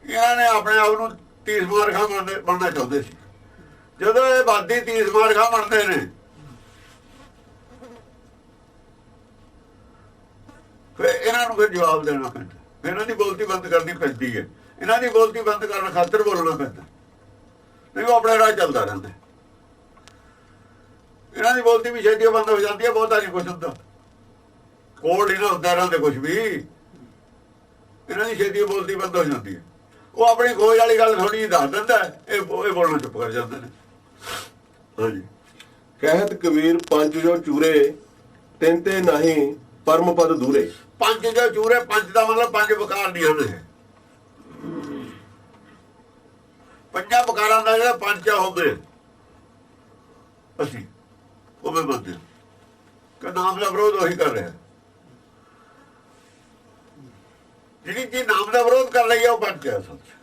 ਇਹਨਾਂ ਨੇ ਆਪਣੇ ਆਪ ਨੂੰ ਤੀਸ ਮਾਰਖਾ ਬਣਨਾ ਚਾਹੁੰਦੇ ਸੀ। ਜਦੋਂ ਇਹ ਬਾਦੀ ਤੀਸ ਮਾਰਖਾ ਬਣਦੇ ਨੇ, ਫਿਰ ਇਹਨਾਂ ਨੂੰ ਫਿਰ ਜਵਾਬ ਦੇਣਾ ਪੈਂਦਾ, ਇਹਨਾਂ ਦੀ ਬੋਲਤੀ ਬੰਦ ਕਰਨੀ ਪੈਂਦੀ ਹੈ। ਇਹਨਾਂ ਦੀ ਬੋਲਤੀ ਬੰਦ ਕਰਨ ਖਾਤਰ ਬੋਲਣਾ ਪੈਂਦਾ, ਨਹੀਂ ਉਹ ਆਪਣੇ ਰਾਹ ਚੱਲਦਾ ਰਹਿੰਦਾ। ਇਹਨਾਂ ਦੀ ਬੋਲਤੀ ਵੀ ਛੇਤੀ ਬੰਦ ਹੋ ਜਾਂਦੀ ਹੈ, ਬਹੁਤਾ ਨਹੀਂ ਕੁਛ ਹੁੰਦਾ, ਕੋਲ ਨਹੀਂ ਨਾ ਹੁੰਦਾ ਇਹਨਾਂ ਦੇ ਕੁਛ ਵੀ, ਇਹਨਾਂ ਦੀ ਛੇਤੀ ਬੋਲਤੀ ਬੰਦ ਹੋ ਜਾਂਦੀ ਹੈ। ਉਹ ਆਪਣੀ ਖੋਜ ਵਾਲੀ ਗੱਲ ਥੋੜੀ ਜਿਹੀ ਦੱਸ ਦਿੰਦਾ, ਇਹ ਬੋਲਣਾ ਚੁੱਪ ਕਰ ਜਾਂਦੇ ਨੇ। ਹਾਂਜੀ, ਕਹਿਤ ਕਬੀਰ ਪੰਜ ਜੋ ਚੂਰੇ, ਤਿੰਨ ਤੇ ਨਹੀਂ ਪਰਮ ਪਦ ਦੂਰੇ। ਪੰਜ ਜੋ ਚੂਰੇ, ਪੰਜ ਦਾ ਮਤਲਬ ਪੰਜ ਵਿਕਾਰ ਨਹੀਂ ਹਨ। ਪੰਜਾਂ ਵਿਕਾਰਾਂ ਦਾ ਜਿਹੜਾ ਪੰਜ ਹੋਵੇ, ਅਸੀਂ ਉਵੇਂ ਮੰਨਦੇ ਕਿ ਨਾਮ ਦਾ ਵਿਰੋਧ ਉਹੀ ਕਰ ਰਿਹਾ। ਜਿਹੜੀ ਜੀ ਨਾਮ ਦਾ ਵਿਰੋਧ ਕਰ ਰਹੀ ਹੈ ਉਹ ਪੰਜ ਹੈ। ਸੱਚ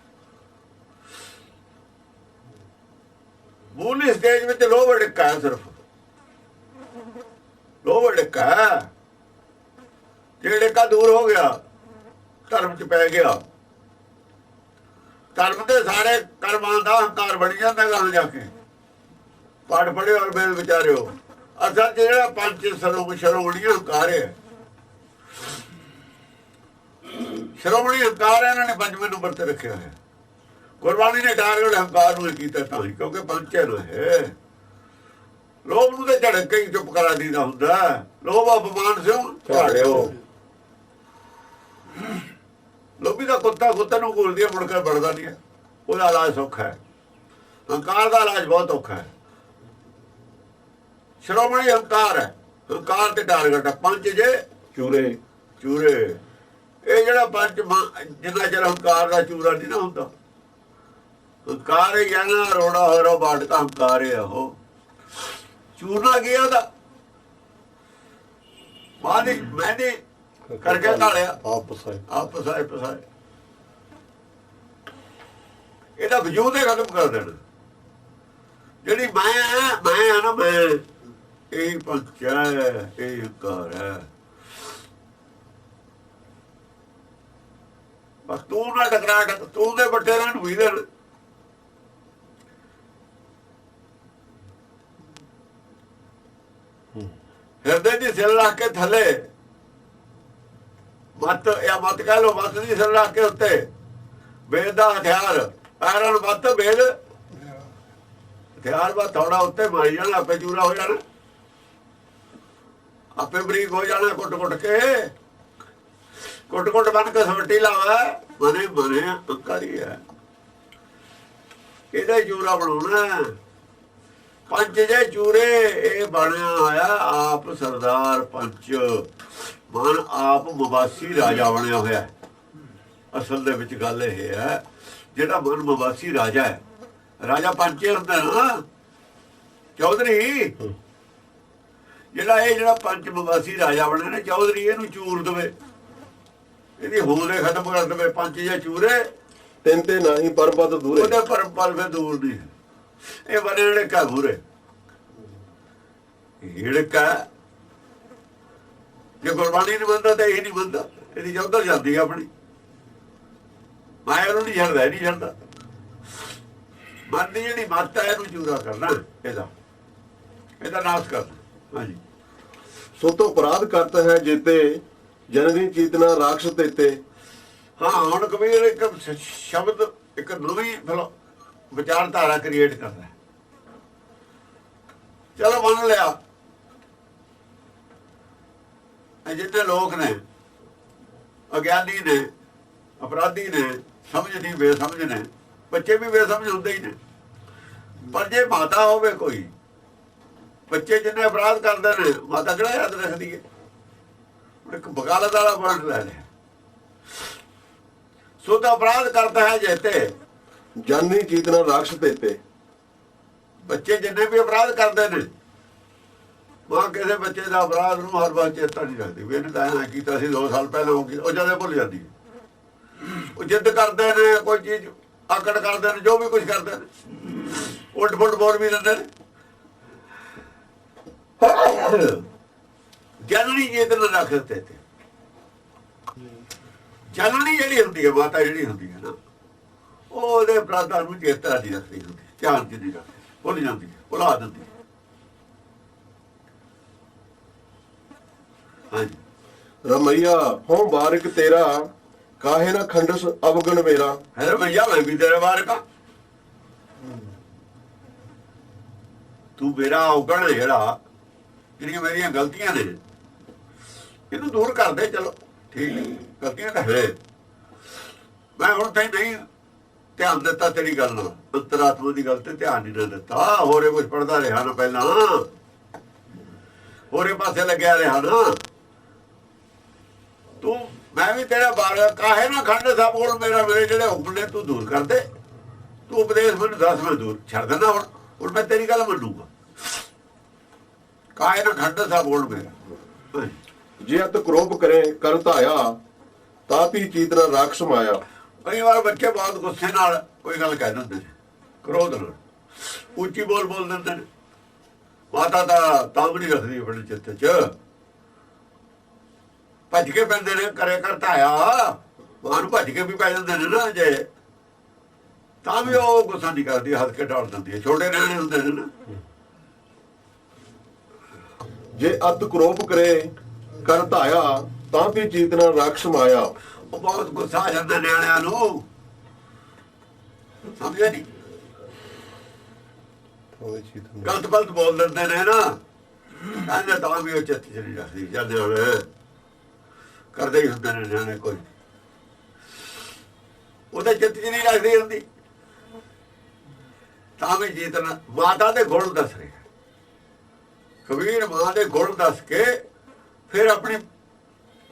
ਮੂਲੀ ਸਟੇਜ ਵਿੱਚ ਲੋਭ ਅੜਿੱਕਾ ਹੈ, ਸਿਰਫ ਲੋਭ ਅੜਿੱਕਾ ਹੈ। ਜੇ ਅੜਿੱਕਾ ਦੂਰ ਹੋ ਗਿਆ, ਧਰਮ 'ਚ ਪੈ ਗਿਆ, ਧਰਮ ਦੇ ਸਾਰੇ ਕਰਮਾਂ ਦਾ ਹੰਕਾਰ ਬਣ ਜਾਂਦਾ ਗਾਂ ਜਾ ਕੇ। ਪੜ੍ਹ ਪੜ੍ਹਿਓ ਔਰ ਵੇਦ ਵਿਚਾਰਿਓ। ਅਸਲ 'ਚ ਜਿਹੜਾ ਪੰਜ ਸ਼੍ਰੋਮਣੀ ਹੰਕਾਰ ਹੈ, ਸ਼੍ਰੋਮਣੀ ਹੰਕਾਰ ਇਹਨਾਂ ਨੇ ਪੰਜਵੇਂ ਨੰਬਰ ਤੇ ਰੱਖਿਆ ਹੈ। ਗੁਰਬਾਣੀ ਨੇ ਟਾਰਗੇਟ ਹੰਕਾਰ ਨੂੰ ਕੀਤਾ ਤਾਂ ਹੀ, ਕਿਉਂਕਿ ਪੰਜ ਹੈ। ਲੋਭ ਨੂੰ ਤੇ ਝੜਕ ਕੇ ਹੀ ਚੁੱਪ ਕਰਾ ਦੀਦਾ ਹੁੰਦਾ। ਲੋਭ ਅਪਮਾਨ ਸਿਓ ਝਾੜਿਓ। ਲੋਭੀ ਦਾ ਕੁੱਤੇ ਨੂੰ ਘੂਰਦੀ ਹੈ, ਮੁੜ ਕੇ ਵੜਦਾ ਨਹੀਂ ਹੈ। ਉਹਦਾ ਇਲਾਜ ਸੌਖਾ ਹੈ, ਹੰਕਾਰ ਦਾ ਇਲਾਜ ਬਹੁਤ ਔਖਾ ਹੈ। ਸ਼੍ਰੋਮਣੀ ਹੰਕਾਰ ਹੈ, ਹੰਕਾਰ ਤੇ ਟਾਰਗੇਟ ਹੈ ਪੰਜ ਜੇ ਚੂਰੇ। ਚੂਰੇ ਇਹ ਜਿਹੜਾ ਪੰਜ ਜਿੰਨਾ ਚਿਰ ਹੰਕਾਰ ਦਾ ਚੂਰਾ ਨਹੀਂ ਨਾ ਹੁੰਦਾ, ਹੰਕਾਰ ਹੀ ਹੈ ਨਾ, ਰੋੜਾ ਹੋਰੋ ਬਾਟਕਾ ਹੰਕਾਰ ਹੈ। ਉਹ ਚੂਰਨਾ ਗਿਆ ਉਹਦਾ ਮਾਦੀ ਮਹਿੰਦੀ ਕਰਕੇ ਢਾਲਿਆ, ਆਪ ਪਸਾਏ। ਇਹਦਾ ਵਜੂਦ ਹੀ ਖਤਮ ਕਰ ਦੇਣਾ। ਜਿਹੜੀ ਮੈਂ ਆ ਨਾ, ਮੈਂ ਇਹ ਪੰਜ ਹੈ, ਇਹ ਹੰਕਾਰ ਹੈ। ਬਸ ਤੂੰ ਨਾ ਟਕਰਾ, ਤੂੰ ਦੇ ਵੱਡੇ ਨਾਲ ਵੀ ਦੇਣ। ਹਿਰਦੇ ਦੀ ਸਿਲ ਰੱਖ ਕੇ ਥੱਲੇ ਮੱਤ, ਜਾਂ ਮੱਤ ਕਹਿ ਲੋ, ਮੱਤ ਦੀ ਸਿਲ ਰੱਖ ਕੇ ਉੱਤੇ ਵੇਦ ਦਾ ਹਥਿਆਰ, ਆਇਰਨ ਮੱਤ ਵੇਦ ਹਥਿਆਰ ਬਾ ਥੋੜਾ ਉੱਤੇ ਮਾਰੀ ਜਾਣਾ, ਆਪੇ ਚੂਰਾ ਹੋ ਜਾਣਾ, ਆਪੇ ਬਰੀਕ ਹੋ ਜਾਣਾ। ਕੁੱਟ ਬਣ ਕੇ ਸਵੱਟੀ ਲਾਵਾ, ਮਨੇ ਅੰਕਾਰੀ ਹੈ। ਇਹਦਾ ਚੂਰਾ ਬਣਾਉਣਾ। ਪੰਜ ਜੇ ਚੂਰੇ, ਇਹ ਬਣਿਆ ਹੋਇਆ ਆਪ ਸਰਦਾਰ ਪੰਚ। ਮਨ ਆਪ ਮਵਾਸੀ ਰਾਜਾ ਬਣਿਆ ਹੋਇਆ। ਅਸਲ ਦੇ ਵਿੱਚ ਗੱਲ ਇਹ ਹੈ, ਜਿਹੜਾ ਮਨ ਮਵਾਸੀ ਰਾਜਾ ਹੈ, ਰਾਜਾ ਪੰਚ ਹੁੰਦਾ ਨਾ, ਚੌਧਰੀ। ਜਿਹੜਾ ਪੰਚ ਮਵਾਸੀ ਰਾਜਾ ਬਣਿਆ ਨਾ, ਚੌਧਰੀ ਇਹਨੂੰ ਚੂਰ ਦੇਵੇ, ਇਹਦੀ ਹੋਂਦੇ ਖਤਮ ਕਰ ਦੇਵੇ। ਪੰਜ ਜੇ ਚੂਰੇ, ਤਿੰਨ ਤੇ ਨਹੀਂ ਪਰਮ ਪਦ ਦੂਰੇ। ਉਹਦੇ ਪਰਮ ਪਦ ਫਿਰ ਦੂਰ ਨਹੀਂ। ਇਹ ਬਣੇ ਹਿੜਕਾ ਮੂਰੇ, ਹਿੜਕਾ। ਜੇ ਗੁਰਬਾਣੀ ਨਹੀਂ ਮੰਨਦਾ ਤਾਂ ਇਹ ਨਹੀਂ ਮੰਨਦਾ, ਇਹਦੀ ਚੌਧਰ ਜਾਂਦੀ ਆਪਣੀ। ਮਾਇਆ ਨੂੰ ਨਹੀਂ ਛੱਡਦਾ, ਨਹੀਂ ਛੱਡਦਾ। ਮਨ ਦੀ ਜਿਹੜੀ ਮੱਤ ਹੈ, ਇਹਨੂੰ ਚੂਰਾ ਕਰਨਾ, ਇਹਦਾ ਨਾਸ਼ ਕਰਨਾ। ਹਾਂਜੀ, ਸੋ ਤੋਂ ਅਪਰਾਧ ਕਰਤਾ ਹੈ ਜੇਤੇ, ਜਨਨੀ ਚੇਤਨਾ ਰਾਖਸ਼ ਤੇਤੇ। ਹਾਂ, ਹੁਣ ਕਬੀਰ ਇੱਕ ਸ਼ਬਦ, ਇੱਕ ਨਵੀਂ ਵਿਚਾਰਧਾਰਾ ਕ੍ਰੀਏਟ ਕਰਦਾ। ਚਲੋ ਮੰਨ ਲਿਆ, ਜਿੰਨੇ ਲੋਕ ਨੇ, ਅਗਿਆਨੀ ਨੇ, ਅਪਰਾਧੀ ਨੇ, ਸਮਝਦੀ ਬੇਸਮਝ ਨੇ, ਬੱਚੇ ਵੀ ਬੇਸਮਝ ਹੁੰਦੇ ਹੀ ਨੇ। ਪਰ ਜੇ ਮਾਤਾ ਹੋਵੇ ਕੋਈ, ਬੱਚੇ ਜਿੰਨੇ ਅਪਰਾਧ ਕਰਦੇ ਨੇ, ਮਾਤਾ ਕਿਹੜਾ ਯਾਦ ਰੱਖਦੀ ਹੈ? ਇੱਕ ਵਕਾਲਤ ਵਾਲਾ ਪੁਆਇੰਟ ਲੈ ਲਿਆ। ਸੋ ਤਾਂ ਅਪਰਾਧ ਕਰਦਾ ਹੈ ਜੇਤੇ, ਜਨਨੀ ਚੇਤਨਾ ਰਾਖਸ਼ ਤੇਤੇ। ਬੱਚੇ ਜਿੰਨੇ ਵੀ ਅਪਰਾਧ ਕਰਦੇ ਨੇ, ਮਾਂ ਕਿਸੇ ਬੱਚੇ ਦਾ ਅਪਰਾਧ ਨੂੰ ਹਰ ਵਾਰ ਚੇਤਾ ਨਹੀਂ ਰੱਖਦੀ ਵੀ ਇਹਨੇ ਤਾਂ ਐਂ ਕੀਤਾ ਸੀ 2 ਸਾਲ ਪਹਿਲਾਂ ਉਹ ਜਦੇ ਭੁੱਲ ਜਾਂਦੀ ਹੈ। ਉਹ ਜਿੱਦ ਕਰਦੇ ਨੇ ਕੋਈ ਚੀਜ਼ ਆਕੜ ਕਰਦੇ ਨੇ ਜੋ ਵੀ ਕੁਝ ਕਰਦੇ ਨੇ ਉਲਟ ਫੁਲਟ ਬੋਲ ਵੀ ਦਿੰਦੇ ਨੇ। ਜਨਨੀ ਚੇਤਨ ਰੱਖ ਦਿੱਤੇ ਤੇ ਜਨਨੀ ਜਿਹੜੀ ਹੁੰਦੀ ਹੈ ਮਾਤਾ ਜਿਹੜੀ ਹੁੰਦੀ ਹੈ ਨਾ ਉਹਦੇ ਅਪਰਾਧਾਂ ਨੂੰ ਚੇਤਾ ਨਹੀਂ ਰੱਖਦੀ ਹੁੰਦੀ, ਧਿਆਨ ਚ ਨਹੀਂ ਰੱਖਦੀ, ਭੁੱਲ ਜਾਂਦੀ ਹੈ, ਭੁਲਾ ਦਿੰਦੀ ਹੈ। ਹਾਂਜੀ ਰਮਈਆ ਹੋਂ ਬਾਰਿਕ ਤੇਰਾ ਕਾਹੇ ਨਾ ਖੰਡਸ ਅਵਗਣ ਮੇਰਾ। ਹੈ ਰਮਈਆ ਮੈਂ ਵੀ ਤੇਰੇ ਬਾਰੇ ਕਾ ਤੂੰ ਮੇਰਾ ਔਗਣ ਜਿਹੜਾ ਜਿਹੜੀਆਂ ਮੇਰੀਆਂ ਗਲਤੀਆਂ ਨੇ ਇਹਨੂੰ ਦੂਰ ਕਰ ਦੇ। ਚਲੋ ਠੀਕ ਹੈ, ਗਲਤੀਆਂ ਤਾਂ ਹੈ, ਮੈਂ ਹੁਣ ਤਾਈਂ ਨਹੀਂ ਧਿਆਨ ਦਿੱਤਾ ਤੇਰੀ ਗੱਲ ਨਾਲ, ਅੰਤਰਾਤਮਾ ਦੀ ਗੱਲ ਤੇ ਧਿਆਨ ਨਹੀਂ ਦਿੱਤਾ। ਹੋਰੇ ਕੁਝ ਪੜਦਾ ਰਿਹਾ ਨਾ, ਪਹਿਲਾਂ ਹੋਰੇ ਪਾਸੇ ਲੱਗਿਆ ਰਿਹਾ ਨਾ ਤੂੰ। ਮੈਂ ਵੀ ਤੇਰਾ ਬਾਰ ਕਾਹੇ ਨਾ ਖੰਡ ਸਭ ਕੋਲ ਮੇਰਾ ਮੇਰੇ ਜਿਹੜੇ ਹੁਕਮ ਨੇ ਤੂੰ ਦੂਰ ਕਰ ਦੇ। ਤੂੰ ਉਪਦੇਸ਼ ਮੈਨੂੰ ਦੱਸ, ਮੈਂ ਦੂਰ ਛੱਡ ਦਿੰਦਾ। ਹੁਣ ਮੈਂ ਤੇਰੀ ਗੱਲ ਮੰਨੂਗਾ। ਕਾਹੇ ਨਾ ਖੰਡ ਸਭ ਕੋਲ ਮੇਰਾ। ਜੇ ਅਤ ਕਰੋਪ ਕਰੇ ਕਰ ਧਾਇਆ ਤਾਪੀ ਚੀਤਨਾ ਰਾਖਸ ਮਾਇਆ। ਕਈ ਵਾਰ ਬੱਚੇ ਬਹੁਤ ਗੁੱਸੇ ਨਾਲ ਕੋਈ ਗੱਲ ਕਹਿ ਦਿੰਦੇ ਨੇ, ਕ੍ਰੋਧ ਨਾਲ ਉੱਚੀ ਬੋਲ ਦਿੰਦੇ ਨੇ। ਮਾਤਾ ਤਾਂ ਵੀ ਨਹੀਂ ਰੱਖਦੀ ਆਪਣੇ ਚਿੱਤ 'ਚ, ਭੱਜ ਕੇ ਪੈਂਦੇ ਨੇ ਕਰੇ ਕਰ ਧਾਇਆ। ਮਾਂ ਨੂੰ ਭੱਜ ਕੇ ਵੀ ਪੈ ਜਾਂਦੇ ਨੇ ਨਾ ਜੇ, ਤਾਂ ਵੀ ਉਹ ਗੁੱਸਾ ਨਹੀਂ ਕਰਦੀ, ਹੱਥ ਕੇ ਡਾਲ ਦਿੰਦੀ ਹੈ। ਛੋਟੇ ਨਿਆਣੇ ਹੁੰਦੇ ਨੇ ਨਾ। ਜੇ ਅਤ ਕਰੋਪ ਕਰੇ ਕਰ ਧਾਇਆ ਤਾਂ ਵੀ ਚੀਤਨਾ ਰਾਖਸ ਮਾਇਆ। ਉਹ ਬਹੁਤ ਗੁੱਸਾ ਆ ਜਾਂਦਾ ਨਿਆਣਿਆਂ ਨੂੰ, ਸਮਝਿਆ ਨਹੀਂ। ਗਲਤ ਬੋਲ ਦਿੰਦੇ ਨੇ ਨਾ, ਕਹਿੰਦੇ ਤਾਂ ਵੀ ਉਹ ਚਿੱਤ 'ਚ ਨਹੀਂ ਰੱਖਦੀ। ਜਦ ਨਿਆਣੇ ਕਰਦੇ ਹੀ ਹੁੰਦੇ ਨੇ ਨਿਆਣੇ, ਕੋਈ ਉਹਦੇ ਚਿੱਤ 'ਚ ਨਹੀਂ ਰੱਖਦੀ ਹੁੰਦੀ। ਤਾਂ ਵੀ ਚੇਤਨਾ ਮਾਤਾ ਦੇ ਗੁਣ ਦੱਸ ਰਿਹਾ ਕਬੀਰ। ਮਾਂ ਦੇ ਗੁਣ ਦੱਸ ਕੇ ਫਿਰ ਆਪਣੀ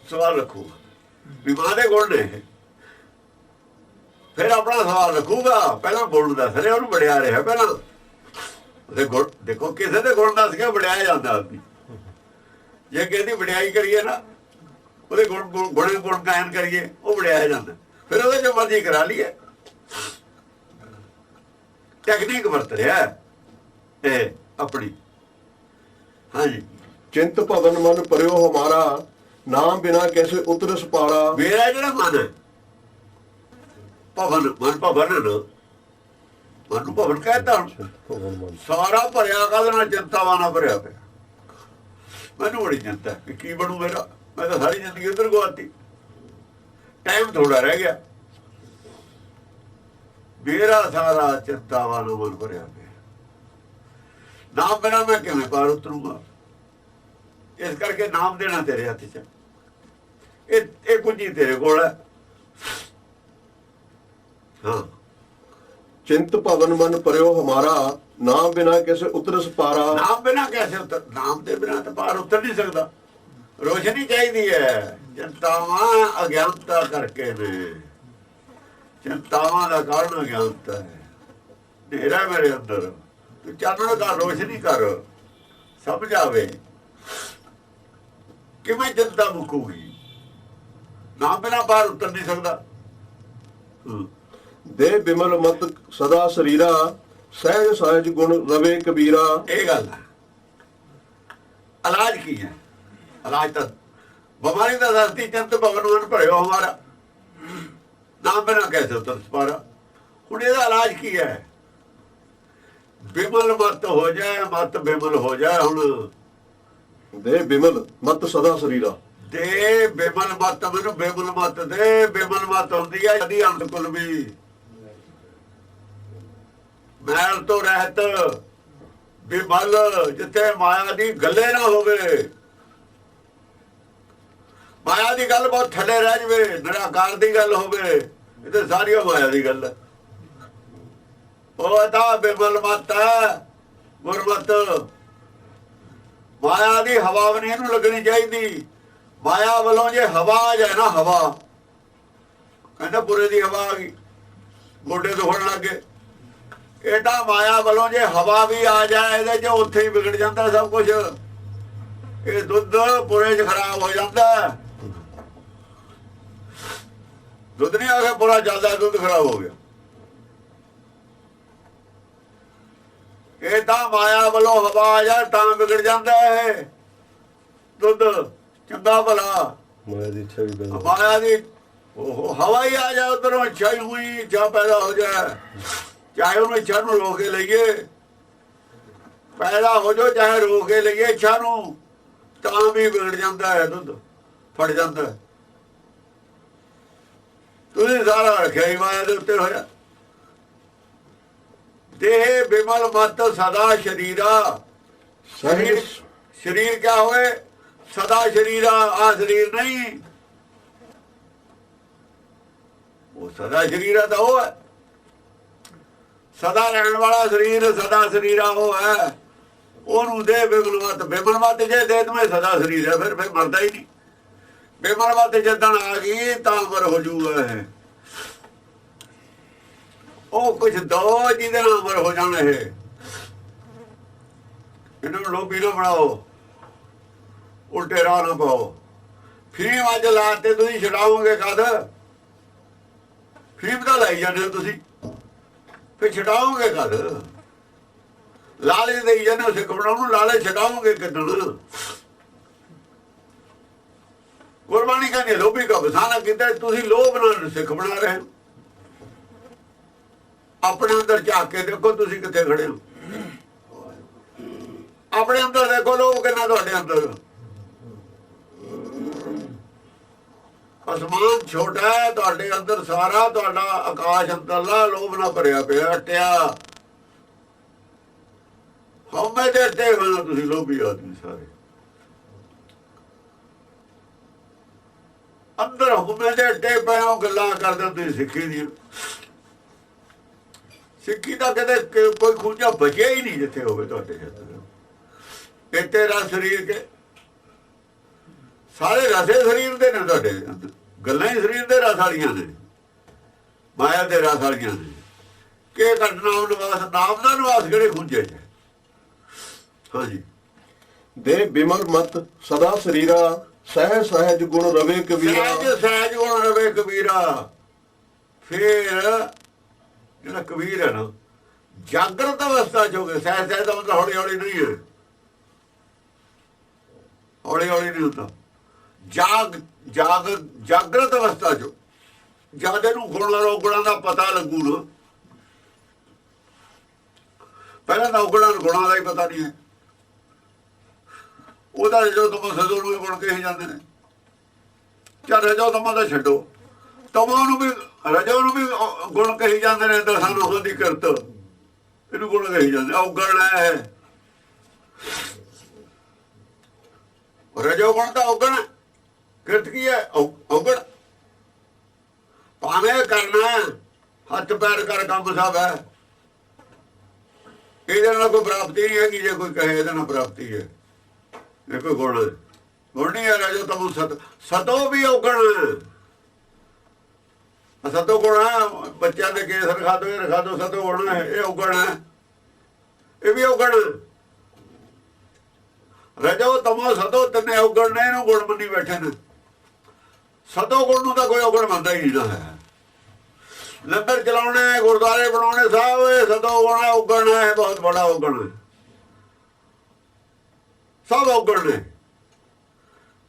ਸਵਾਲ ਰੱਖੂਗਾ ਵੀ ਮਾਂ ਦੇ ਗੁਣ ਨੇ, ਫਿਰ ਆਪਣਾ ਸਵਾਲ ਰੱਖੂਗਾ। ਪਹਿਲਾਂ ਗੁਣ ਦੱਸ ਰਿਹਾ, ਉਹਨੂੰ ਵੜਿਆ ਰਿਹਾ ਪਹਿਲਾਂ ਉਹਦੇ ਗੁਣ। ਦੇਖੋ ਕਿਸੇ ਦੇ ਗੁਣ ਦੱਸ ਕੇ ਵੜਿਆਇਆ ਜਾਂਦਾ ਆਦਮੀ। ਜੇ ਕਿਸੇ ਦੀ ਵਡਿਆਈ ਕਰੀਏ ਨਾ, ਉਹਦੇ ਗੁਣ ਕਾਇਮ ਕਰੀਏ, ਉਹ ਵੜਿਆਇਆ ਜਾਂਦਾ। ਫਿਰ ਉਹਦੇ ਜੋ ਮਰਜ਼ੀ ਕਰਾ ਲਈਏ, ਟੈਕਨੀਕ ਵਰਤ ਰਿਹਾ ਇਹ ਆਪਣੀ। ਹਾਂਜੀ ਚਿੰਤ ਭਵਨ ਮਨ ਪਰਿਓ ਹਮਾਰਾ ਨਾਮ ਬਿਨਾ ਕੈਸੇ ਉਤਰਸ ਪਾਰਾ। ਮੇਰਾ ਜਿਹੜਾ ਮਨ ਹੈ ਭਵਨ, ਮਨ ਭਵਨ ਨਾ, ਮਨ ਨੂੰ ਭਵਨ ਕਹਿੰਦਾ। ਸਾਰਾ ਭਰਿਆ ਕਾਹਦੇ ਨਾਲ? ਚਿੰਤਾਵਾਂ ਨਾਲ ਭਰਿਆ ਪਿਆ। ਮੈਨੂੰ ਬੜੀ ਚਿੰਤਾ ਕਿ ਕੀ ਬਣੂ ਮੇਰਾ। ਮੈਂ ਤਾਂ ਸਾਰੀ ਜ਼ਿੰਦਗੀ ਉੱਧਰ ਗਵਾਤੀ, ਟਾਈਮ ਥੋੜਾ ਰਹਿ ਗਿਆ। ਮੇਰਾ ਸਾਰਾ ਚਿੰਤਾਵਾਂ ਨਾਲ ਮਨ ਭਰਿਆ ਪਿਆ। ਨਾਮ ਬਿਨਾਂ ਮੈਂ ਕਿਵੇਂ ਪਾਰ ਉਤਰੂਗਾ? ਇਸ ਕਰਕੇ ਨਾਮ ਦੇਣਾ ਤੇਰੇ ਹੱਥ 'ਚ। ਇਹ ਕੁੰਜੀ ਤੇਰੇ ਕੋਲ ਹੈ। ਹਾਂ, ਚਿੰਤ ਭਵਨ ਮਨ ਪਰਿਓ ਹਮਾਰਾ ਨਾਮ ਬਿਨਾ ਕੈਸੇ ਉਤਰਸ ਪਾਰਾ। ਨਾਮ ਬਿਨਾ ਕੈਸੇ ਉਤਰ? ਨਾਮ ਦੇ ਬਿਨਾ ਤਾਂ ਪਾਰ ਉਤਰ ਨਹੀਂ ਸਕਦਾ। ਰੋਸ਼ਨੀ ਚਾਹੀਦੀ ਹੈ। ਚਿੰਤਾਵਾਂ ਅਗਿਆਨਤਾ ਕਰਕੇ ਨੇ। ਚਿੰਤਾਵਾਂ ਦਾ ਕਾਰਨ ਅਗਿਆਨਤਾ ਹੈ। ਹਨੇਰਾ ਮੇਰੇ ਅੰਦਰ, ਤੂੰ ਚਾਨਣ ਕਰ, ਰੋਸ਼ਨੀ ਕਰ, ਸਮਝ ਆਵੇ ਕਿਵੇਂ ਚਿੰਤਾ ਮੁੱਕੂਗੀ। ਨਾਮ ਬਿਨਾ ਪਾਰ ਉਤਰ ਨਹੀਂ ਸਕਦਾ। ਦੇ ਬਿਮਲ ਮਤ ਸਦਾ ਸਰੀਰਾ ਸਹਿਜ ਸਹਿਜ ਗੁਣ ਰਵੇ ਕਬੀਰਾ। ਇਹ ਗੱਲ ਹੈ। ਇਲਾਜ ਕੀ ਹੈ? ਇਲਾਜ ਤਾਂ ਬਿਮਾਰੀ ਦਾ ਦਸਤੀ ਚਿੰਤ ਭਵਨ ਮਨ ਭਰਿਓ ਹਮਾਰਾ ਨਾਮ ਬਿਨਾ ਕੈਸੇ ਉਤਰ ਪਾਰਾ। ਹੁਣ ਇਹਦਾ ਇਲਾਜ ਕੀ ਹੈ? ਬਿਮਲ ਮਤ ਹੋ ਜਾਏ, ਮਤ ਬਿਮਲ ਹੋ ਜਾਏ। ਹੁਣ ਦੇ ਬਿਮਲ ਮਤ ਸਦਾ ਸਰੀਰਾ। ਦੇ ਬਿਮਲ ਮਤ, ਮੈਨੂੰ ਬਿਮਲ ਮਤ ਦੇ। ਬਿਮਲ ਮਤ ਹੁੰਦੀ ਹੈ ਜਦੀ ਅੰਤ ਕੁਲ ਵੀ ਮੈਲ ਤੋਂ ਰਹਿਤ। ਬਿਮਲ ਜਿੱਥੇ ਮਾਇਆ ਦੀ ਗੱਲੇ ਨਾ ਹੋਵੇ। ਮਾਇਆ ਦੀ ਗੱਲ ਬਹੁਤ ਥੱਲੇ ਰਹਿ ਜਵੇ, ਨਿਰਾਕਾਰ ਦੀ ਗੱਲ ਹੋਵੇ, ਇਹ ਤਾਂ ਸਾਰੀ ਮਾਇਆ ਦੀ ਗੱਲ ਹੈ। ਉਹ ਤਾਂ ਬਿਮਲ ਮਤ ਹੈ, ਗੁਰਮਤ। ਮਾਇਆ ਦੀ ਹਵਾ ਵੀ ਨਹੀਂ ਇਹਨੂੰ ਲੱਗਣੀ ਚਾਹੀਦੀ। ਮਾਇਆ ਵੱਲੋਂ ਜੇ ਹਵਾ ਆ ਜਾਏ ਨਾ, ਹਵਾ ਕਹਿੰਦਾ ਬੁਰੇ ਦੀ ਹਵਾ ਆ ਗਈ, ਗੋਡੇ ਦੁਖਣ ਲੱਗ ਗਏ। ਇਹ ਤਾਂ ਮਾਇਆ ਵੱਲੋਂ ਜੇ ਹਵਾ ਵੀ ਆ ਜਾਏ ਇਹਦੇ 'ਚ, ਉੱਥੇ ਹੀ ਵਿਗੜ ਜਾਂਦਾ ਸਭ ਕੁਝ। ਇਹ ਦੁੱਧ ਪੁਰੇ 'ਚ ਖਰਾਬ ਹੋ ਜਾਂਦਾ। ਦੁੱਧ ਨਹੀਂ ਆ ਕੇ ਪੁਰਾ ਚੱਲਦਾ, ਦੁੱਧ ਖਰਾਬ ਹੋ ਗਿਆ। ਇਹ ਤਾਂ ਮਾਇਆ ਵੱਲੋਂ ਹਵਾ ਆ ਜਾ ਤਾਂ ਵਿਗੜ ਜਾਂਦਾ ਹੈ ਦੁੱਧ। ਚੰਗਾ ਭਲਾ ਮਾਇਆ ਦੀ ਇੱਛਾ ਵੀ ਪੈਦਾ ਮਾਇਆ ਦੀ ਉਹ ਹਵਾ ਹੀ ਆ ਜਾ ਉਧਰੋਂ, ਇੱਛਾ ਹੀ ਹੋਈ, ਇੱਛਾ ਪੈਦਾ ਹੋ ਜਾਏ। ਚਾਹੇ ਉਹਨੂੰ ਇੱਛਾ ਨੂੰ ਰੋਕ ਕੇ ਲਈਏ, ਪੈਦਾ ਹੋ ਜਾਓ, ਚਾਹੇ ਰੋਕ ਕੇ ਲਈਏ ਇੱਛਾ ਨੂੰ, ਤਾਂ ਵੀ ਵਿਗੜ ਜਾਂਦਾ ਹੈ ਦੁੱਧ, ਫੜ ਜਾਂਦਾ ਹੈ। ਤੁਸੀਂ ਸਾਰਾ ਰੱਖਿਆ ਹੀ ਮਾਇਆ ਦੇ ਉੱਤੇ ਹੋਇਆ। ਦੇਹ ਬਿਮਲ ਮਤ ਸਦਾ ਸ਼ਰੀਰਾ। ਸ਼ਰੀਰ ਕਿਆ ਹੋਏ? ਸਦਾ ਸ਼ਰੀਰਾ। ਆ ਸ਼ਰੀਰ ਨਹੀਂ, ਉਹ ਸਦਾ ਸ਼ਰੀਰਾ ਤਾਂ ਉਹ ਹੈ, ਸਦਾ ਰਹਿਣ ਵਾਲਾ ਸਰੀਰ, ਸਦਾ ਸ਼ਰੀਰਾ ਉਹ ਹੈ। ਉਹਨੂੰ ਦੇ ਬਿਮਲ ਮਤ। ਬਿਮਲ ਮਤ ਜੇ ਦੇ ਤੁਮੇ ਸਦਾ ਸ਼ਰੀਰ ਹੈ, ਫਿਰ ਮਰਦਾ ਹੀ ਨਹੀਂ। ਬਿਮਲ ਮਤ ਜਦਣ ਆ ਗਈ ਤਾਂ ਅਮਰ ਹੋ ਜੂਗਾ। ਉਹ ਕੁਛ ਦੋ ਜਿਹਦੇ ਨਾਲ ਅਮਰ ਹੋ ਜਾਣ। ਇਹਨਾਂ ਨੂੰ ਲੋਭੀ ਨਾ ਬਣਾਓ, ਉਲਟੇ ਰਾਹ ਨਾ ਪਾਓ। ਫੀਮ ਅੱਜ ਲਾਤੇ ਤੁਸੀਂ ਛਡਾਓਗੇ ਕਦ? ਫੀਮ ਤਾਂ ਲਾਈ ਜਾਂਦੇ ਹੋ ਤੁਸੀਂ, ਫਿਰ ਛਡਾਓਗੇ ਕਦ? ਲਾਲੇ ਦੇਈ ਜਾਂਦੇ ਹੋ ਸਿੱਖ ਬਣਾਉਣ ਨੂੰ, ਲਾਲੇ ਛਡਾਓਗੇ ਕਿੱਦਣ? ਗੁਰਬਾਣੀ ਕਹਿੰਦੀ ਲੋਭੀ ਕਾ ਵਸਾਨਾ ਕੀਤਾ। ਤੁਸੀਂ ਲੋਭ ਨਾਲ ਸਿੱਖ ਬਣਾ ਰਹੇ ਹੋ। ਆਪਣੇ ਅੰਦਰ ਝਾਕ ਕੇ ਦੇਖੋ ਤੁਸੀਂ ਕਿੱਥੇ ਖੜੇ ਹੋ। ਆਪਣੇ ਅੰਦਰ ਦੇਖੋ ਲੋਭ ਕਿੰਨਾ ਤੁਹਾਡੇ ਅੰਦਰ। ਅਸਮਾਨ ਛੋਟਾ ਹੈ ਤੁਹਾਡੇ ਅੰਦਰ, ਸਾਰਾ ਤੁਹਾਡਾ ਆਕਾਸ਼ ਅੰਦਰਲਾ ਲੋਭ ਨਾਲ ਭਰਿਆ ਪਿਆ, ਅਟਿਆ। ਹਉਮੈ ਦੇ ਅੱਟੇ ਹੋਏ ਤੁਸੀਂ ਲੋਭੀ ਆਦਮੀ ਸਾਰੇ। ਅੰਦਰ ਹਉਮੈ ਦੇ ਅੱਟੇ ਪਏ ਹੋ, ਗੱਲਾਂ ਕਰਦੇ ਤੁਸੀਂ ਸਿੱਖੀ ਦੀਆਂ। ਸਿੱਖੀ ਦਾ ਕਦੇ ਕੋਈ ਖੂੰਜਾ ਬਚਿਆ ਹੀ ਨਹੀਂ ਜਿੱਥੇ ਹੋਵੇ ਤੁਹਾਡੇ ਹੱਥ। ਇਹ ਤੇਰਾ ਸਰੀਰ ਕੇ ਸਾਰੇ ਰਸੇ ਸਰੀਰ ਦੇ ਨੇ ਤੁਹਾਡੇ ਅੰਦਰ, ਗੱਲਾਂ ਹੀ ਸਰੀਰ ਦੇ ਰਸ ਵਾਲੀਆਂ ਨੇ, ਮਾਇਆ ਦੇ ਰਸ ਵਾਲੀਆਂ ਨੇ। ਕਿ ਘਟਨਾ ਨਿਵਾਸ ਨਾਮ ਦਾ ਨਿਵਾਸ ਕਿਹੜੇ ਖੂੰਜੇ ਚ? ਹਾਂਜੀ। ਦੇ ਬਿਮਲ ਮਤ ਸਦਾ ਸਰੀਰਾ, ਸਹਿ ਸਹਿਜ ਗੁਣ ਰਵੇ ਕਬੀਰਾ। ਸਹਿਜ ਗੁਣ ਰਵੇ ਕਬੀਰਾ। ਫਿਰ ਜਿਹੜਾ ਕਬੀਰ ਹੈ ਨਾ, ਜਾਗਰਤ ਅਵਸਥਾ ਚ ਹੋ ਗਏ। ਸਹਿਜ ਸਹਿਜ ਦਾ ਮਤਲਬ ਹੌਲੀ ਹੌਲੀ ਨਹੀਂ ਹੈ, ਹੌਲੀ ਹੌਲੀ ਨਹੀਂ ਹੁੰਦਾ। ਜਾਗਰਤ ਅਵਸਥਾ ਚ ਜਦ ਇਹਨੂੰ ਗੁਣ ਰੋਗਣਾਂ ਦਾ ਪਤਾ ਲੱਗੂ ਨਾ। ਪਹਿਲਾਂ ਤਾਂ ਗੁਣਾਂ ਦਾ ਹੀ ਪਤਾ ਨਹੀਂ ਹੈ। ਉਹਦਾ ਜਦੋਂ ਤੁਮ ਸਦੋ ਨੂੰ ਗੁਣ ਕਹੇ ਜਾਂਦੇ ਨੇ। ਚੱਲ ਰਜੋ ਤਮਾ ਦਾ ਛੱਡੋ, ਤਮਾ ਨੂੰ ਵੀ ਰਜੋ ਨੂੰ ਵੀ ਗੁਣ ਕਹੀ ਜਾਂਦੇ ਨੇ। ਦਸਾਂ ਨੋਹਾਂ ਦੀ ਕਿਰਤ, ਇਹਨੂੰ ਗੁਣ ਕਹੀ ਜਾਂਦੇ। ਔਗਣ ਹੈ ਰਜੋ ਗੁਣ ਤਾਂ ਔਗਣ, ਕਿਰਤ ਕੀ ਹੈ? ਔਗਣ। ਭਾਵੇਂ ਕਰਨਾ ਹੱਥ ਪੈਰ ਕਰ ਕੰਮ ਸਭ ਹੈ, ਇਹਦੇ ਨਾਲ ਕੋਈ ਪ੍ਰਾਪਤੀ ਨਹੀਂ ਹੈਗੀ। ਜੇ ਕੋਈ ਕਹੇ ਇਹਦੇ ਨਾਲ ਪ੍ਰਾਪਤੀ ਹੈ, ਇਹ ਕੋਈ ਗੁਣ ਨਹੀਂ ਹੈ। ਰਜੋ ਤਮੋ ਸਤੋ ਵੀ ਔਗਣ। ਸਤੋ ਗੁਣ ਹੈ। ਬੱਚਿਆਂ ਦੇ ਕੇਸ ਰਖਾ ਦੋ, ਸਤੋ ਗੁਣ ਹੈ। ਇਹ ਔਗਣ ਹੈ, ਇਹ ਵੀ ਔਗਣ। ਰਜੋ ਤਮੋ ਸਤੋ ਤਿੰਨੇ ਔਗਣ ਨੇ, ਇਹਨੂੰ ਗੁਣ ਮੰਨੀ ਬੈਠੇ ਨੇ। ਸਤੋ ਗੁਣ ਨੂੰ ਤਾਂ ਕੋਈ ਔਗਣ ਮੰਨਦਾ ਹੀ ਨਹੀਂ ਹੈ। ਲੰਗਰ ਚਲਾਉਣੇ, ਗੁਰਦੁਆਰੇ ਬਣਾਉਣੇ, ਸਭ ਇਹ ਸਤੋ ਗੁਣ ਹੈ, ਔਗਣ ਹੈ, ਬਹੁਤ ਬੜਾ ਔਗਣ ਹੈ। ਸਭ ਔਗਣ ਨੇ।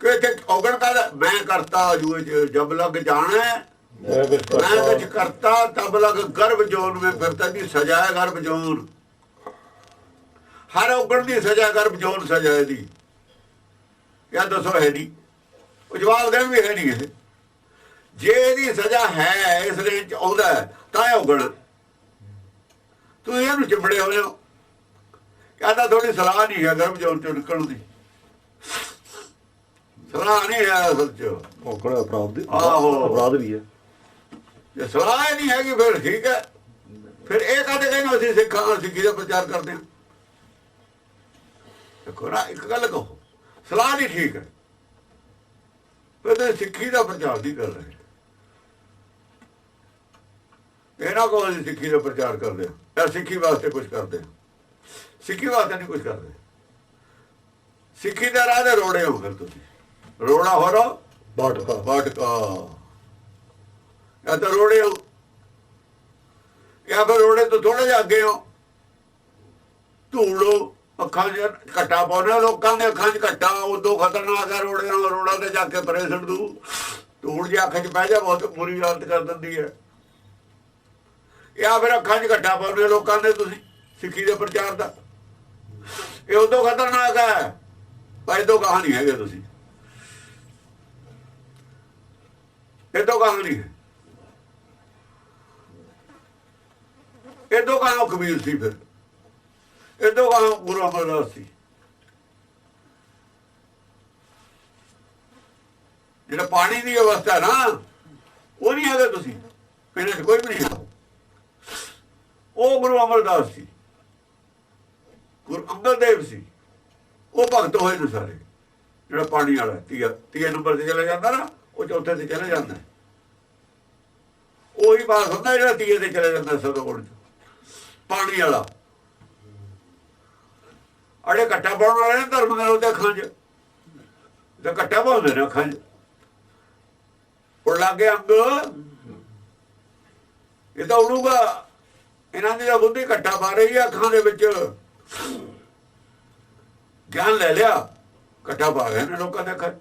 ਕਿ ਔਗਣ ਕਰ ਮੈਂ ਕਰਤਾ ਜੂਏ ਜਬ ਲੱਗ ਜਾਣਾ, ਮੈਂ ਕੁਝ ਕਰਤਾ ਤਬ ਲੱਗ ਗਰਭ ਜੋਨ में फिरता ਦੀ ਸਜ਼ਾ ਹੈ। ਗਰਭ ਜੋਨ ਹਰ ਔਗਣ ਦੀ ਸਜ਼ਾ, ਗਰਭ ਜੋਨ ਸਜ਼ਾ ਇਹਦੀ। ਕਿਆ ਦੱਸੋ ਹੈ ਨਹੀਂ? ਉਹ ਜਵਾਬ ਦੇਣ ਵੀ ਹੈ ਨਹੀਂ। ਇਹ ਜੇ ਇਹਦੀ ਸਜ਼ਾ ਹੈ, ਇਸ ਰੇਂਜ ਚ ਆਉਂਦਾ ਤਾਂ ਇਹ ਔਗਣ। ਤੁਸੀਂ ਇਹਨੂੰ ਚਿੰਬੜੇ ਹੋ ਜਾਓ। ਕਹਿੰਦਾ ਥੋੜੀ ਸਲਾਹ ਨਹੀਂ ਹੈ ਗਰਭ ਜੋਨ ਚੋਂ ਨਿਕਲਣ ਦੀ, ਸਲਾਹ ਨਹੀਂ ਹੈ ਅਸਲ ਚ। ਔਗਣ ਅਪਰਾਧ ਦੀ, ਆਹੋ ਅਪਰਾਧ ਵੀ ਹੈ। ਜੇ ਸਲਾਹ ਹੀ ਨਹੀਂ ਹੈਗੀ ਫਿਰ ਠੀਕ ਹੈ। ਫਿਰ ਇਹ ਕਦੇ ਕਹਿੰਦੇ ਅਸੀਂ ਸਿੱਖਾਂ ਸਿੱਖੀ ਦਾ ਪ੍ਰਚਾਰ ਕਰਦੇ ਹਾਂ। ਦੇਖੋ ਨਾ, ਇੱਕ ਗੱਲ ਕਹੋ, ਸਲਾਹ ਨਹੀਂ ਠੀਕ ਹੈ, ਫਿਰ ਤੁਸੀਂ ਸਿੱਖੀ ਦਾ ਪ੍ਰਚਾਰ ਨਹੀਂ ਕਰ ਰਹੇ। ਇਹਨਾਂ ਕੋਲ ਅਸੀਂ ਸਿੱਖੀ ਦਾ ਪ੍ਰਚਾਰ ਕਰਦੇ ਹਾਂ ਜਾਂ ਸਿੱਖੀ ਵਾਸਤੇ ਕੁਝ ਕਰਦੇ ਹਾਂ। ਸਿੱਖੀ ਵਾਸਤੇ ਨਹੀਂ ਕੁਝ ਕਰਦੇ। ਸਿੱਖੀ ਦੇ ਰਾਹ ਦੇ ਰੋੜੇ ਹੋ ਫਿਰ ਤੁਸੀਂ, ਰੋੜਾ ਹੋ ਰੋ ਬਾਟਕਾ ਬਾਟਕਾ, ਜਾਂ ਤਾਂ ਰੋੜੇ ਹੋ ਜਾਂ ਫਿਰ ਰੋੜੇ ਤੋਂ ਥੋੜਾ ਜਿਹਾ ਅੱਗੇ ਹੋ, ਧੂੜੋ ਅੱਖਾਂ 'ਚ ਘੱਟਾ ਪਾਉਣਾ, ਲੋਕਾਂ ਦੇ ਅੱਖਾਂ 'ਚ ਘੱਟਾ ਉਦੋਂ ਖਤਰਨਾਕ ਹੈ ਰੋੜੇ ਨਾਲ, ਰੋੜਾ ਤੇ ਜਾ ਕੇ ਪਰੇ ਛੱਡ ਦੂ, ਧੂੜ ਜੇ ਅੱਖ 'ਚ ਪੈ ਜਾ ਬਹੁਤ ਬੁਰੀ ਹਾਲਤ ਕਰ ਦਿੰਦੀ ਹੈ। ਜਾਂ ਫਿਰ ਅੱਖਾਂ 'ਚ ਘੱਟਾ ਪਾਉਣੇ ਲੋਕਾਂ ਦੇ ਤੁਸੀਂ ਸਿੱਖੀ ਦੇ ਪ੍ਰਚਾਰ ਦਾ, ਇਹ ਉਦੋਂ ਖਤਰਨਾਕ ਹੈ, ਪਰ ਤੋਂ ਕਹਾਂ ਨਹੀਂ ਹੈਗੇ ਤੁਸੀਂ, ਇਹ ਤੋਂ ਕਹਾਂ ਨਹੀਂ ਹੈ, ਇਹ ਤੋਂ ਕਹਾਂ ਕਬੀਰ ਸੀ, ਫਿਰ ਇਹ ਤੋਂ ਕਹਾਂ ਗੁਰੂ ਅਮਰਦਾਸ ਸੀ, ਜਿਹੜਾ ਪਾਣੀ ਦੀ ਅਵਸਥਾ ਨਾ ਉਹ ਨਹੀਂ ਹੈਗਾ ਤੁਸੀਂ, ਇਹਨਾਂ 'ਚ ਕੋਈ ਵੀ ਨਹੀਂ ਹੈ, ਉਹ ਗੁਰੂ ਅਮਰਦਾਸ ਸੀ, ਗੁਰੂ ਅੰਗਦ ਦੇਵ ਸੀ, ਉਹ ਭਗਤ ਹੋਏ ਨੇ ਸਾਰੇ। ਜਿਹੜਾ ਪਾਣੀ ਵਾਲਾ ਤੀਏ ਨੰਬਰ ਤੇ ਚਲੇ ਜਾਂਦਾ ਨਾ, ਉਹ ਚੌਥੇ ਤੇ ਚਲੇ ਜਾਂਦਾ, ਉਹੀ ਬਾਤ ਹੁੰਦਾ ਜਿਹੜਾ ਤੀਏ ਤੇ ਚਲੇ ਜਾਂਦਾ ਸਤਿਗੁਰ ਚ, ਪਾਣੀ ਵਾਲਾ। ਅੜੇ ਘੱਟਾ ਪਾਉਣ ਵਾਲੇ ਨੇ ਧਰਮ ਦੇ ਉਹਦੇ ਅੱਖਾਂ 'ਚ, ਤੇ ਘੱਟਾ ਪਾਉਂਦੇ ਨੇ ਅੱਖਾਂ 'ਚ, ਉਹ ਲਾਗੇ ਅੰਗ ਇਹ ਤਾਂ ਉੜੂਗਾ, ਇਹਨਾਂ ਦੀ ਤਾਂ ਬੁੱਧੀ ਘੱਟਾ ਪਾ ਰਹੀ ਹੈ ਅੱਖਾਂ ਦੇ ਵਿੱਚ, ਗਿਆਨ ਲੈ ਲਿਆ ਘੱਟਾ ਪਾ ਗਏ ਨੇ ਲੋਕਾਂ ਦੇ ਅੱਖਾਂ 'ਚ।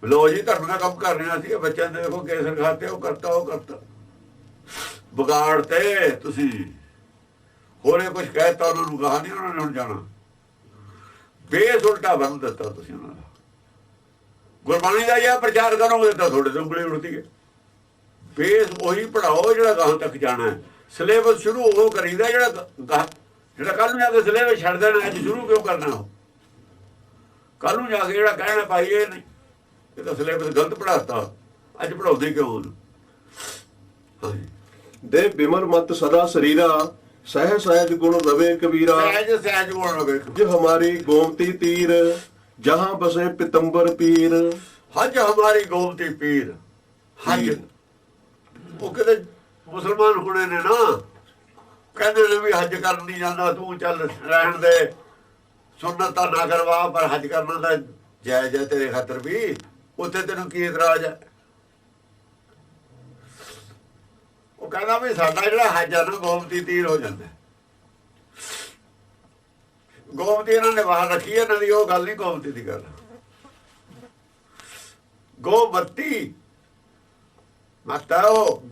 ਲੋ ਜੀ ਧਰਮ ਦਾ ਕੰਮ ਕਰ ਰਿਹਾ ਸੀ, ਬੱਚਿਆਂ ਦੇ ਦੇਖੋ ਕੇਸਰ ਖਾਤੇ, ਉਹ ਕਰਤਾ ਵਿਗਾੜ ਤੇ ਤੁਸੀਂ ਹੋਰੇ ਕੁਝ ਕਹਿਤਾ, ਉਹਨਾਂ ਨੂੰ ਕਹਾ ਨਹੀਂ, ਉਹਨਾਂ ਨੇ ਹੁਣ ਜਾਣਾ ਬੇਸ ਉਲਟਾ ਬੰਨ ਦਿੱਤਾ ਤੁਸੀਂ ਉਹਨਾਂ ਦਾ। ਗੁਰਬਾਣੀ ਦਾ ਜਾਂ ਪ੍ਰਚਾਰ ਕਰੋਗੇ ਤਾਂ ਤੁਹਾਡੇ ਤੋਂ ਉਂਗਲੀ ਉੜਦੀ ਹੈ, ਬੇਸ ਉਹੀ ਪੜਾਓ ਜਿਹੜਾ ਗਾਹਾਂ ਤੱਕ ਜਾਣਾ ਹੈ। ਸਿਲੇਬਸ ਸ਼ੁਰੂ ਉਹ ਕਰੀਦਾ ਜਿਹੜਾ ਕੱਲ ਨੂੰ ਜਾ ਕੇ ਸਿਲੇਬਸ ਛੱਡ ਦੇਣਾ, ਅੱਜ ਸ਼ੁਰੂ ਕਿਉਂ ਕਰਨਾ? ਉਹ ਕੱਲ ਨੂੰ ਜਾ ਕੇ ਜਿਹੜਾ ਕਹਿਣਾ ਭਾਈ ਇਹ ਨਹੀਂ, ਇਹ ਤਾਂ ਸਿਲੇਬਸ ਗਲਤ ਪੜਾਤਾ, ਅੱਜ ਪੜਾਉਂਦੇ ਕਿਉਂ? ਹਾਂਜੀ, ਦੇ ਬਿਮਲ ਮਤ ਸਦਾ ਸਰੀਰਾ, ਸਹਿ ਸਹਿਜ ਗੁਣ ਰਵੇ ਕਬੀਰਾ, ਸਹਿਜ ਗੁਣ ਰਵੇ ਜੋ ਹਮਾਰੀ ਗੋਮਤੀ ਤੀਰ, ਜਹਾਂ ਬਸੇ ਪਿਤੰਬਰ ਪੀਰ, ਹਜ ਹਮਾਰੀ ਗੋਮਤੀ ਪੀਰ। ਹਜ ਉਹ ਕਿਤੇ ਮੁਸਲਮਾਨ ਹੋਣੇ ਨੇ ਨਾ, ਕਹਿੰਦੇ ਨੇ ਵੀ ਹਜ ਕਰਨ ਨਹੀਂ ਜਾਂਦਾ, ਤੂੰ ਚੱਲ ਰਹਿਣ ਦੇ, ਸੁਨਤ ਤਾਂ ਨਾ ਕਰਵਾ, ਪਰ ਹਜ ਕਰਨਾ ਤਾਂ ਜਾਇਜ਼ ਹੈ ਤੇਰੇ ਖਾਤਰ ਵੀ, ਉੱਥੇ ਤੈਨੂੰ ਕੀ ਇਤਰਾਜ਼ ਹੈ? ਉਹ ਕਹਿੰਦਾ ਵੀ ਸਾਡਾ ਜਿਹੜਾ ਹਜ ਹੈ ਨਾ ਗੋਮਤੀ ਤੀਰ ਹੋ ਜਾਂਦਾ। ਗੋਮਤੀ ਇਹਨਾਂ ਨੇ ਬਾਹਰ ਰੱਖੀ ਹੈ, ਇਹਨਾਂ ਦੀ ਉਹ ਗੱਲ ਨਹੀਂ ਗੋਮਤੀ ਦੀ ਗੱਲ। ਗੋਮਤੀ ਮਤ ਹੈ, ਉਹ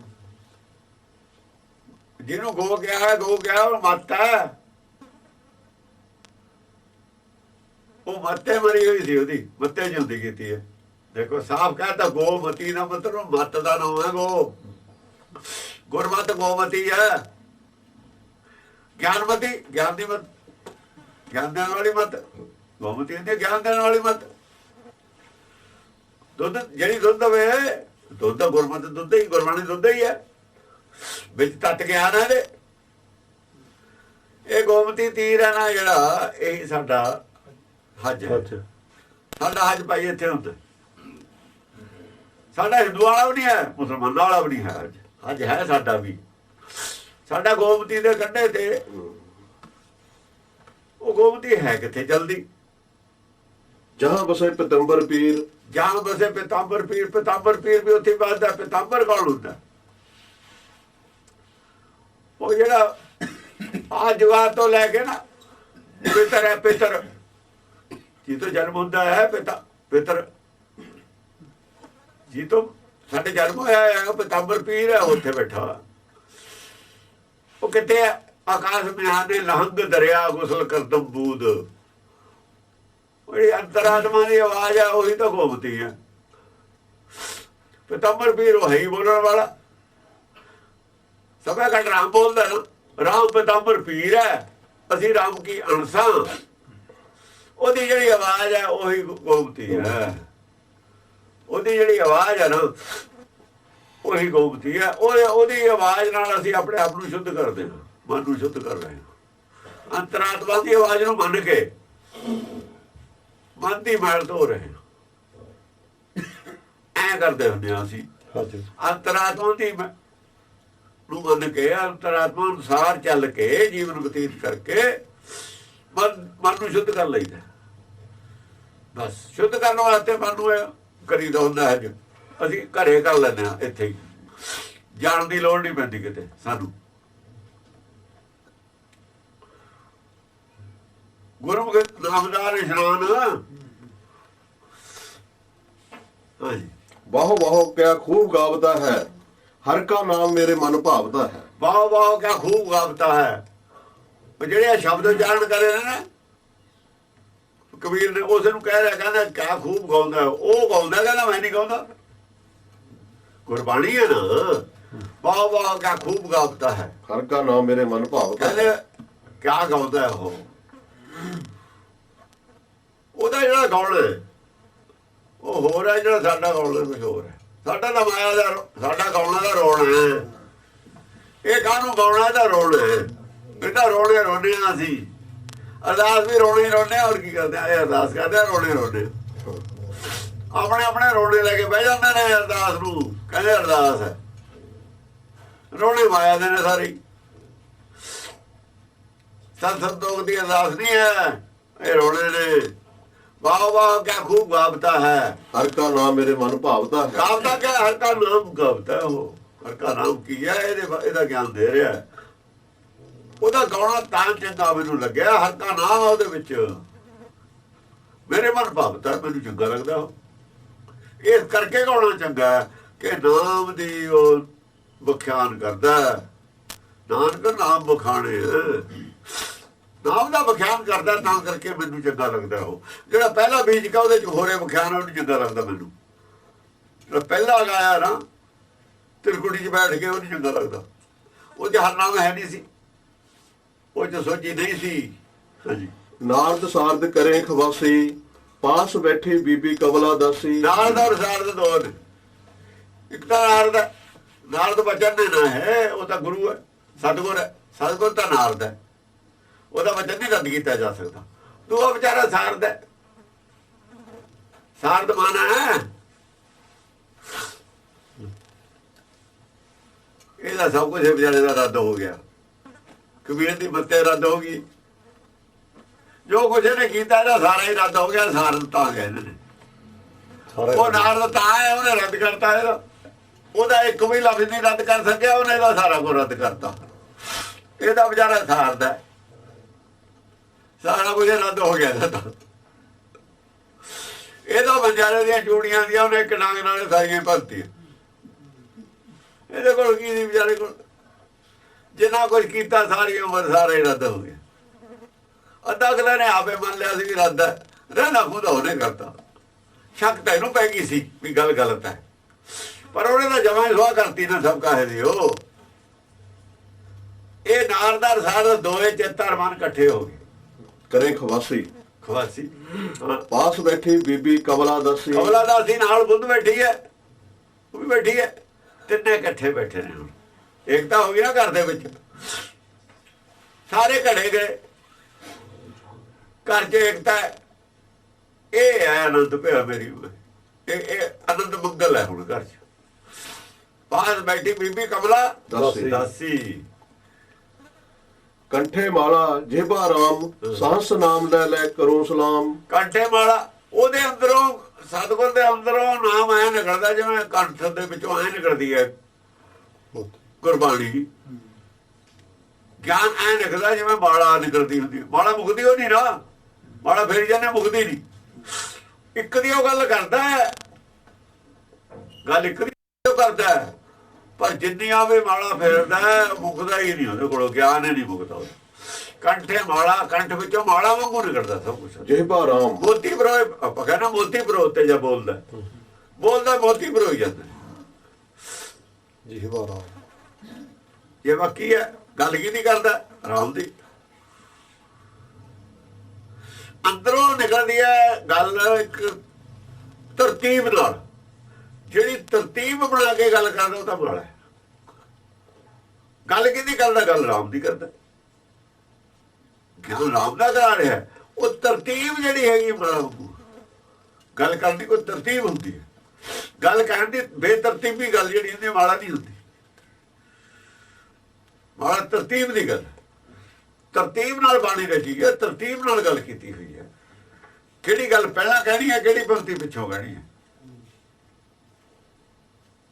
ਜਿਹਨੂੰ ਗੋ ਕਿਹਾ ਹੈ, ਗੋ ਕਿਹਾ ਉਹ ਮਤ ਹੈ, ਉਹ ਮੱਤੇ ਮਰੀ ਹੋਈ ਸੀ, ਉਹਦੀ ਮੱਤੇ ਜਿਉਂਦੀ ਕੀਤੀ ਹੈ। ਦੇਖੋ ਸਾਫ਼ ਕਹਿੰਦਾ ਗੋਮਤੀ ਦਾ ਮਤਲਬ ਮੱਤ ਦਾ ਨਾਮ ਹੈ ਗੋ, ਗੁਰਮਤਿ ਗੋਮਤੀ ਹੈ। ਗਿਆਨਮਤੀ ਗਿਆਨ ਦੀ ਮਤ, ਗਿਆਨ ਦੇਣ ਵਾਲੀ ਮਤ, ਗੋਮਤੀ ਹੁੰਦੀ ਗਿਆਨ ਦੇਣ ਵਾਲੀ ਮਤ। ਦੁੱਧ ਜਿਹੜੀ ਦੁੱਧ ਦੇਵੇ, ਦੁੱਧ ਗੁਰਮਤਿ ਦੁੱਧ ਹੀ, ਗੁਰਬਾਣੀ ਦੁੱਧ ਹੀ ਹੈ, ਵਿੱਚ ਤੱਤ ਗਿਆਨ ਹੈ ਇਹਦੇ। ਇਹ ਗੋਮਤੀ ਤੀਰ ਹੈ ਨਾ ਜਿਹੜਾ, ਇਹ ਸਾਡਾ ਹੱਜ ਹੈ। ਸਾਡਾ ਹੱਜ ਭਾਈ ਇੱਥੇ ਹੁੰਦਾ, ਸਾਡਾ ਹਿੰਦੂ ਵਾਲਾ ਵੀ ਨਹੀਂ ਹੈ, ਮੁਸਲਮਾਨਾਂ ਵਾਲਾ ਵੀ ਨਹੀਂ ਹੈ। ਹੱਜ ਹੱਜ ਹੈ ਸਾਡਾ ਵੀ, ਸਾਡਾ ਗੋਮਤੀ ਦੇ ਕੰਢੇ ਤੇ। ਉਹ ਗੋਮਤੀ ਹੈ ਕਿੱਥੇ ਜਲਦੀ? ਜਹਾਂ ਬਸੇ ਪਿਤੰਬਰ ਪੀਰ, ਜਹਾਂ ਬਸੇ ਪਿਤਾਂਬਰ ਪੀਰ। ਪਿਤਾਂਬਰ ਪੀਰ ਵੀ ਉੱਥੇ ਵੱਸਦਾ। ਪਿਤਾਂਬਰ ਕੌਣ ਹੁੰਦਾ? ਉਹ ਜਿਹੜਾ ਆ ਜਵਾਰ ਤੋਂ ਲੈ ਕੇ ਨਾ ਪਿਤਰ ਹੈ, ਪਿਤਰ ਜੀ ਤੋਂ ਜਨਮ ਹੁੰਦਾ ਹੈ, ਪਿਤਰ ਜੀ ਤੋਂ ਸਾਡੇ ਜਨਮ ਹੋਇਆ ਹੈ, ਪਿਤਾਂਬਰ ਪੀਰ ਹੈ, ਉੱਥੇ ਬੈਠਾ। ਉਹ ਕਿਤੇ ਆਕਾਸ਼ ਮਿਆਨੇ ਲਹੰਗ ਦਰਿਆ ਗੁਸਲ ਕਰਦਮ ਬੂਦ, ਜਿਹੜੀ ਅੰਤਰਾਤਮਾ ਦੀ ਆਵਾਜ਼ ਹੈ ਉਹੀ ਤਾਂ ਗੋਮਤੀ ਹੈ। ਪਿਤਾਂਬਰ ਪੀਰ ਉਹ ਹੈ ਹੀ ਬੋਲਣ ਵਾਲਾ। ਸਭਾ ਘੱਟ ਰਾਮ ਬੋਲਦਾ ਨਾ, ਰਾਮ ਪਿਤਾਂਬਰ ਪੀਰ ਹੈ, ਅਸੀਂ ਰਾਮ ਕੀ ਅਣਸਾਂ। ਉਹਦੀ ਜਿਹੜੀ ਆਵਾਜ਼ ਹੈ ਉਹੀ ਗੋਮਤੀ ਹੈ, ਉਹਦੀ ਜਿਹੜੀ ਆਵਾਜ਼ ਹੈ ਨਾ ਉਹੀ ਗੋਮਤੀ ਹੈ। ਉਹਦੀ ਆਵਾਜ਼ ਨਾਲ ਅਸੀਂ ਆਪਣੇ ਆਪ ਨੂੰ ਸ਼ੁੱਧ ਕਰਦੇ ਹਾਂ, ਮਨ ਨੂੰ ਸ਼ੁੱਧ ਕਰ ਰਹੇ ਹਾਂ। ਅੰਤਰਾਤਮਾ ਦੀ ਆਵਾਜ਼ ਨੂੰ ਮੰਨ ਕੇ ਮਨ ਦੀ ਮੈਲ ਧੋ ਰਹੇ ਹਾਂ। ਐਂ ਕਰਦੇ ਹੁੰਦੇ ਹਾਂ ਅਸੀਂ, ਅੰਤਰਾਤਮਾ ਦੀ ਨੂੰ ਮੰਨ ਕੇ, ਅੰਤਰਾਤਮਾ ਅਨੁਸਾਰ ਚੱਲ ਕੇ, ਜੀਵਨ ਬਤੀਤ ਕਰਕੇ ਮਨ ਨੂੰ ਸ਼ੁੱਧ ਕਰ ਲਈਦਾ। ਬਸ ਸ਼ੁੱਧ ਕਰਨ ਵਾਸਤੇ ਮਨ ਨੂੰ ਇਹ ਕਰੀਦਾ ਹੁੰਦਾ ਹੈ। ਜੋ ਅਸੀਂ ਘਰੇ ਕਰ ਲੈਂਦੇ ਹਾਂ, ਇੱਥੇ ਹੀ ਜਾਣ ਦੀ ਲੋੜ ਨਹੀਂ ਪੈਂਦੀ ਕਿਤੇ ਸਾਨੂੰ। ਗੁਰਮੁਖ ਨਾਮਦਾਰ ਇਸ਼ਨਾਨ। ਹਾਂਜੀ, ਵਾਹ ਵਾਹ ਕਿਆ ਖੂਬ ਗਾਵਤਾ ਹੈ, ਹਰ ਕਾ ਨਾਮ ਮੇਰੇ ਮਨ ਭਾਵਤਾ ਹੈ। ਵਾਹ ਵਾਹ ਕਿਆ ਖੂਬ ਗਾਵਤਾ ਹੈ। ਉਹ ਜਿਹੜੇ ਆ ਸ਼ਬਦ ਉਚਾਰਨ ਕਰੇ ਨੇ ਨਾ ਕਬੀਰ ਨੇ, ਉਸ ਨੂੰ ਕਹਿ ਰਿਹਾ, ਕਹਿੰਦਾ ਕਿਆ ਖੂਬ ਗਾਉਂਦਾ। ਉਹ ਗਾਉਂਦਾ, ਕਹਿੰਦਾ ਮੈਂ ਨਹੀਂ ਗਾਉਂਦਾ। ਗੁਰਬਾਣੀ ਹੈ ਨਾ। ਵਾਹ ਵਾਹ ਕਿਆ ਖੂਬ ਗਾਵਤਾ ਹੈ, ਹਰ ਕਾ ਨਾਮ ਮੇਰੇ ਮਨ ਭਾਵਤਾ ਹੈ। ਕਹਿੰਦੇ ਕਿਆ ਗਾਉਂਦਾ ਉਹ। ਉਹਦਾ ਜਿਹੜਾ ਗਾਉਣਾ ਉਹ ਹੋਰ ਹੈ, ਜਿਹੜਾ ਸਾਡਾ ਗਾਉਣਾ ਕੁਝ ਹੋਰ ਹੈ। ਸਾਡਾ ਤਾਂ ਮਾਇਆ ਦਾ, ਸਾਡਾ ਗਾਉਣਾ ਦਾ ਰੋਣਾ ਹੈ। ਇਹ ਕਾਹਨੂੰ ਗਾਉਣਾ, ਇਹਦਾ ਰੋਣਾ ਹੈ। ਇਹ ਤਾਂ ਰੋਣੇ ਰੋਣੇ ਆ। ਅਸੀਂ ਅਰਦਾਸ ਵੀ ਰੋਣੇ ਰੋਣੇ, ਹੋਰ ਕੀ ਕਰਦੇ ਆ? ਇਹ ਅਰਦਾਸ ਕਰਦੇ ਆ, ਰੋਣੇ ਰੋਣੇ। ਆਪਣੇ ਆਪਣੇ ਰੋਣੇ ਲੈ ਕੇ ਬਹਿ ਜਾਂਦੇ ਨੇ ਅਰਦਾਸ ਨੂੰ, ਕਹਿੰਦੇ ਅਰਦਾਸ ਹੈ। ਰੋਣੇ ਮਾਇਆ ਦੇ ਨੇ ਸਾਰੇ। ਸੰਤੋਖ ਦੀ ਅਰਦਾਸ ਨਹੀਂ ਹੈ, ਇਹ ਰੋਣੇ ਨੇ। ਵਾਹ ਵਾਹ ਕਿਆ ਖੂਬ ਗਾਵਤਾ ਹੈ, ਹਰ ਕਾ ਨਾਮ ਮੇਰੇ ਮਨ ਭਾਵਤਾ ਹੈ। ਗਾਵਤਾ ਕਿਆ? ਹਰ ਕਾ ਨਾਮ ਗਾਵਤਾ। ਉਹ ਹਰ ਕਾ ਨਾਮ ਕੀ ਹੈ? ਇਹਦਾ ਗਿਆਨ ਦੇ ਰਿਹਾ। ਉਹਦਾ ਗਾਉਣਾ ਤਾਂ ਚੰਗਾ ਮੈਨੂੰ ਲੱਗਿਆ, ਹਰ ਕਾ ਨਾਮ ਉਹਦੇ ਵਿੱਚ ਮੇਰੇ ਮਨ ਭਾਵਤਾ, ਮੈਨੂੰ ਚੰਗਾ ਲੱਗਦਾ। ਉਹ ਇਸ ਕਰਕੇ ਗਾਉਣਾ ਚੰਗਾ ਕਿ ਨਾਮ ਦੀ ਉਹ ਬਖਿਆਨ ਕਰਦਾ। ਨਾਨਕ ਨਾਮ ਬਖਾਣੇ, ਨਾਮ ਦਾ ਬਖਿਆਨ ਕਰਦਾ, ਤਾਂ ਕਰਕੇ ਮੈਨੂੰ ਚੰਗਾ ਲੱਗਦਾ। ਉਹ ਜਿਹੜਾ ਪਹਿਲਾ ਬੀਜ ਕਾ ਉਹਦੇ ਚ ਹੋਰੇ ਬਖਿਆਨ, ਉਹਨੂੰ ਚੰਗਾ ਲੱਗਦਾ ਮੈਨੂੰ। ਜਿਹੜਾ ਪਹਿਲਾ ਗਾਇਆ ਨਾ ਤਿਰਕੁੜੀ 'ਚ ਬੈਠ ਕੇ, ਉਹ ਨਹੀਂ ਚੰਗਾ ਲੱਗਦਾ। ਉਹ 'ਚ ਹਰਨਾਮ ਹੈ ਨਹੀਂ ਸੀ, ਉਹ 'ਚ ਸੋਚੀ ਨਹੀਂ ਸੀ। ਹਾਂਜੀ, ਨਾਰਦ ਸਾਰਦ ਕਰੇ ਖਵਾਸੀ, ਪਾਸ ਬੈਠੀ ਬੀਬੀ ਕਮਲਾ ਦਾਸੀ। ਨਾਰਦ ਔਰ ਸਾਰਦ ਦੋ ਨੇ। ਇੱਕ ਤਾਂ ਨਾਰਦ ਹੈ, ਨਾਰਦ ਬਚਨ ਨੇ ਨਾ ਹੈ, ਉਹ ਤਾਂ ਗੁਰੂ ਹੈ, ਸਤਿਗੁਰ ਹੈ। ਸਤਿਗੁਰ ਤਾਂ ਨਾਰਦ ਹੈ, ਉਹਦਾ ਵਚਨ ਨਹੀਂ ਰੱਦ ਕੀਤਾ ਜਾ ਸਕਦਾ। ਦੂਆ ਵਿਚਾਰਾ ਸਾਰਦ ਹੈ, ਸਾਰਦ ਮਾਨਾ ਹੈ। ਇਹਦਾ ਸਭ ਕੁਝ ਵਿਚਾਰੇ ਦਾ ਰੱਦ ਹੋ ਗਿਆ। ਕਬੀਰ ਦੀ ਮੱਤੇ ਰੱਦ ਹੋ ਗਈ। ਜੋ ਕੁਝ ਇਹਨੇ ਕੀਤਾ ਇਹਦਾ ਸਾਰਾ ਹੀ ਰੱਦ ਹੋ ਗਿਆ। ਸਾਰਦ ਤਾਂ ਕਹਿੰਦੇ ਨੇ। ਉਹ ਨਾਰਦ ਤਾਂ ਹੈ, ਉਹਨੇ ਰੱਦ ਕਰਤਾ ਇਹਦਾ। ਉਹਦਾ ਇੱਕ ਵੀ ਲਫ਼ਜ਼ ਨਹੀਂ ਰੱਦ ਕਰ ਸਕਿਆ, ਉਹਨੇ ਇਹਦਾ ਸਾਰਾ ਕੁਝ ਰੱਦ ਕਰਤਾ। ਇਹਦਾ ਵਿਚਾਰਾ ਸਾਰਦ ਹੈ, ਸਾਰਾ ਕੁਝ ਰੱਦ ਹੋ ਗਿਆ ਇਹਦਾ। ਇਹਦਾ ਬੰਜਾਰੇ ਦੀਆਂ ਚੂੜੀਆਂ ਦੀਆਂ ਉਹਨੇ ਇੱਕ ਡੰਗ ਨਾਲ ਸਾਰੀਆਂ ਭਰਤੀਆਂ। ਇਹਦੇ ਕੋਲ ਕੀ ਸੀ ਵਿਚਾਰੇ ਕੋਲ? ਜਿੰਨਾ ਕੁਝ ਕੀਤਾ ਸਾਰੀ ਉਮਰ ਸਾਰਾ ਹੀ ਰੱਦ ਹੋ ਗਿਆ। ਅੱਧਾ ਅਗਲੇ ਨੇ ਆਪੇ ਮੰਨ ਲਿਆ ਸੀ ਵੀ ਰੱਦ ਹੈ, ਰਹਿਣਾ ਖੁਦ ਉਹਨੇ ਕਰਤਾ। ਸ਼ੱਕ ਤਾਂ ਇਹਨੂੰ ਪੈ ਗਈ ਸੀ ਵੀ ਗੱਲ ਗਲਤ ਹੈ, ਪਰ ਉਹਨੇ ਤਾਂ ਜਮਾਂ ਹੀ ਸੁਆਹ ਕਰਤੀ ਨਾ ਸਭ ਕਾਹੇ ਦੀ। ਉਹ ਇਹ ਨਾਰਦਾਰ ਸਾਰੇ ਦੋਏ ਚਿੱਤਰ ਮਨ ਇਕੱਠੇ ਹੋ ਗਏ। ਕਰੇ ਖਵਾਸੀ, ਖਵਾਸੀ ਪਾਸ ਬੈਠੀ ਬੀਬੀ ਕਮਲਾ ਦਾਸੀ। ਕਮਲਾ ਦਾਸੀ ਨਾਲ ਬੁੱਧ ਬੈਠੀ ਹੈ, ਉਹ ਵੀ ਬੈਠੀ ਹੈ। ਤਿੰਨੇ ਇਕੱਠੇ ਬੈਠੇ ਨੇ। ਹੁਣ ਏਕਤਾ ਹੋ ਗਈ ਨਾ ਘਰ ਦੇ ਵਿੱਚ, ਸਾਰੇ ਘੜੇ ਗਏ। ਘਰ 'ਚ ਏਕਤਾ ਹੈ। ਇਹ ਹੈ ਆਨੰਦ ਪਿਆ ਮੇਰੀ। ਇਹ ਆਨੰਦ ਮੰਗਲ ਹੈ ਹੁਣ ਘਰ 'ਚ। ਪਾਸ ਬੈਠੀ ਬੀਬੀ ਕਮਲਾ ਦਾਸੀ। ਕੰਠੇ ਮਾਲਾ ਜੇਬਾ ਰਾਮ, ਸਾਹਸ ਨਾਮ ਲੈ ਲੈ ਕਰੋ ਸਲਾਮ। ਕੰਠੇ ਮਾਲਾ, ਉਹਦੇ ਅੰਦਰੋਂ ਸਤਿਗੁਰ ਦੇ ਅੰਦਰੋਂ ਨਾਮ ਐ ਨਿਕਲਦਾ ਜਿਵੇਂ ਕੰਠ ਦੇ ਵਿੱਚੋਂ ਐ ਨਿਕਲਦੀ ਹੈ ਗੁਰਬਾਣੀ। ਗਿਆਨ ਐ ਨਿਕਲਦਾ ਜਿਵੇਂ ਮਾਲਾ ਨਿਕਲਦੀ ਹੁੰਦੀ। ਮਾਲਾ ਮੁਕਦੀ ਉਹ ਨਹੀਂ ਨਾ, ਮਾਲਾ ਫੇਰ ਜਾਂਦੇ ਮੁਕਦੀ ਨਹੀਂ। ਇੱਕ ਦੀ ਉਹ ਗੱਲ ਕਰਦਾ ਹੈ, ਗੱਲ ਇੱਕ ਦੀ ਉਹ ਕਰਦਾ ਹੈ, ਪਰ ਜਿੰਨੀਆਂ ਵੀ ਮਾਲਾ ਫੇਰਦਾ ਮੁਕਦਾ ਹੀ ਨਹੀਂ ਉਹਦੇ ਕੋਲੋਂ। ਗਿਆਨ ਹੀ ਨਹੀਂ ਮੁਕਦਾ ਉਹਦਾ। ਕੰਠੇ ਮਾਲਾ, ਕੰਠ ਵਿੱਚੋਂ ਮਾਲਾ ਵਾਂਗੂ ਨਿਕਲਦਾ ਸਭ ਕੁਛ। ਜੇਬਾ ਰਾਮ, ਮੋਤੀ ਪਰੋਏ, ਆਪਾਂ ਕਹਿੰਦਾ ਮੋਤੀ ਪਰੋ ਤੇ ਜਾਂ ਬੋਲਦਾ ਮੋਤੀ ਪਰੋਈ ਜਾਂਦਾ। ਜੇਬਾ ਰਾਮ, ਇਹ ਬਾਕੀ ਹੈ ਗੱਲ ਕੀ ਨਹੀਂ ਕਰਦਾ? ਰਾਮ ਦੀ ਅੰਦਰੋਂ ਨਿਕਲਦੀ ਹੈ ਗੱਲ ਇੱਕ ਤਰਤੀਬ ਨਾਲ। ਜਿਹੜੀ ਤਰਤੀਬ ਬਣਾ ਕੇ ਗੱਲ ਕਰਦਾ ਉਹ ਤਾਂ ਮਾਲਾ ਹੈ। ਗੱਲ ਕਿਹਦੀ ਕਰਦਾ? ਗੱਲ ਰਾਮ ਦੀ ਕਰਦਾ। ਗਿਆਨ ਰਾਮ ਦਾ ਕਰਾ ਰਿਹਾ। ਉਹ ਤਰਤੀਬ ਜਿਹੜੀ ਹੈਗੀ ਮਾਲਾ ਵਾਂਗੂ। ਗੱਲ ਕਰਨ ਦੀ ਕੋਈ ਤਰਤੀਬ ਹੁੰਦੀ ਹੈ। ਗੱਲ ਕਹਿਣ ਦੀ ਬੇਤਰਤੀਬੀ ਗੱਲ ਜਿਹੜੀ ਹੁੰਦੀ ਮਾਲਾ ਨਹੀਂ ਹੁੰਦੀ। ਮਾਲਾ ਤਰਤੀਬ ਦੀ ਗੱਲ, ਤਰਤੀਬ ਨਾਲ ਬਾਣੀ ਰਚੀ ਹੈ, ਤਰਤੀਬ ਨਾਲ ਗੱਲ ਕੀਤੀ ਹੋਈ ਹੈ। ਕਿਹੜੀ ਗੱਲ ਪਹਿਲਾਂ ਕਹਿਣੀ ਹੈ, ਕਿਹੜੀ ਪੰਕਤੀ ਪਿੱਛੋਂ ਕਹਿਣੀ ਹੈ,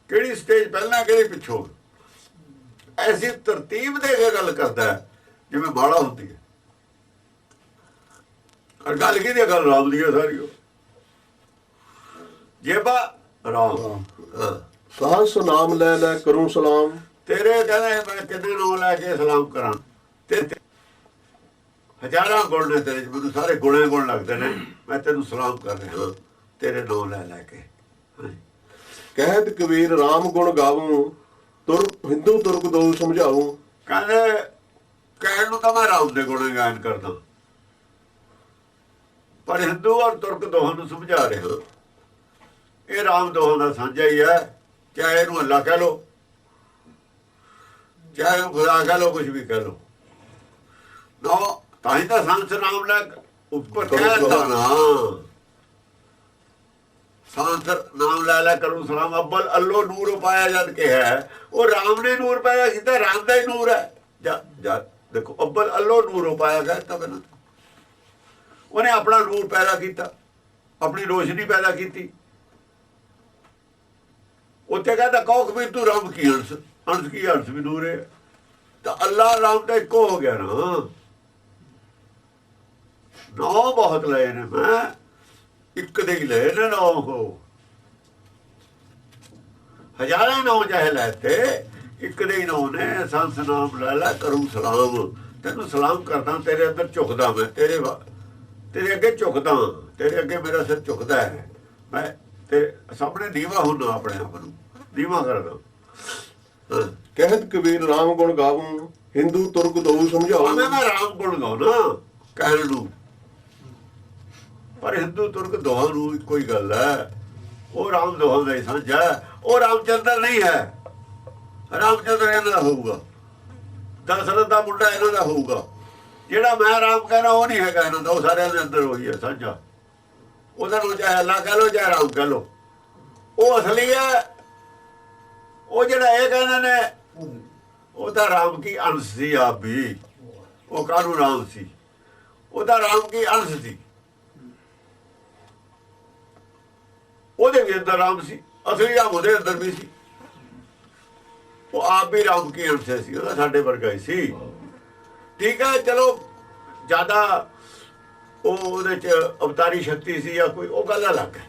ਕਿਹੜੀ ਸਟੇਜ ਪਹਿਲਾਂ ਕਿਹੜੀ ਪਿੱਛੋਂ। ਐਸੀ ਤਰਤੀਬ ਦੇ ਕੇ ਗੱਲ ਕਰਦਾ ਹੈ ਜਿਵੇਂ ਮਾਲਾ ਹੁੰਦੀ ਹੈ। ਔਰ ਗੱਲ ਕਿਹਦੀ ਹੈ? ਗੱਲ ਰਾਮ ਦੀ ਹੈ ਸਾਰੀ। ਜੇਬਾ ਰਾਮ। ਸਹਸ ਨਾਮ ਲੈ ਲੈ ਕਰੂੰ ਸਲਾਮ। ਤੇਰੇ ਕਹਿੰਦੇ ਮੈਂ ਕਿੰਨੇ ਨਾਮ ਲੈ ਕੇ ਸਲਾਮ ਕਰਾਂ, ਤੇ ਹਜ਼ਾਰਾਂ ਗੁਣ ਨੇ ਤੇਰੇ ਚ, ਮੈਨੂੰ ਸਾਰੇ ਗੁਣੇ ਗੁਣ ਲੱਗਦੇ ਨੇ, ਮੈਂ ਤੈਨੂੰ ਸਲਾਮ ਕਰ ਰਿਹਾ ਤੇਰੇ ਨਾਮ ਲੈ ਲੈ ਕੇ। ਕਹਿਤ ਕਬੀਰ ਰਾਮ ਗੁਣ ਗਾਵੂੰ, ਤੁਰ ਹਿੰਦੂ ਤੁਰਕ ਦੋ ਸਮਝਾਊਂ। ਕਹਿੰਦੇ ਕਹਿਣ ਨੂੰ ਤਾਂ ਮੈਂ ਰਾਮ ਦੇ ਗੁਣ ਗਾਇਨ ਕਰਦਾ, ਪਰ ਹਿੰਦੂ ਔਰ ਤੁਰਕ ਦੋਹਾਂ ਨੂੰ ਸਮਝਾ ਰਿਹਾ। ਇਹ ਰਾਮ ਦੋਹਾਂ ਦਾ ਸਾਂਝਾ ਹੀ ਹੈ, ਚਾਹੇ ਇਹਨੂੰ ਅੱਲਾ ਕਹਿ ਲੋ, ਚਾਹੇ ਇਹਨੂੰ ਖੁਦਾ ਕਹਿ ਲੋ, ਕੁਝ ਵੀ ਕਹਿ ਲੋ। ਨਾ ਤਾਂ ਹੀ ਤਾਂ ਸੰਤ ਨਾਮ ਲੈ ਉੱਪਰ ਕਹਿਤਾ ਨਾ, ਸੰਤ ਨਾਮ ਲੈ ਲੈ ਕਰੂ ਸਲਾਮ। ਅੱਬਲ ਅੱਲੋ ਨੂਰ ਪਾਇਆ ਜਦ ਕਿ ਹੈ, ਉਹ ਰਾਮ ਨੇ ਨੂਰ ਪਾਇਆ ਕੀਤਾ, ਰਾਮ ਦਾ ਹੀ ਨੂਰ ਹੈ। ਜਾ ਦੇਖੋ, ਅੱਬਲ ਅੱਲੋ ਨੂਰ ਪਾਇਆ ਗਿਆ ਤਾਂ ਬਿਨਾਂ ਉਹਨੇ ਆਪਣਾ ਨੂਰ ਪੈਦਾ ਕੀਤਾ, ਆਪਣੀ ਰੋਸ਼ਨੀ ਪੈਦਾ ਕੀਤੀ। ਉੱਥੇ ਕਹਿੰਦਾ ਕਹੋ ਕਬੀਰ ਤੂੰ ਰੱਬ ਕੀ ਅੰਸ਼, ਅੰਸ਼ ਕੀ ਅੰਸ਼ ਵੀ ਨੂਰ ਹੈ। ਤਾਂ ਅੱਲਾ ਰਾਮ ਤਾਂ ਇੱਕੋ ਹੋ ਗਿਆ ਨਾ। ਨੌ ਬਹੁਤ ਲਏ ਨੇ, ਮੈਂ ਇੱਕ ਦੇ ਹੀ ਲਏ ਨੇ ਨੌ। ਹੋ ਹਜ਼ਾਰਾਂ ਨੌ ਚਾਹੇ ਲੈ ਤੇ ਇੱਕ ਦੇ ਹੀ ਨੌ ਨੇ। ਸੰਸ ਨਾਮ ਲੈ ਲੈ ਕਰੂੰ ਸਲਾਮ। ਤੈਨੂੰ ਸਲਾਮ ਕਰਦਾ, ਤੇਰੇ ਅੰਦਰ ਝੁਕਦਾ ਮੈਂ, ਤੇਰੇ ਅੱਗੇ ਝੁਕਦਾ, ਤੇਰੇ ਅੱਗੇ ਮੇਰਾ ਸਿਰ ਝੁਕਦਾ ਹੈ। ਮੈਂ ਤੇਰੇ ਸਾਹਮਣੇ ਨੀਵਾਂ ਹੁੰਦਾ, ਆਪਣੇ ਆਪ ਨੂੰ ਨੀਵਾਂ ਕਰਦਾ। ਕਹਿਤ ਕਬੀਰ ਰਾਮ ਗੁਣ ਗਾਵੂੰ, ਹਿੰਦੂ ਤੁਰਕ ਦੋ ਸਮਝਾਊਂ। ਮੈਂ ਰਾਮ ਗੁਣ ਗਾਉਣਾ ਕਹਿਣ ਨੂੰ, ਪਰ ਹਿੰਦੂ ਤੁਰਕ ਦੋਹਾਂ ਨੂੰ ਇੱਕੋ ਹੀ ਗੱਲ ਹੈ। ਉਹ ਰਾਮ ਦੋਹਾਂ ਦਾ ਹੀ ਸਾਂਝਾ ਹੈ। ਉਹ ਰਾਮਚੰਦਰ ਨਹੀਂ ਹੈ, ਰਾਮਚੰਦਰ ਇਹਨਾਂ ਦਾ ਹੋਊਗਾ, ਦਸ਼ਰਥ ਦਾ ਮੁੰਡਾ ਇਹਨਾਂ ਦਾ ਹੋਊਗਾ। ਜਿਹੜਾ ਮੈਂ ਰਾਮ ਕਹਿਣਾ ਉਹ ਨਹੀਂ ਹੈਗਾ ਇਹਨਾਂ ਦਾ, ਉਹ ਸਾਰਿਆਂ ਦੇ ਅੰਦਰ ਹੋਈ ਹੈ ਸਾਂਝਾ। ਉਹਦਾ ਨੂੰ ਚਾਹੇ ਅੱਲਾ ਕਹਿ ਲੋ, ਚਾਹੇ ਰਾਮ ਕਹਿ ਲੋ, ਉਹ ਅਸਲੀ ਹੈ। ਉਹ ਜਿਹੜਾ ਇਹ ਕਹਿੰਦੇ ਨੇ ਉਹ ਤਾਂ ਰਾਮ ਕੀ ਅੰਸ਼ ਸੀ ਆਪ ਵੀ। ਉਹ ਕਾਹਨੂੰ ਰਾਮ ਸੀ, ਉਹ ਤਾਂ ਰਾਮ ਕੀ ਅੰਸ਼ ਸੀ। ਉਹਦੇ ਵੀ ਅੰਦਰ ਰਾਮ ਸੀ, ਅਸਲੀ ਰਾਮ ਉਹਦੇ ਅੰਦਰ ਵੀ ਸੀ। ਉਹ ਆਪ ਵੀ ਰਾਮ ਕੀ ਅੰਸ਼ ਸੀ, ਉਹਦਾ ਸਾਡੇ ਵਰਗਾ ਹੀ ਸੀ। ਠੀਕ ਹੈ, ਚਲੋ ਜ਼ਿਆਦਾ ਉਹਦੇ ਚ ਅਵਤਾਰੀ ਸ਼ਕਤੀ ਸੀ ਜਾਂ ਕੋਈ, ਉਹ ਗੱਲ ਅਲੱਗ ਹੈ।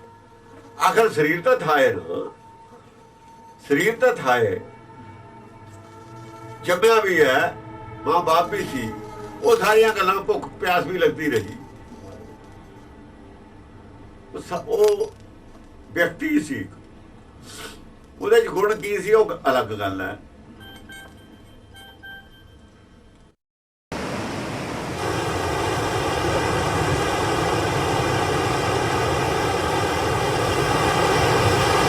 ਆਖਰ ਸਰੀਰ ਤਾਂ ਥਾ ਹੈ ਨਾ, ਸਰੀਰ ਤਾਂ ਥਾ ਹੈ, ਜੰਮਿਆ ਵੀ ਹੈ, ਮਾਂ ਬਾਪ ਵੀ ਸੀ। ਉਹ ਸਾਰੀਆਂ ਗੱਲਾਂ, ਭੁੱਖ ਪਿਆਸ ਵੀ ਲੱਗਦੀ ਰਹੀ। ਉਹ ਵਿਅਕਤੀ ਸੀ, ਉਹਦੇ ਚ ਗੁਣ ਕੀ ਸੀ ਉਹ ਅਲੱਗ ਗੱਲ ਹੈ।